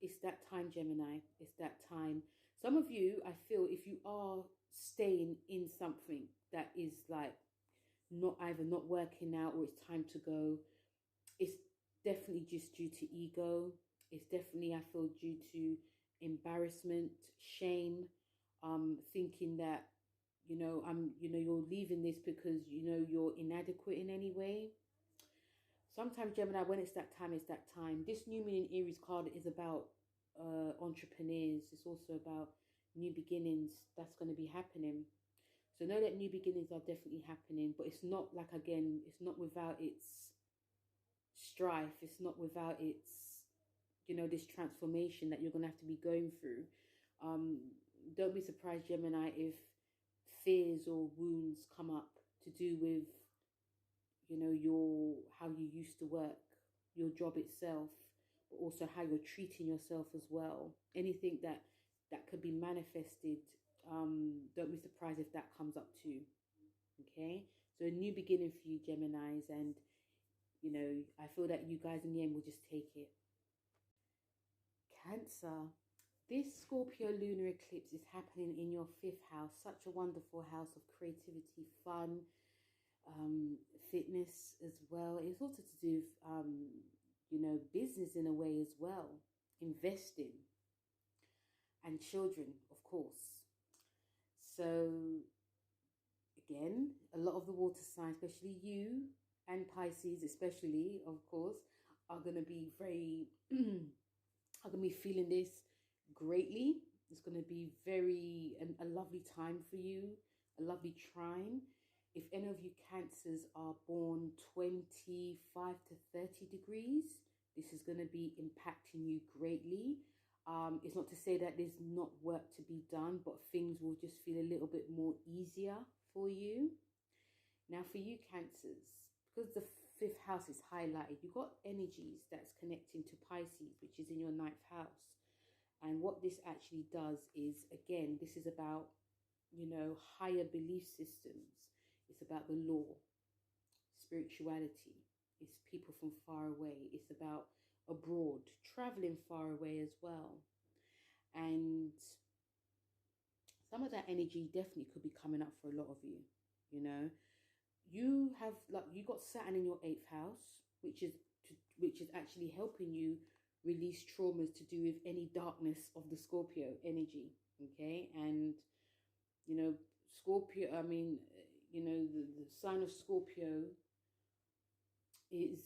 it's that time, Gemini. It's that time. Some of you, I feel, if you are staying in something that is like either not working out or it's time to go, it's definitely just due to ego. It's definitely, I feel, due to embarrassment, shame, thinking that, you know, you're leaving this because, you know, you're inadequate in any way. Sometimes, Gemini, when it's that time, it's that time. This new moon in Aries card is about entrepreneurs. It's also about new beginnings that's going to be happening. So know that new beginnings are definitely happening, but it's not like, again, it's not without its strife. It's not without its, you know, this transformation that you're going to have to be going through. Don't be surprised, Gemini, if fears or wounds come up to do with, you know, how you used to work, your job itself, but also how you're treating yourself as well. Anything that could be manifested, don't be surprised if that comes up too. Okay, so a new beginning for you Geminis, and you know, I feel that you guys in the end will just take it. Cancer. This Scorpio lunar eclipse is happening in your 5th house. Such a wonderful house of creativity, fun, fitness as well. It's also to do with, you know, business in a way as well. Investing. And children, of course. So, again, a lot of the water signs, especially you and Pisces especially, of course, are going to be very... are going to be feeling this greatly. It's going to be a lovely time for you, a lovely trine. If any of you Cancers are born 25 to 30 degrees, this is going to be impacting you greatly. It's not to say that there's not work to be done, but things will just feel a little bit more easier for you. Now for you Cancers, because the 5th house is highlighted, you've got energies that's connecting to Pisces, which is in your 9th house. And what this actually does is, again, this is about, you know, higher belief systems. It's about the law, spirituality. It's people from far away. It's about abroad, traveling far away as well. And some of that energy definitely could be coming up for a lot of you, you know. You have, like, you got Saturn in your 8th house, which is actually helping you release traumas to do with any darkness of the Scorpio energy. Okay, and you know, Scorpio, I mean, you know, the sign of Scorpio is,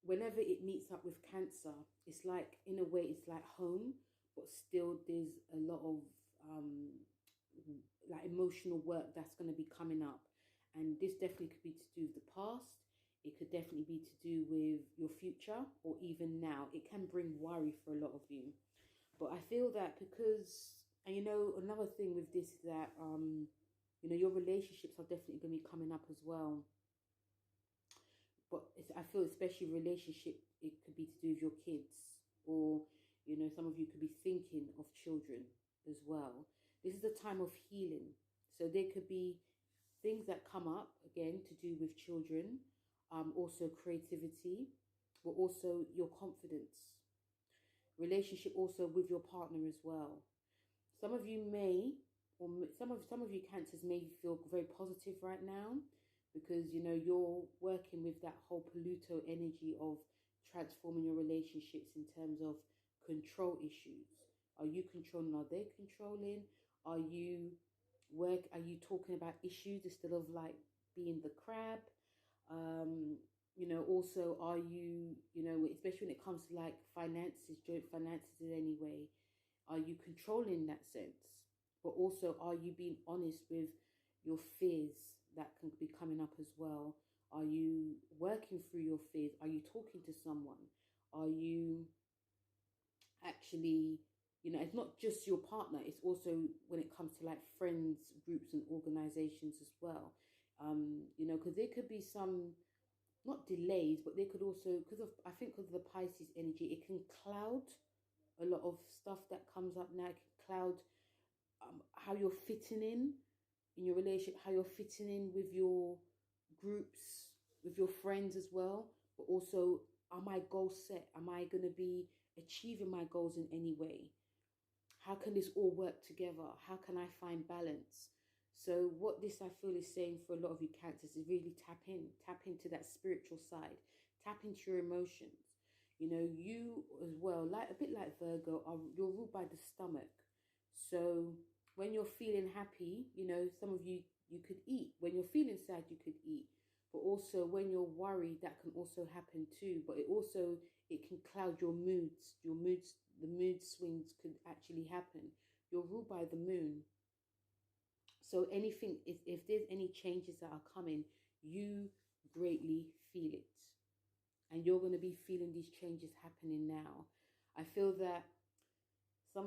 whenever it meets up with Cancer, it's like, in a way, it's like home, but still there's a lot of like emotional work that's going to be coming up. And this definitely could be to do with the past. It could definitely be to do with your future, or even now. It can bring worry for a lot of you. But I feel that because, and you know, another thing with this is that, you know, your relationships are definitely going to be coming up as well. But I feel especially relationship, it could be to do with your kids. Or, you know, some of you could be thinking of children as well. This is a time of healing. So there could be things that come up, again, to do with children, also creativity, but also your confidence. Relationship also with your partner as well. Some of you may, or some of you Cancers may feel very positive right now, because, you know, you're working with that whole Pluto energy of transforming your relationships in terms of control issues. Are you controlling? Are they controlling? Are you talking about issues instead of like being the crab? You know, also, are you, you know, especially when it comes to like finances, joint finances in any way, are you controlling in that sense? But also, are you being honest with your fears that can be coming up as well? Are you working through your fears? Are you talking to someone? Are you actually, you know, it's not just your partner, it's also when it comes to like friends, groups and organizations as well. You know, because there could be some, not delays, but they could also, because of, I think because of the Pisces energy, it can cloud a lot of stuff that comes up now. It can cloud how you're fitting in your relationship, how you're fitting in with your groups, with your friends as well. But also, are my goals set? Am I going to be achieving my goals in any way? How can this all work together? How can I find balance? So what this, I feel, is saying for a lot of you Cancers is really tap into that spiritual side, tap into your emotions. You know, you as well, like a bit like Virgo, you're ruled by the stomach. So when you're feeling happy, you know, some of you could eat. When you're feeling sad, you could eat. But also when you're worried, that can also happen too. But it can cloud your moods. The mood swings could actually happen. You're ruled by the moon. So anything, if there's any changes that are coming, you greatly feel it. And you're going to be feeling these changes happening now. I feel that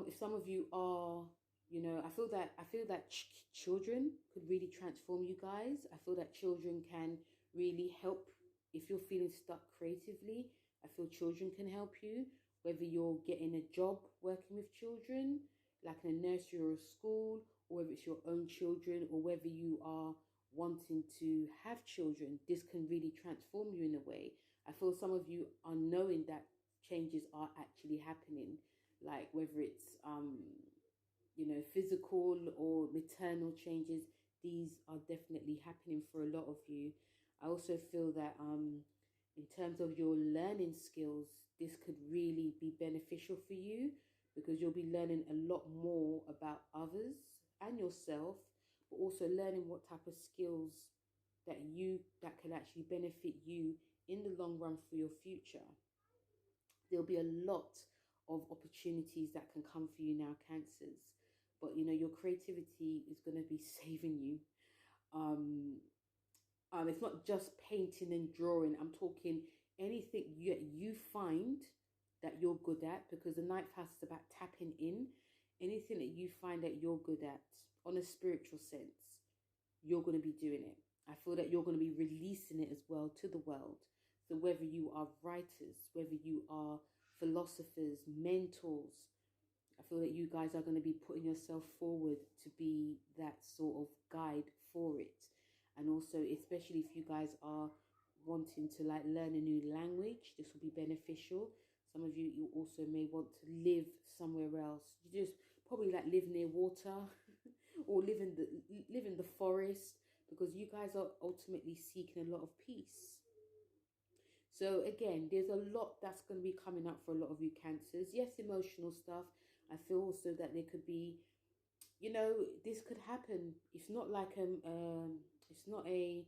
if some of you are, you know, I feel that children could really transform you guys. I feel that children can really help if you're feeling stuck creatively. I feel children can help you, whether you're getting a job working with children, like in a nursery or a school, or whether it's your own children, or whether you are wanting to have children. This can really transform you in a way. I feel some of you are knowing that changes are actually happening. like whether it's you know, physical or maternal changes. These are definitely happening for a lot of you. I also feel that in terms of your learning skills, this could really be beneficial for you, because you'll be learning a lot more about others and yourself, but also learning what type of skills that can actually benefit you in the long run for your future. There'll be a lot of opportunities that can come for you now, Cancers. But you know, your creativity is going to be saving you. It's not just painting and drawing. I'm talking anything you find that you're good at, because the ninth house is about tapping in. Anything that you find that you're good at on a spiritual sense, you're going to be doing it. I feel that you're going to be releasing it as well to the world. So whether you are writers, whether you are philosophers, mentors, I feel that you guys are going to be putting yourself forward to be that sort of guide for it. And also, especially if you guys are wanting to like learn a new language, this will be beneficial. Some of you also may want to live somewhere else. You just probably like live near water or live in the forest, because you guys are ultimately seeking a lot of peace. So again, there's a lot that's going to be coming up for a lot of you Cancers. Yes, emotional stuff. I feel also that there could be, you know, this could happen. It's not like it's not a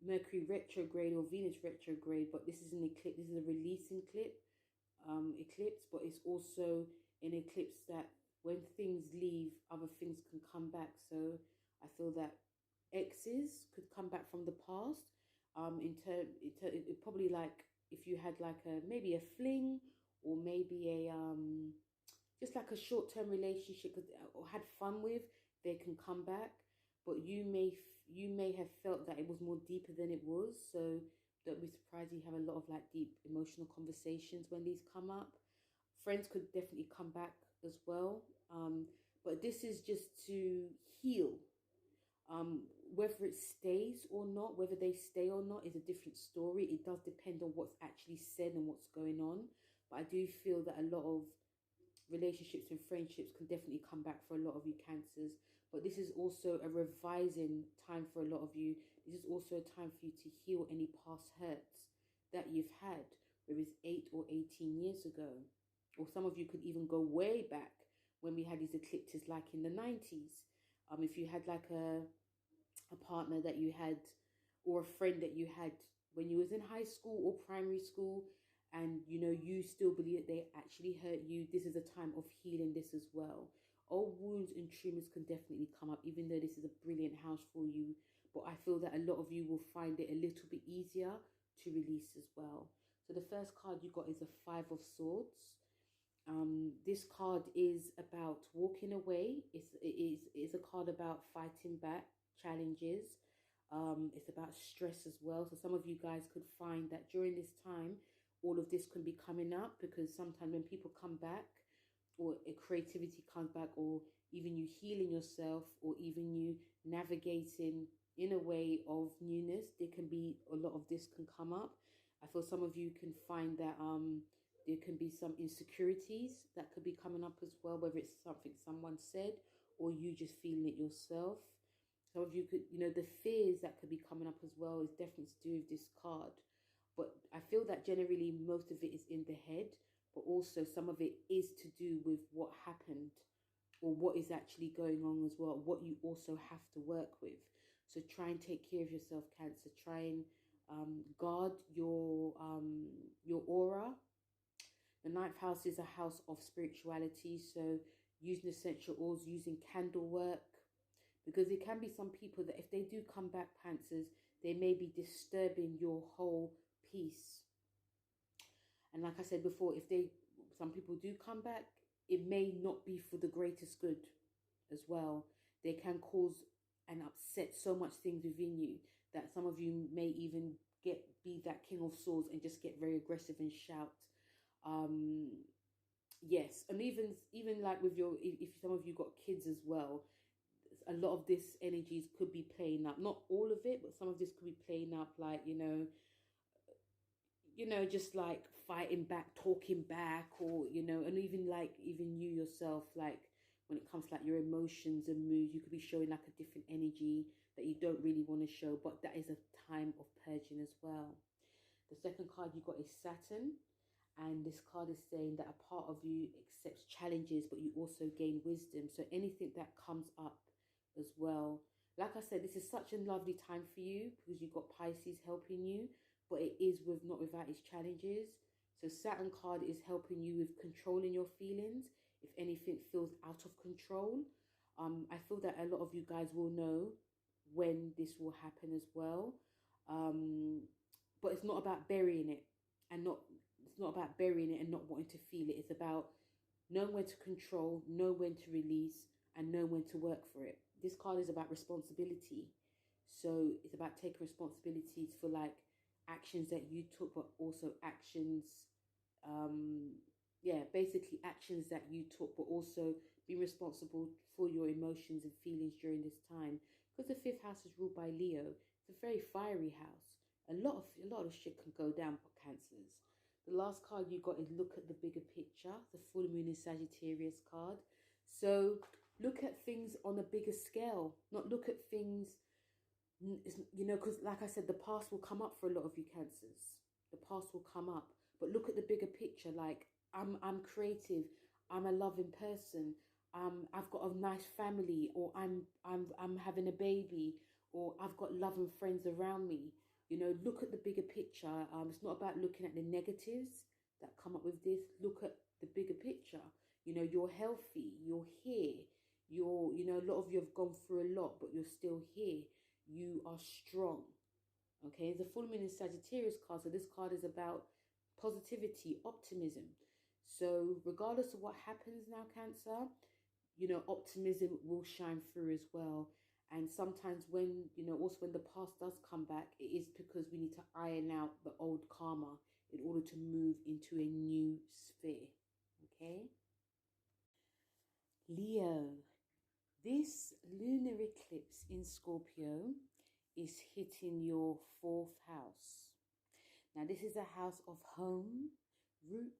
Mercury retrograde or Venus retrograde, but this is an eclipse. This is a releasing eclipse, but it's also an eclipse that when things leave, other things can come back. So I feel that exes could come back from the past. It probably, like if you had like maybe a fling, or maybe a just like a short-term relationship or had fun with, they can come back. But you may have felt that it was more deeper than it was. So don't be surprised you have a lot of like deep emotional conversations when these come up. Friends could definitely come back as well. But this is just to heal. Whether it stays or not, whether they stay or not is a different story. It does depend on what's actually said and what's going on. But I do feel that a lot of relationships and friendships can definitely come back for a lot of you Cancers. But this is also a revising time for a lot of you. This is also a time for you to heal any past hurts that you've had, whether it's 8 or 18 years ago. Or some of you could even go way back when we had these eclipses, like in the 90s. If you had like a partner that you had, or a friend that you had when you was in high school or primary school, and you know you still believe that they actually hurt you, this is a time of healing this as well. Old wounds and traumas can definitely come up, even though this is a brilliant house for you. But I feel that a lot of you will find it a little bit easier to release as well. So the first card you got is a 5 of Swords. This card is about walking away. It's a card about fighting back challenges. It's about stress as well. So some of you guys could find that during this time, all of this can be coming up, because sometimes when people come back, or a creativity comes back, or even you healing yourself, or even you navigating in a way of newness, there can be a lot of this can come up. I feel some of you can find that there can be some insecurities that could be coming up as well, whether it's something someone said or you just feeling it yourself. Some of you could, you know, the fears that could be coming up as well is definitely to do with this card. But I feel that generally most of it is in the head, but also some of it is to do with what happened or what is actually going on as well, what you also have to work with. So try and take care of yourself, Cancer. Try and guard your aura. The 9th house is a house of spirituality, so using essential oils, using candle work, because it can be some people that if they do come back, Cancers, they may be disturbing your whole peace. And like I said before, some people do come back, it may not be for the greatest good as well. They can cause and upset so much things within you that some of you may even be that King of Swords and just get very aggressive and shout. Yes, and even like with if some of you got kids as well, a lot of this energies could be playing up. Not all of it, but some of this could be playing up, like, you know, you know, just like fighting back, talking back, or, you know, and even like, even you yourself, like when it comes to like your emotions and moods, you could be showing like a different energy that you don't really want to show, but that is a time of purging as well. The second card you got is Saturn, and this card is saying that a part of you accepts challenges, but you also gain wisdom. So anything that comes up as well. Like I said, this is such a lovely time for you because you've got Pisces helping you, but it is with not without its challenges. So Saturn card is helping you with controlling your feelings. If anything feels out of control, I feel that a lot of you guys will know when this will happen as well. But it's not about burying it and not, it's not about burying it and not wanting to feel it. It's about knowing when to control, know when to release, and know when to work for it. This card is about responsibility. So it's about taking responsibilities for like actions that you took, but also actions, yeah, basically actions that you took, but also be responsible for your emotions and feelings during this time. Because the fifth house is ruled by Leo. It's a very fiery house. A lot of shit can go down for Cancers. The last card you got is look at the bigger picture. The full moon is Sagittarius card. So look at things on a bigger scale, not look at things, you know, because like I said, the past will come up for a lot of you Cancers. The past will come up, but look at the bigger picture. Like I'm creative, I'm a loving person, I've got a nice family, or I'm having a baby, or I've got loving friends around me. You know, look at the bigger picture. It's not about looking at the negatives that come up with this. Look at the bigger picture. You know, you're healthy, you're here, you're, you know, a lot of you have gone through a lot, but you're still here. You are strong. Okay, the full moon is Sagittarius card, so this card is about positivity, optimism. So regardless of what happens now, Cancer, you know, optimism will shine through as well. And sometimes when, you know, also when the past does come back, it is because we need to iron out the old karma in order to move into a new sphere. Okay. Leo, this lunar eclipse in Scorpio is hitting your fourth house. Now, this is a house of home, roots.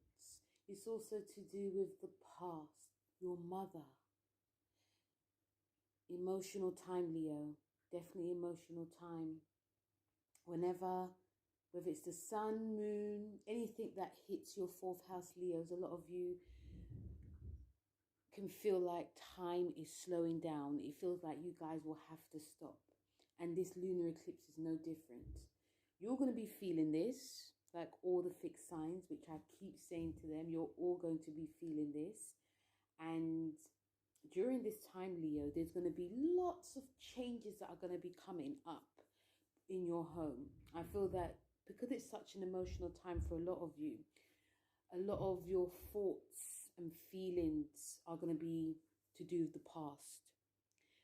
It's also to do with the past, your mother. Emotional time, Leo. Definitely emotional time. Whenever, whether it's the sun, moon, anything that hits your fourth house, Leos, a lot of you can feel like time is slowing down. It feels like you guys will have to stop. And this lunar eclipse is no different. You're going to be feeling this, like all the fixed signs, which I keep saying to them, you're all going to be feeling this. And during this time, Leo, there's going to be lots of changes that are going to be coming up in your home. I feel that because it's such an emotional time for a lot of you, a lot of your thoughts and feelings are going to be to do with the past.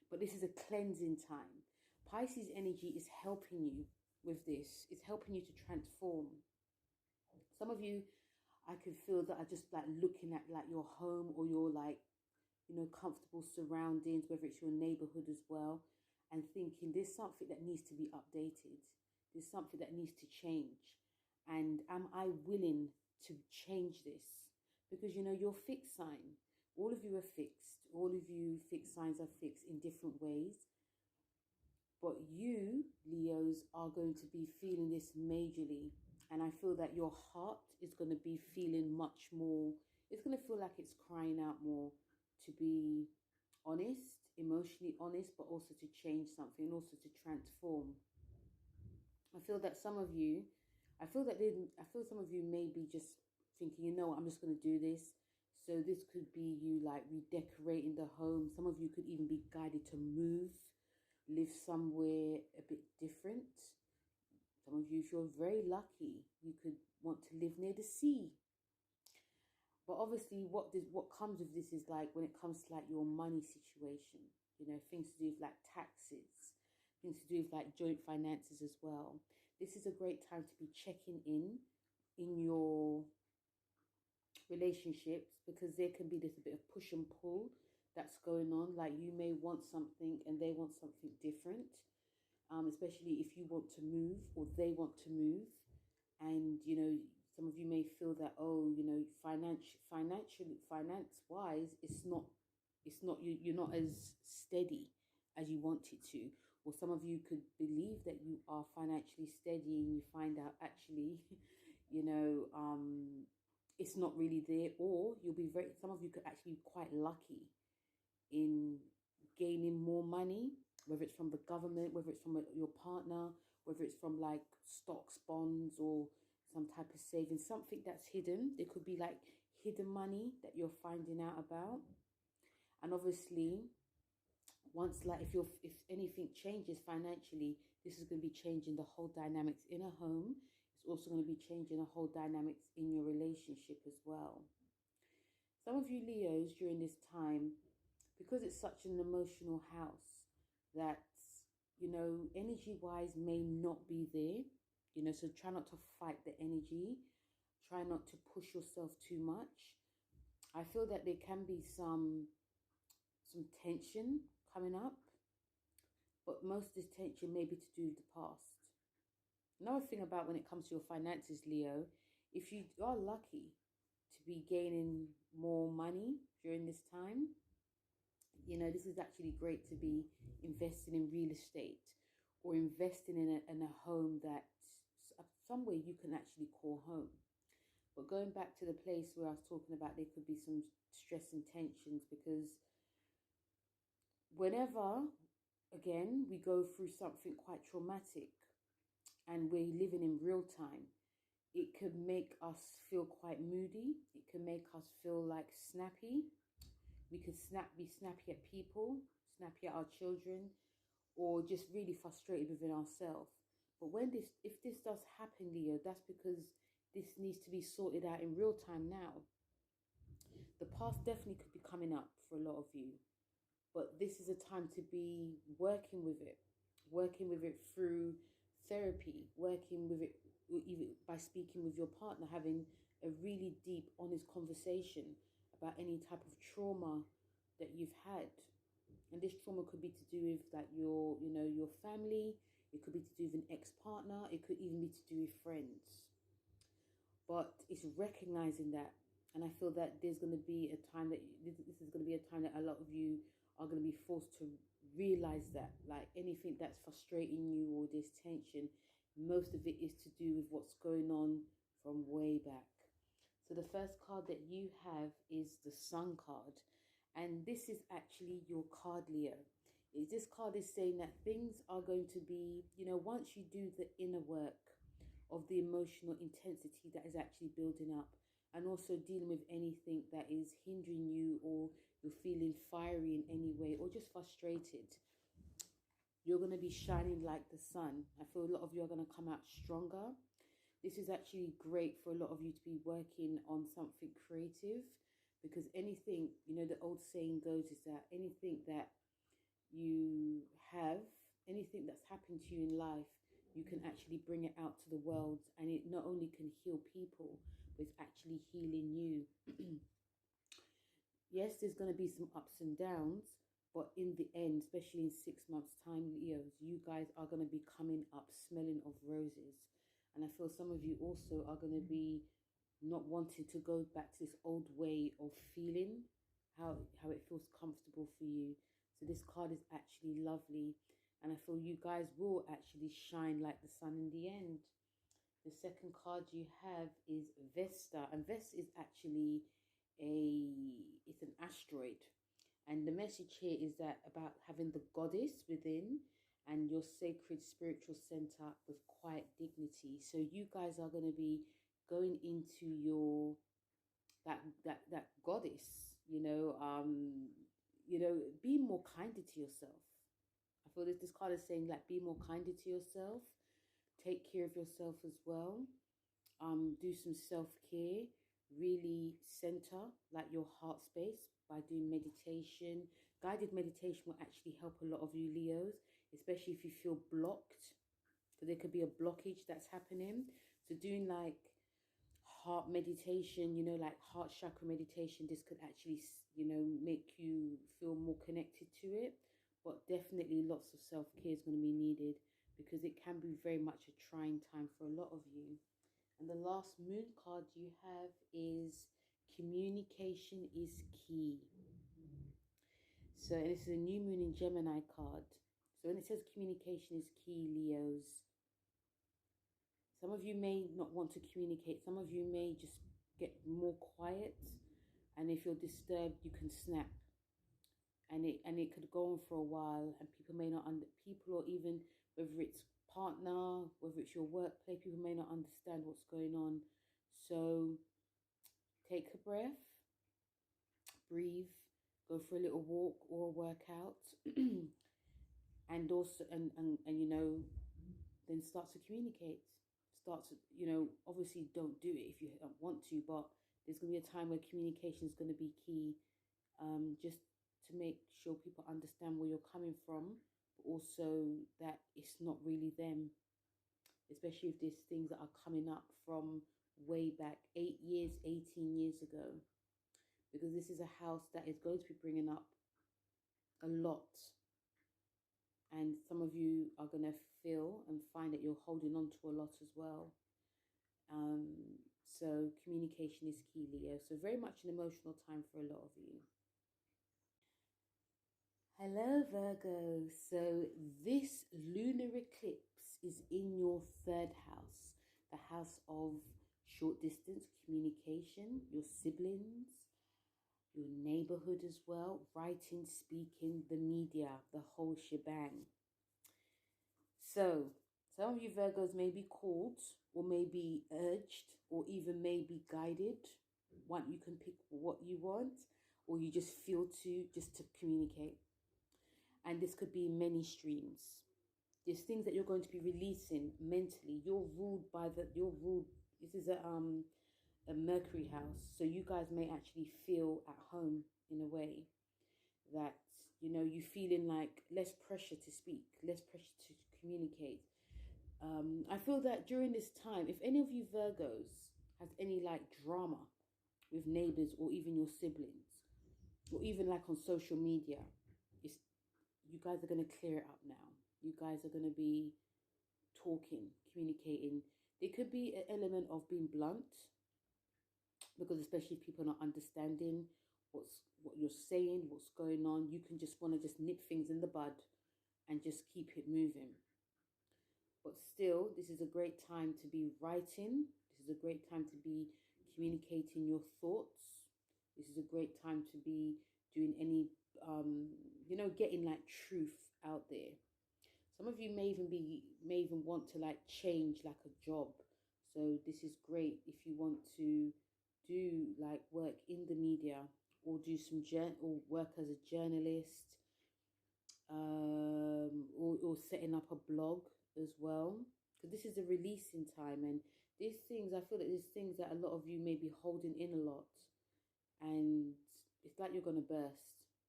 But this is a cleansing time. Pisces energy is helping you with this. It's helping you to transform. Some of you, I could feel that are just like looking at like your home or your like, you know, comfortable surroundings, whether it's your neighborhood as well, and thinking there's something that needs to be updated. There's something that needs to change. And am I willing to change this? Because, you know, you're fixed sign. All of you are fixed. All of you fixed signs are fixed in different ways. But you, Leos, are going to be feeling this majorly. And I feel that your heart is going to be feeling much more. It's going to feel like it's crying out more to be honest, emotionally honest, but also to change something and also to transform. I feel that some of you, I feel some of you may be just thinking, you know what, I'm just going to do this. So this could be you like redecorating the home. Some of you could even be guided to move, live somewhere a bit different. Some of you, if you're very lucky, you could want to live near the sea. But obviously what comes with this is like when it comes to like your money situation, you know, things to do with like taxes, things to do with like joint finances as well. This is a great time to be checking in your relationships, because there can be this a bit of push and pull that's going on. Like you may want something and they want something different, especially if you want to move or they want to move. And, you know, some of you may feel that, oh, you know, finance wise, you're not as steady as you want it to. Or some of you could believe that you are financially steady and you find out actually, you know, it's not really there. Or some of you could actually be quite lucky in gaining more money, whether it's from the government, whether it's from your partner, whether it's from like stocks, bonds, or some type of savings, something that's hidden. There could be like hidden money that you're finding out about. And obviously, once, like, if anything changes financially, this is going to be changing the whole dynamics in a home. It's also going to be changing the whole dynamics in your relationship as well. Some of you Leos during this time, because it's such an emotional house, that, you know, energy wise may not be there, you know, so try not to fight the energy. Try not to push yourself too much. I feel that there can be some tension coming up, but most of this tension may be to do with the past. Another thing about when it comes to your finances, Leo, if you are lucky to be gaining more money during this time, you know, this is actually great to be investing in real estate or investing in a home that somewhere you can actually call home. But going back to the place where I was talking about, there could be some stress and tensions, because whenever, again, we go through something quite traumatic and we're living in real time, it could make us feel quite moody. It can make us feel like snappy. We could be snappy at people, snappy at our children, or just really frustrated within ourselves. But if this does happen, Leo, that's because this needs to be sorted out in real time now. The past definitely could be coming up for a lot of you, but this is a time to be working with it through therapy, working with it even by speaking with your partner, having a really deep, honest conversation about any type of trauma that you've had. And this trauma could be to do with like your family. It could be to do with an ex-partner. It could even be to do with friends. But it's recognizing that. And I feel that there's going to be a time that this is going to be a time that a lot of you are going to be forced to realize that, like, anything that's frustrating you or this tension, most of it is to do with what's going on from way back. So the first card that you have is the Sun card. And this is actually your card, Leo. This card is saying that things are going to be, you know, once you do the inner work of the emotional intensity that is actually building up, and also dealing with anything that is hindering you, or you're feeling fiery in any way, or just frustrated, you're going to be shining like the sun. I feel a lot of you are going to come out stronger. This is actually great for a lot of you to be working on something creative, because anything, you know, the old saying goes is that anything that you have, anything that's happened to you in life, you can actually bring it out to the world, and it not only can heal people, but it's actually healing you. Yes, there's going to be some ups and downs, but in the end, especially in 6 months' time, Leos, you guys are going to be coming up smelling of roses. And I feel some of you also are going to be not wanting to go back to this old way of feeling, how it feels comfortable for you. So this card is actually lovely. And I feel you guys will actually shine like the sun in the end. The second card you have is Vesta. And Vesta is actually it's an asteroid. And the message here is that about having the goddess within and your sacred spiritual center with quiet dignity. So you guys are going to be going into your that goddess, you know, be more kinder to yourself. I feel this card is saying, like, be more kinder to yourself. Take care of yourself as well. Do some self-care. Really center like your heart space by doing meditation. Guided meditation will actually help a lot of you Leos, especially if you feel blocked. So there could be a blockage that's happening. So doing like heart meditation, you know, like heart chakra meditation, this could actually, you know, make you feel more connected to it. But definitely lots of self-care is going to be needed, because it can be very much a trying time for a lot of you. And the last moon card you have is communication is key. So this is a new moon in Gemini card. So when it says communication is key, Leos, some of you may not want to communicate. Some of you may just get more quiet. And if you're disturbed, you can snap. And it could go on for a while. And people may not, people, or even whether it's partner, whether it's your workplace, people may not understand what's going on. So take a breath, breathe, go for a little walk or a workout. And also, and you know, then start to communicate. Start to, you know, obviously don't do it if you don't want to, but there's going to be a time where communication is going to be key, just to make sure people understand where you're coming from, but also that it's not really them, especially if there's things that are coming up from way back 8 years, 18 years ago, because this is a house that is going to be bringing up a lot. And some of you are going to feel and find that you're holding on to a lot as well. So communication is key, Leo. So very much an emotional time for a lot of you. Hello, Virgo. So this lunar eclipse is in your third house, the house of short distance communication, your siblings, your neighborhood as well, writing, speaking, the media, the whole shebang. So some of you Virgos may be called or may be urged or even may be guided. You can pick what you want, or you just feel just to communicate. And this could be many streams. There's things that you're going to be releasing mentally. This is a Mercury house. So you guys may actually feel at home in a way that, you know, you feeling like less pressure to speak, less pressure to communicate. I feel that during this time, if any of you Virgos has any like drama with neighbors or even your siblings, or even like on social media, you guys are going to clear it up now. You guys are going to be talking, communicating. There could be an element of being blunt, because especially if people are not understanding what you're saying, what's going on, you can just want to just nip things in the bud and just keep it moving. But still, this is a great time to be writing. This is a great time to be communicating your thoughts. This is a great time to be doing any you know, getting like truth out there. Some of you may even want to like change like a job. So this is great if you want to do like work in the media, or do some or work as a journalist, or setting up a blog as well, because this is a releasing time. And these things, I feel that there's things that a lot of you may be holding in a lot, and it's like you're going to burst.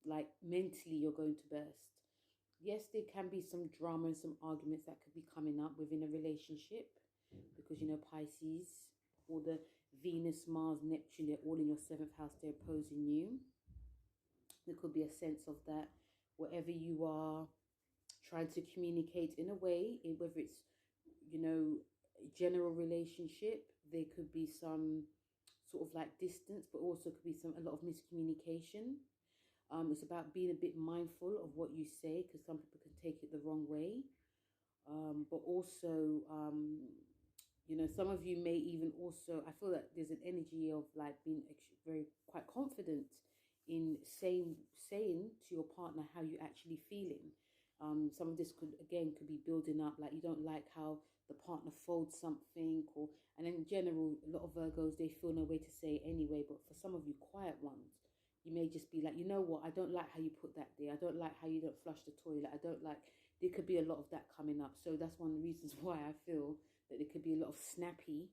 Like mentally you're going to burst. Yes, there can be some drama and some arguments that could be coming up within a relationship, because, you know, Pisces, all the Venus, Mars, Neptune, they're all in your 7th house, they're opposing you. There could be a sense of that whatever you are trying to communicate in a way, whether it's, you know, general relationship, there could be some sort of like distance, but also could be a lot of miscommunication. It's about being a bit mindful of what you say, because some people can take it the wrong way. But also, you know, some of you may even also, I feel that there's an energy of like being quite confident in saying to your partner how you're actually feeling. Some of this could be building up, like you don't like how the partner folds something, and in general, a lot of Virgos, they feel no way to say it anyway. But for some of you quiet ones, you may just be like, you know what, I don't like how you put that there. I don't like how you don't flush the toilet. I don't like, there could be a lot of that coming up. So that's one of the reasons why I feel that there could be a lot of snappy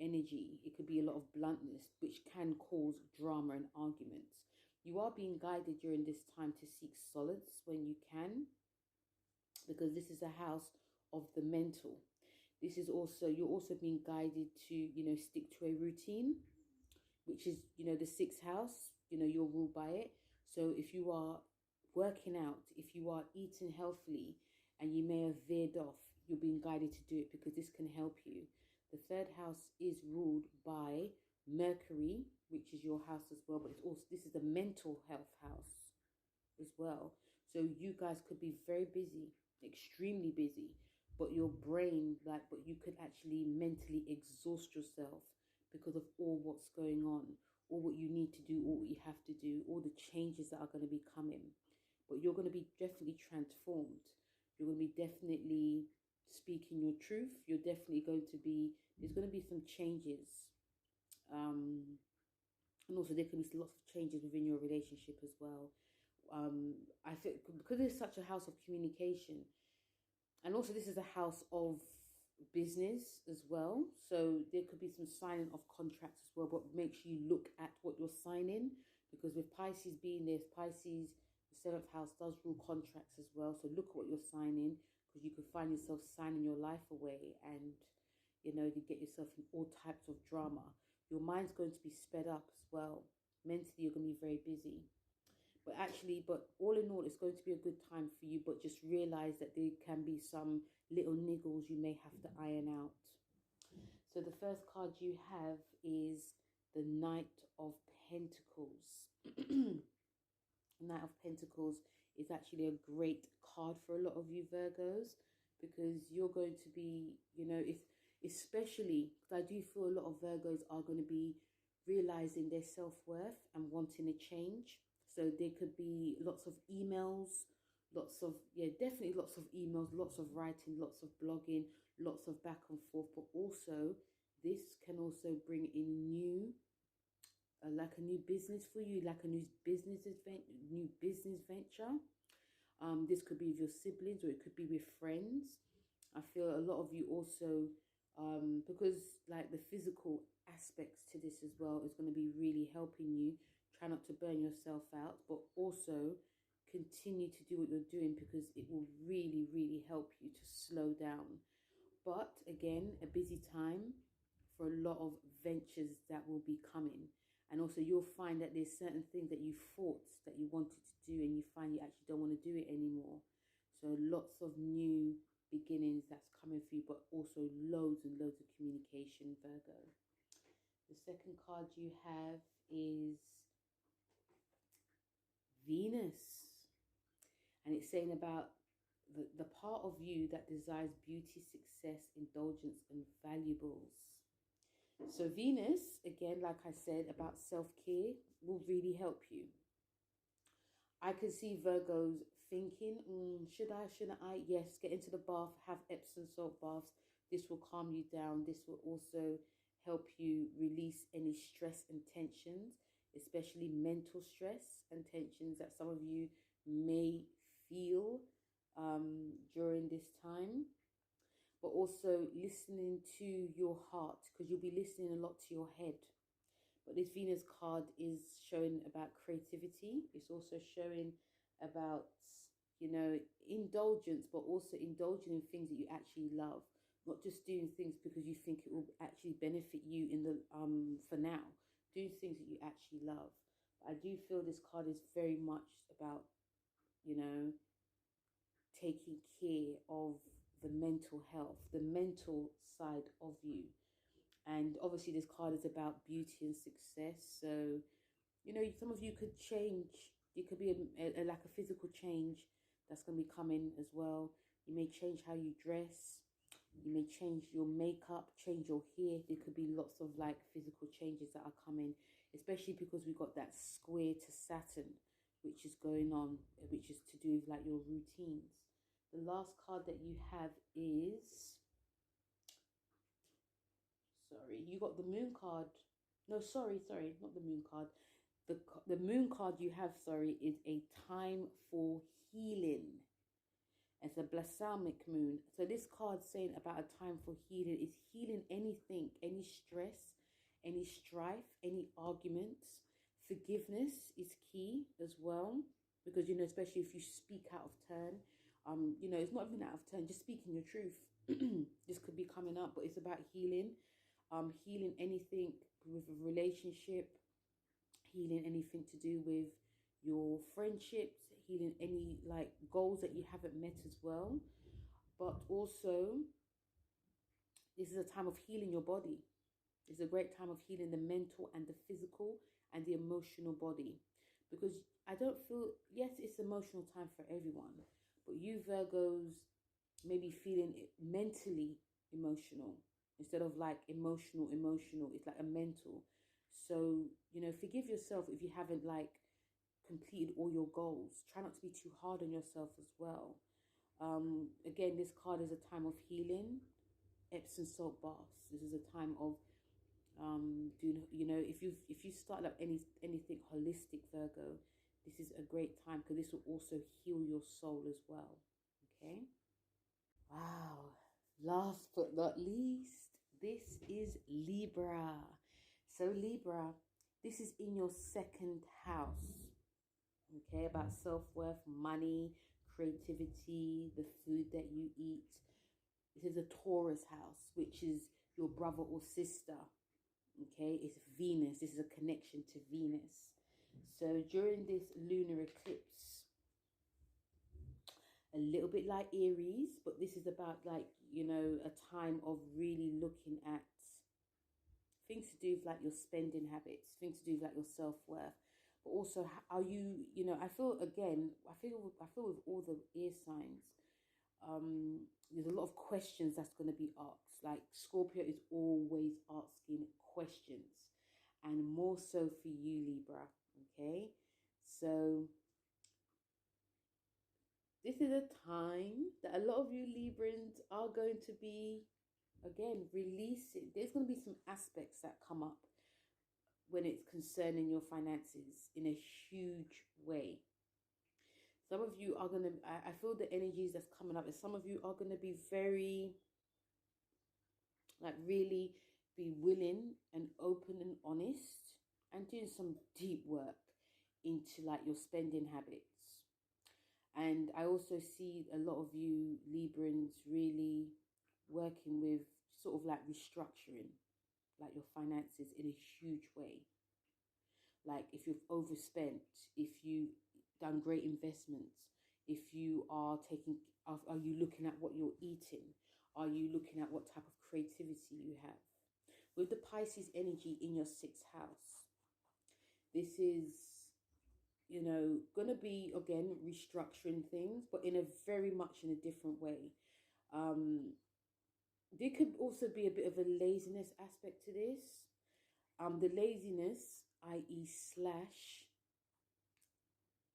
energy. It could be a lot of bluntness, which can cause drama and arguments. You are being guided during this time to seek solace when you can, because this is a house of the mental. This is also, you're also being guided to, you know, stick to a routine, which is, you know, the 6th house, you know, you're ruled by it. So if you are working out, if you are eating healthily and you may have veered off, you're being guided to do it, because this can help you. The third house is ruled by Mercury, which is your house as well, but it's also, this is the mental health house as well. So you guys could be very busy, extremely busy, but your brain, but you could actually mentally exhaust yourself because of all what's going on, all what you need to do, all what you have to do, all the changes that are going to be coming. But you're going to be definitely transformed. You're going to be definitely speaking your truth. You're definitely going to be, there's going to be some changes. And also there can be lots of changes within your relationship as well. I think because it's such a house of communication, and also this is a house of business as well, so there could be some signing of contracts as well, but make sure you look at what you're signing, because with Pisces being there, Pisces, the seventh house does rule contracts as well. So look at what you're signing, because you could find yourself signing your life away, and you know, you get yourself in all types of drama. Your mind's going to be sped up as well. Mentally, you're going to be very busy. But all in all, it's going to be a good time for you. But just realize that there can be some little niggles you may have to iron out. So the first card you have is the Knight of Pentacles. Knight of Pentacles is actually a great card for a lot of you Virgos, because you're going to be, you know, especially because I do feel a lot of Virgos are going to be realizing their self-worth and wanting a change. So there could be lots of emails, definitely lots of emails, lots of writing, lots of blogging, lots of back and forth. But also, this can also bring in new, like a new business for you, like a new business venture. This could be with your siblings, or it could be with friends. I feel a lot of you also, because like the physical aspects to this as well is going to be really helping you. Try not to burn yourself out, but also continue to do what you're doing, because it will really, really help you to slow down. But again, a busy time for a lot of ventures that will be coming. And also you'll find that there's certain things that you thought that you wanted to do, and you find you actually don't want to do it anymore. So lots of new beginnings that's coming for you, but also loads and loads of communication, Virgo. The second card you have is Venus, and it's saying about the part of you that desires beauty, success, indulgence, and valuables. So Venus, again, like I said, about self-care will really help you. I can see Virgos thinking, should I, shouldn't I? Yes, get into the bath, have Epsom salt baths. This will calm you down. This will also help you release any stress and tensions, especially mental stress and tensions that some of you may feel during this time. But also listening to your heart, because you'll be listening a lot to your head. But this Venus card is showing about creativity. It's also showing about, you know, indulgence, but also indulging in things that you actually love. Not just doing things because you think it will actually benefit you in the for now. Doing things that you actually love. But I do feel this card is very much about, you know, taking care of the mental health, the mental side of you. And obviously this card is about beauty and success. So, you know, some of you could change. It could be like a physical change that's going to be coming as well. You may change how you dress. You may change your makeup, change your hair. There could be lots of like physical changes that are coming, especially because we got that square to Saturn, which is going on, which is to do with like your routines. The last card that you have is, sorry, you got the moon card. No, sorry, not the moon card. The moon card you have, sorry, is a time for healing. It's a balsamic moon. So this card saying about a time for healing is healing anything, any stress, any strife, any arguments. Forgiveness is key as well, because, you know, especially if you speak out of turn. You know, it's not even out of turn, just speaking your truth. This could be coming up, but it's about healing. Healing anything with a relationship, healing anything to do with your friendships, healing any like goals that you haven't met as well. But also This is a time of healing your body. It's a great time of healing the mental and the physical and the emotional body. Because I don't feel, yes, it's emotional time for everyone, but you Virgos may be feeling mentally emotional instead of like emotional. It's like a mental. So, you know, forgive yourself if you haven't like completed all your goals. Try not to be too hard on yourself as well. Again, this card is a time of healing, Epsom salt baths. This is a time of doing, you know, if you start like anything holistic, Virgo, this is a great time because this will also heal your soul as well. Okay. Wow. Last but not least, this is Libra. So Libra, this is in your second house. Okay, about self-worth, money, creativity, the food that you eat. This is a Taurus house, which is your brother or sister. Okay, it's Venus. This is a connection to Venus. So during this lunar eclipse, a little bit like Aries, but this is about like, you know, a time of really looking at things to do with like your spending habits, things to do with like your self-worth. But also, are you, you know, I feel with all the air signs, there's a lot of questions that's going to be asked. Like Scorpio is always asking questions, and more so for you, Libra. Okay, so this is a time that a lot of you Librans are going to be, again, releasing. There's going to be some aspects that come up when it's concerning your finances in a huge way. Some of you are going to, I feel the energies that's coming up, and some of you are going to be very, like really be willing and open and honest and doing some deep work into like your spending habits. And I also see a lot of you Librans really working with sort of like restructuring like your finances in a huge way. Like if you've overspent, if you've done great investments, if you are you looking at what you're eating? Are you looking at what type of creativity you have? With the Pisces energy in your 6th house, this is, you know, going to be, again, restructuring things, but in a very much in a different way. There could also be a bit of a laziness aspect to this. The laziness, i.e. slash,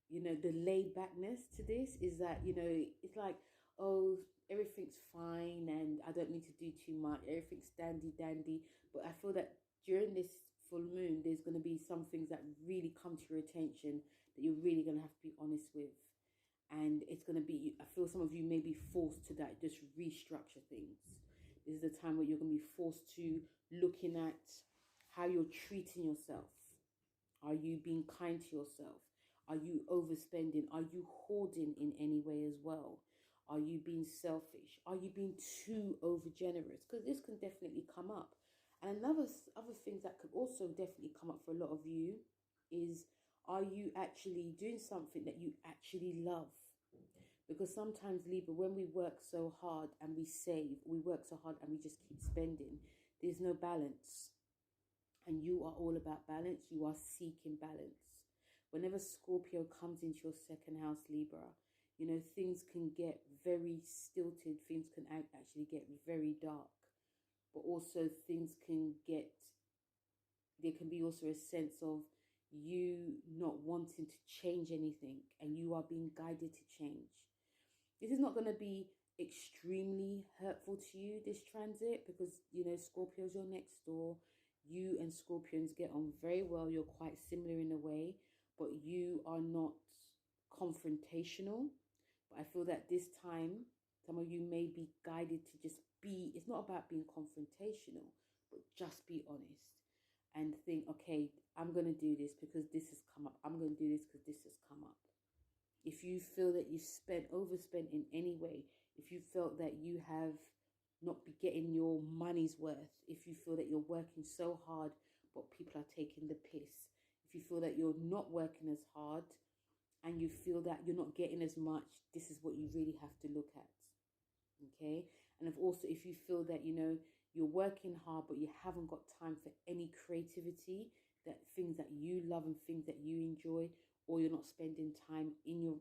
you know, the laid backness to this is that, you know, it's like, oh, everything's fine and I don't need to do too much. Everything's dandy. But I feel that during this full moon, there's going to be some things that really come to your attention that you're really going to have to be honest with. And it's going to be, I feel some of you may be forced to that, just restructure things. This is the time where you're going to be forced to looking at how you're treating yourself. Are you being kind to yourself? Are you overspending? Are you hoarding in any way as well? Are you being selfish? Are you being too overgenerous? Because this can definitely come up. And other things that could also definitely come up for a lot of you is, are you actually doing something that you actually love? Because sometimes, Libra, when we work so hard and we save, we work so hard and we just keep spending, there's no balance. And you are all about balance. You are seeking balance. Whenever Scorpio comes into your 2nd house, Libra, you know, things can get very stilted. Things can actually get very dark. But also things can get, there can be also a sense of you not wanting to change anything and you are being guided to change. This is not going to be extremely hurtful to you, this transit, because, you know, Scorpio's your next door. You and Scorpions get on very well. You're quite similar in a way, but you are not confrontational. But I feel that this time, some of you may be guided to just be, it's not about being confrontational, but just be honest and think, okay, I'm going to do this because this has come up. I'm going to do this because this has come up. If you feel that you've overspent in any way, if you felt that you have not be getting your money's worth, if you feel that you're working so hard but people are taking the piss, if you feel that you're not working as hard and you feel that you're not getting as much, this is what you really have to look at. Okay? And if you feel that, you know, you're working hard, but you haven't got time for any creativity, that things that you love and things that you enjoy, or you're not spending time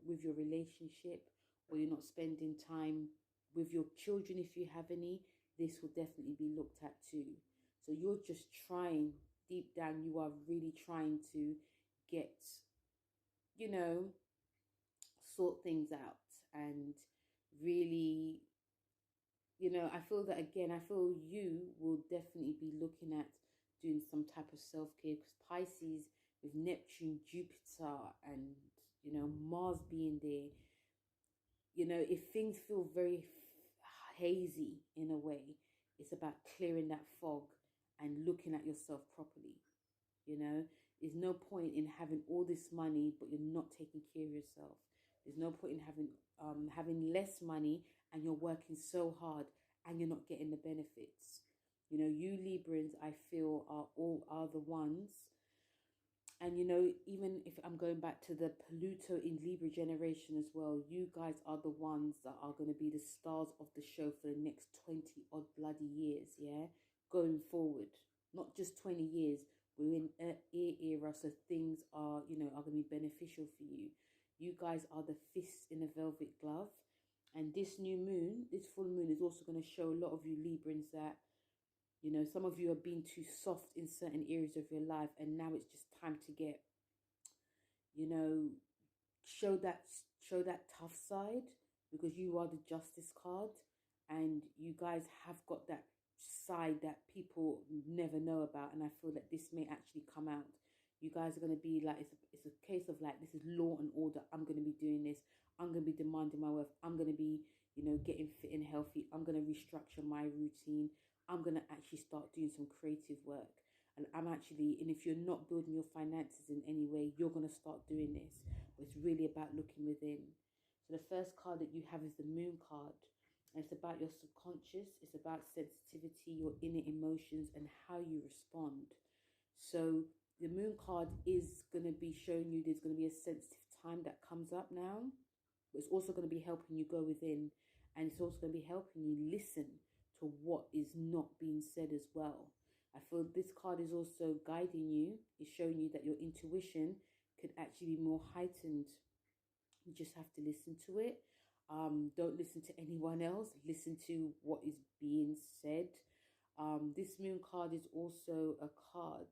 with your relationship, or you're not spending time with your children if you have any. This will definitely be looked at too. So you're just trying, deep down, you are really trying to get, you know, sort things out and really, you know, I feel that again, I feel you will definitely be looking at doing some type of self-care, because Pisces with Neptune, Jupiter, and, you know, Mars being there, you know, if things feel very hazy in a way, it's about clearing that fog and looking at yourself properly. You know, there's no point in having all this money but you're not taking care of yourself. There's no point in having less money and you're working so hard and you're not getting the benefits. You know, you Librans, I feel, are the ones. And, you know, even if I'm going back to the Pluto in Libra generation as well, you guys are the ones that are going to be the stars of the show for the next 20 odd bloody years, yeah? Going forward. Not just 20 years. We're in an era, so things are, you know, are going to be beneficial for you. You guys are the fists in a velvet glove. And this new moon, this full moon, is also going to show a lot of you Librans that, you know, some of you are being too soft in certain areas of your life, and now it's just time to get, you know, show that tough side, because you are the Justice card, and you guys have got that side that people never know about, and I feel that this may actually come out. You guys are going to be like, it's a case of like, this is law and order. I'm going to be doing this. I'm going to be demanding my worth. I'm going to be, you know, getting fit and healthy. I'm going to restructure my routine. I'm going to actually start doing some creative work. And if you're not building your finances in any way, you're going to start doing this. But it's really about looking within. So the first card that you have is the Moon card. And it's about your subconscious. It's about sensitivity, your inner emotions, and how you respond. So the Moon card is going to be showing you there's going to be a sensitive time that comes up now. But it's also going to be helping you go within. And it's also going to be helping you listen to what is not being said as well. I feel this card is also guiding you. It's showing you that your intuition could actually be more heightened. You just have to listen to it. Don't listen to anyone else. Listen to what is being said. This Moon card is also a card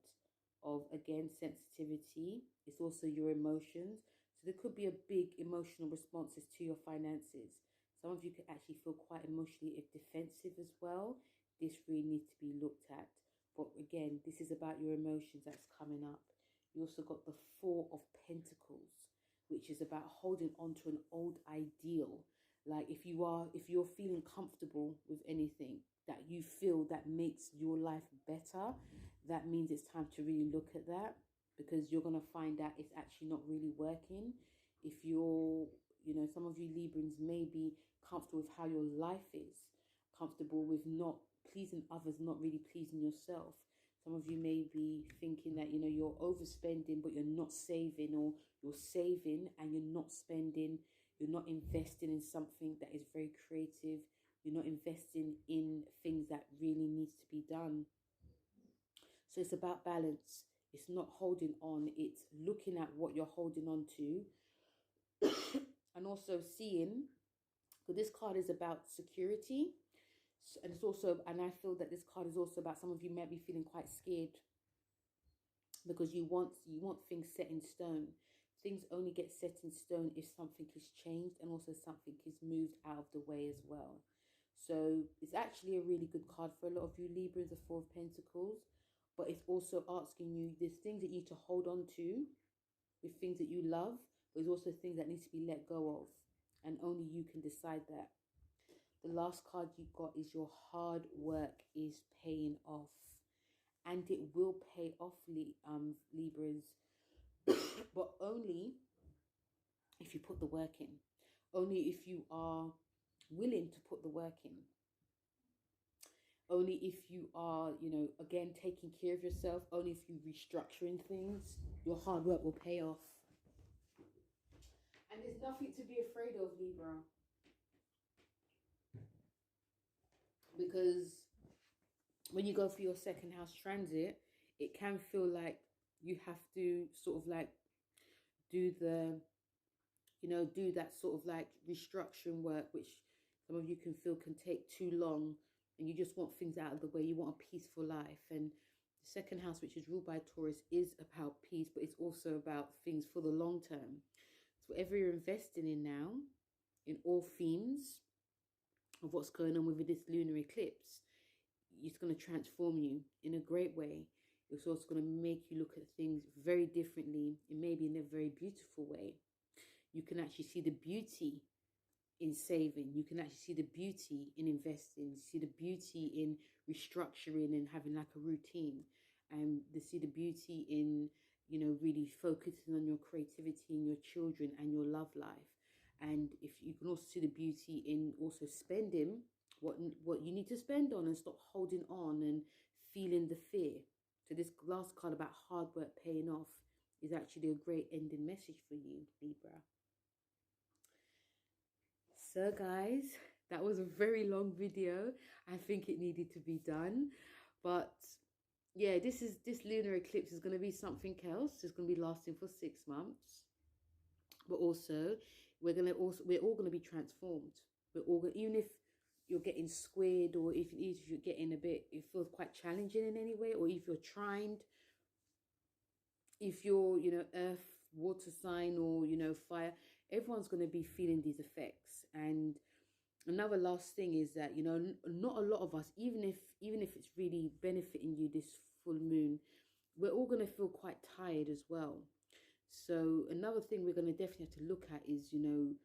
of, again, sensitivity. It's also your emotions. So there could be a big emotional responses to your finances. Some of you could actually feel quite emotionally defensive as well. This really needs to be looked at. But again, this is about your emotions that's coming up. You also got the Four of Pentacles, which is about holding on to an old ideal. Like if you're feeling comfortable with anything that you feel that makes your life better, that means it's time to really look at that, because you're going to find out it's actually not really working. If you're, you know, some of you Librans may be comfortable with how your life is, comfortable with not pleasing others, not really pleasing yourself. Some of you may be thinking that, you know, you're overspending, but you're not saving, or you're saving and you're not spending. You're not investing in something that is very creative. You're not investing in things that really needs to be done. So it's about balance. It's not holding on. It's looking at what you're holding on to and also seeing, because this card is about security. And it's also, and I feel that this card is also about, some of you might be feeling quite scared because you want things set in stone. Things only get set in stone if something is changed and also something is moved out of the way as well. So it's actually a really good card for a lot of you Librans, the Four of Pentacles. But it's also asking you, there's things that you need to hold on to with things that you love. But there's also things that need to be let go of. And only you can decide that. The last card you got is your hard work is paying off. And it will pay off, Libras. But only if you put the work in. Only if you are willing to put the work in. Only if you are, you know, again, taking care of yourself. Only if you're restructuring things, your hard work will pay off. And there's nothing to be afraid of, Libra. Because when you go for your second house transit, it can feel like you have to sort of like do the, do that sort of like restructuring work, which some of you can feel can take too long, and you just want things out of the way. You want a peaceful life. And the second house, which is ruled by Taurus, is about peace, but it's also about things for the long term. So whatever you're investing in now, in all themes of what's going on with this lunar eclipse, it's going to transform you in a great way. It's also going to make you look at things very differently, and maybe in a very beautiful way. You can actually see the beauty in saving. You can actually see the beauty in investing. See the beauty in restructuring and having like a routine. And see the beauty in, really focusing on your creativity and your children and your love life. And if you can also see the beauty in also spending what you need to spend on, and stop holding on and feeling the fear. So this last card about hard work paying off is actually a great ending message for you, Libra. So guys, that was a very long video. I think it needed to be done, but yeah, this lunar eclipse is going to be something else. It's going to be lasting for 6 months, but also we're all going to be transformed. We're all going, even if you're getting squared, or if you're getting a bit, it feels quite challenging in any way, or if you're trying, if you're, earth, water sign, or, fire, everyone's going to be feeling these effects. And another last thing is that, not a lot of us, even if it's really benefiting you, this full moon, we're all going to feel quite tired as well. So another thing we're going to definitely have to look at is, knowing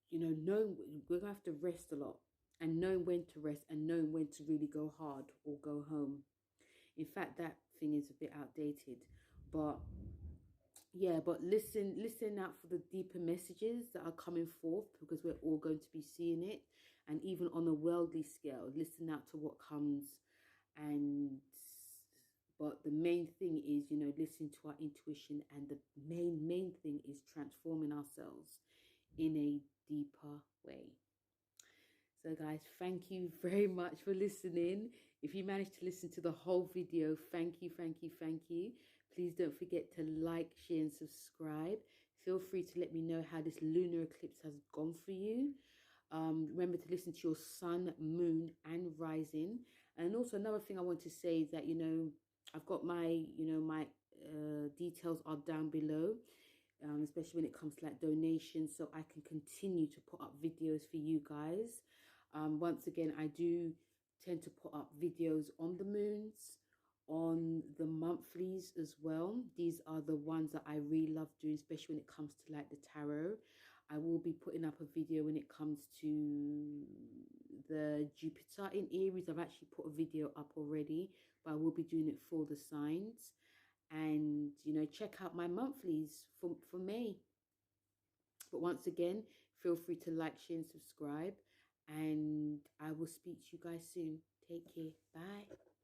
we're going to have to rest a lot, and knowing when to rest, and knowing when to really go hard or go home. In fact, that thing is a bit outdated, but yeah, but listen out for the deeper messages that are coming forth, because we're all going to be seeing it. And even on a worldly scale, listen out to what comes. And but the main thing is, listen to our intuition, and the main thing is transforming ourselves in a deeper way. So guys, thank you very much for listening. If you managed to listen to the whole video, thank you. Please don't forget to like, share and subscribe. Feel free to let me know how this lunar eclipse has gone for you. Remember to listen to your sun, moon and rising. And also another thing I want to say is that, I've got my, my details are down below. Especially when it comes to like donations, so I can continue to put up videos for you guys. Once again, I do tend to put up videos on the moons, on the monthlies as well. These are the ones that I really love doing, especially when it comes to like the tarot. I will be putting up a video when it comes to the Jupiter in Aries. I've actually put a video up already, but I will be doing it for the signs. And check out my monthlies for May. But once again, feel free to like, share and subscribe, and I will speak to you guys soon. Take care. Bye.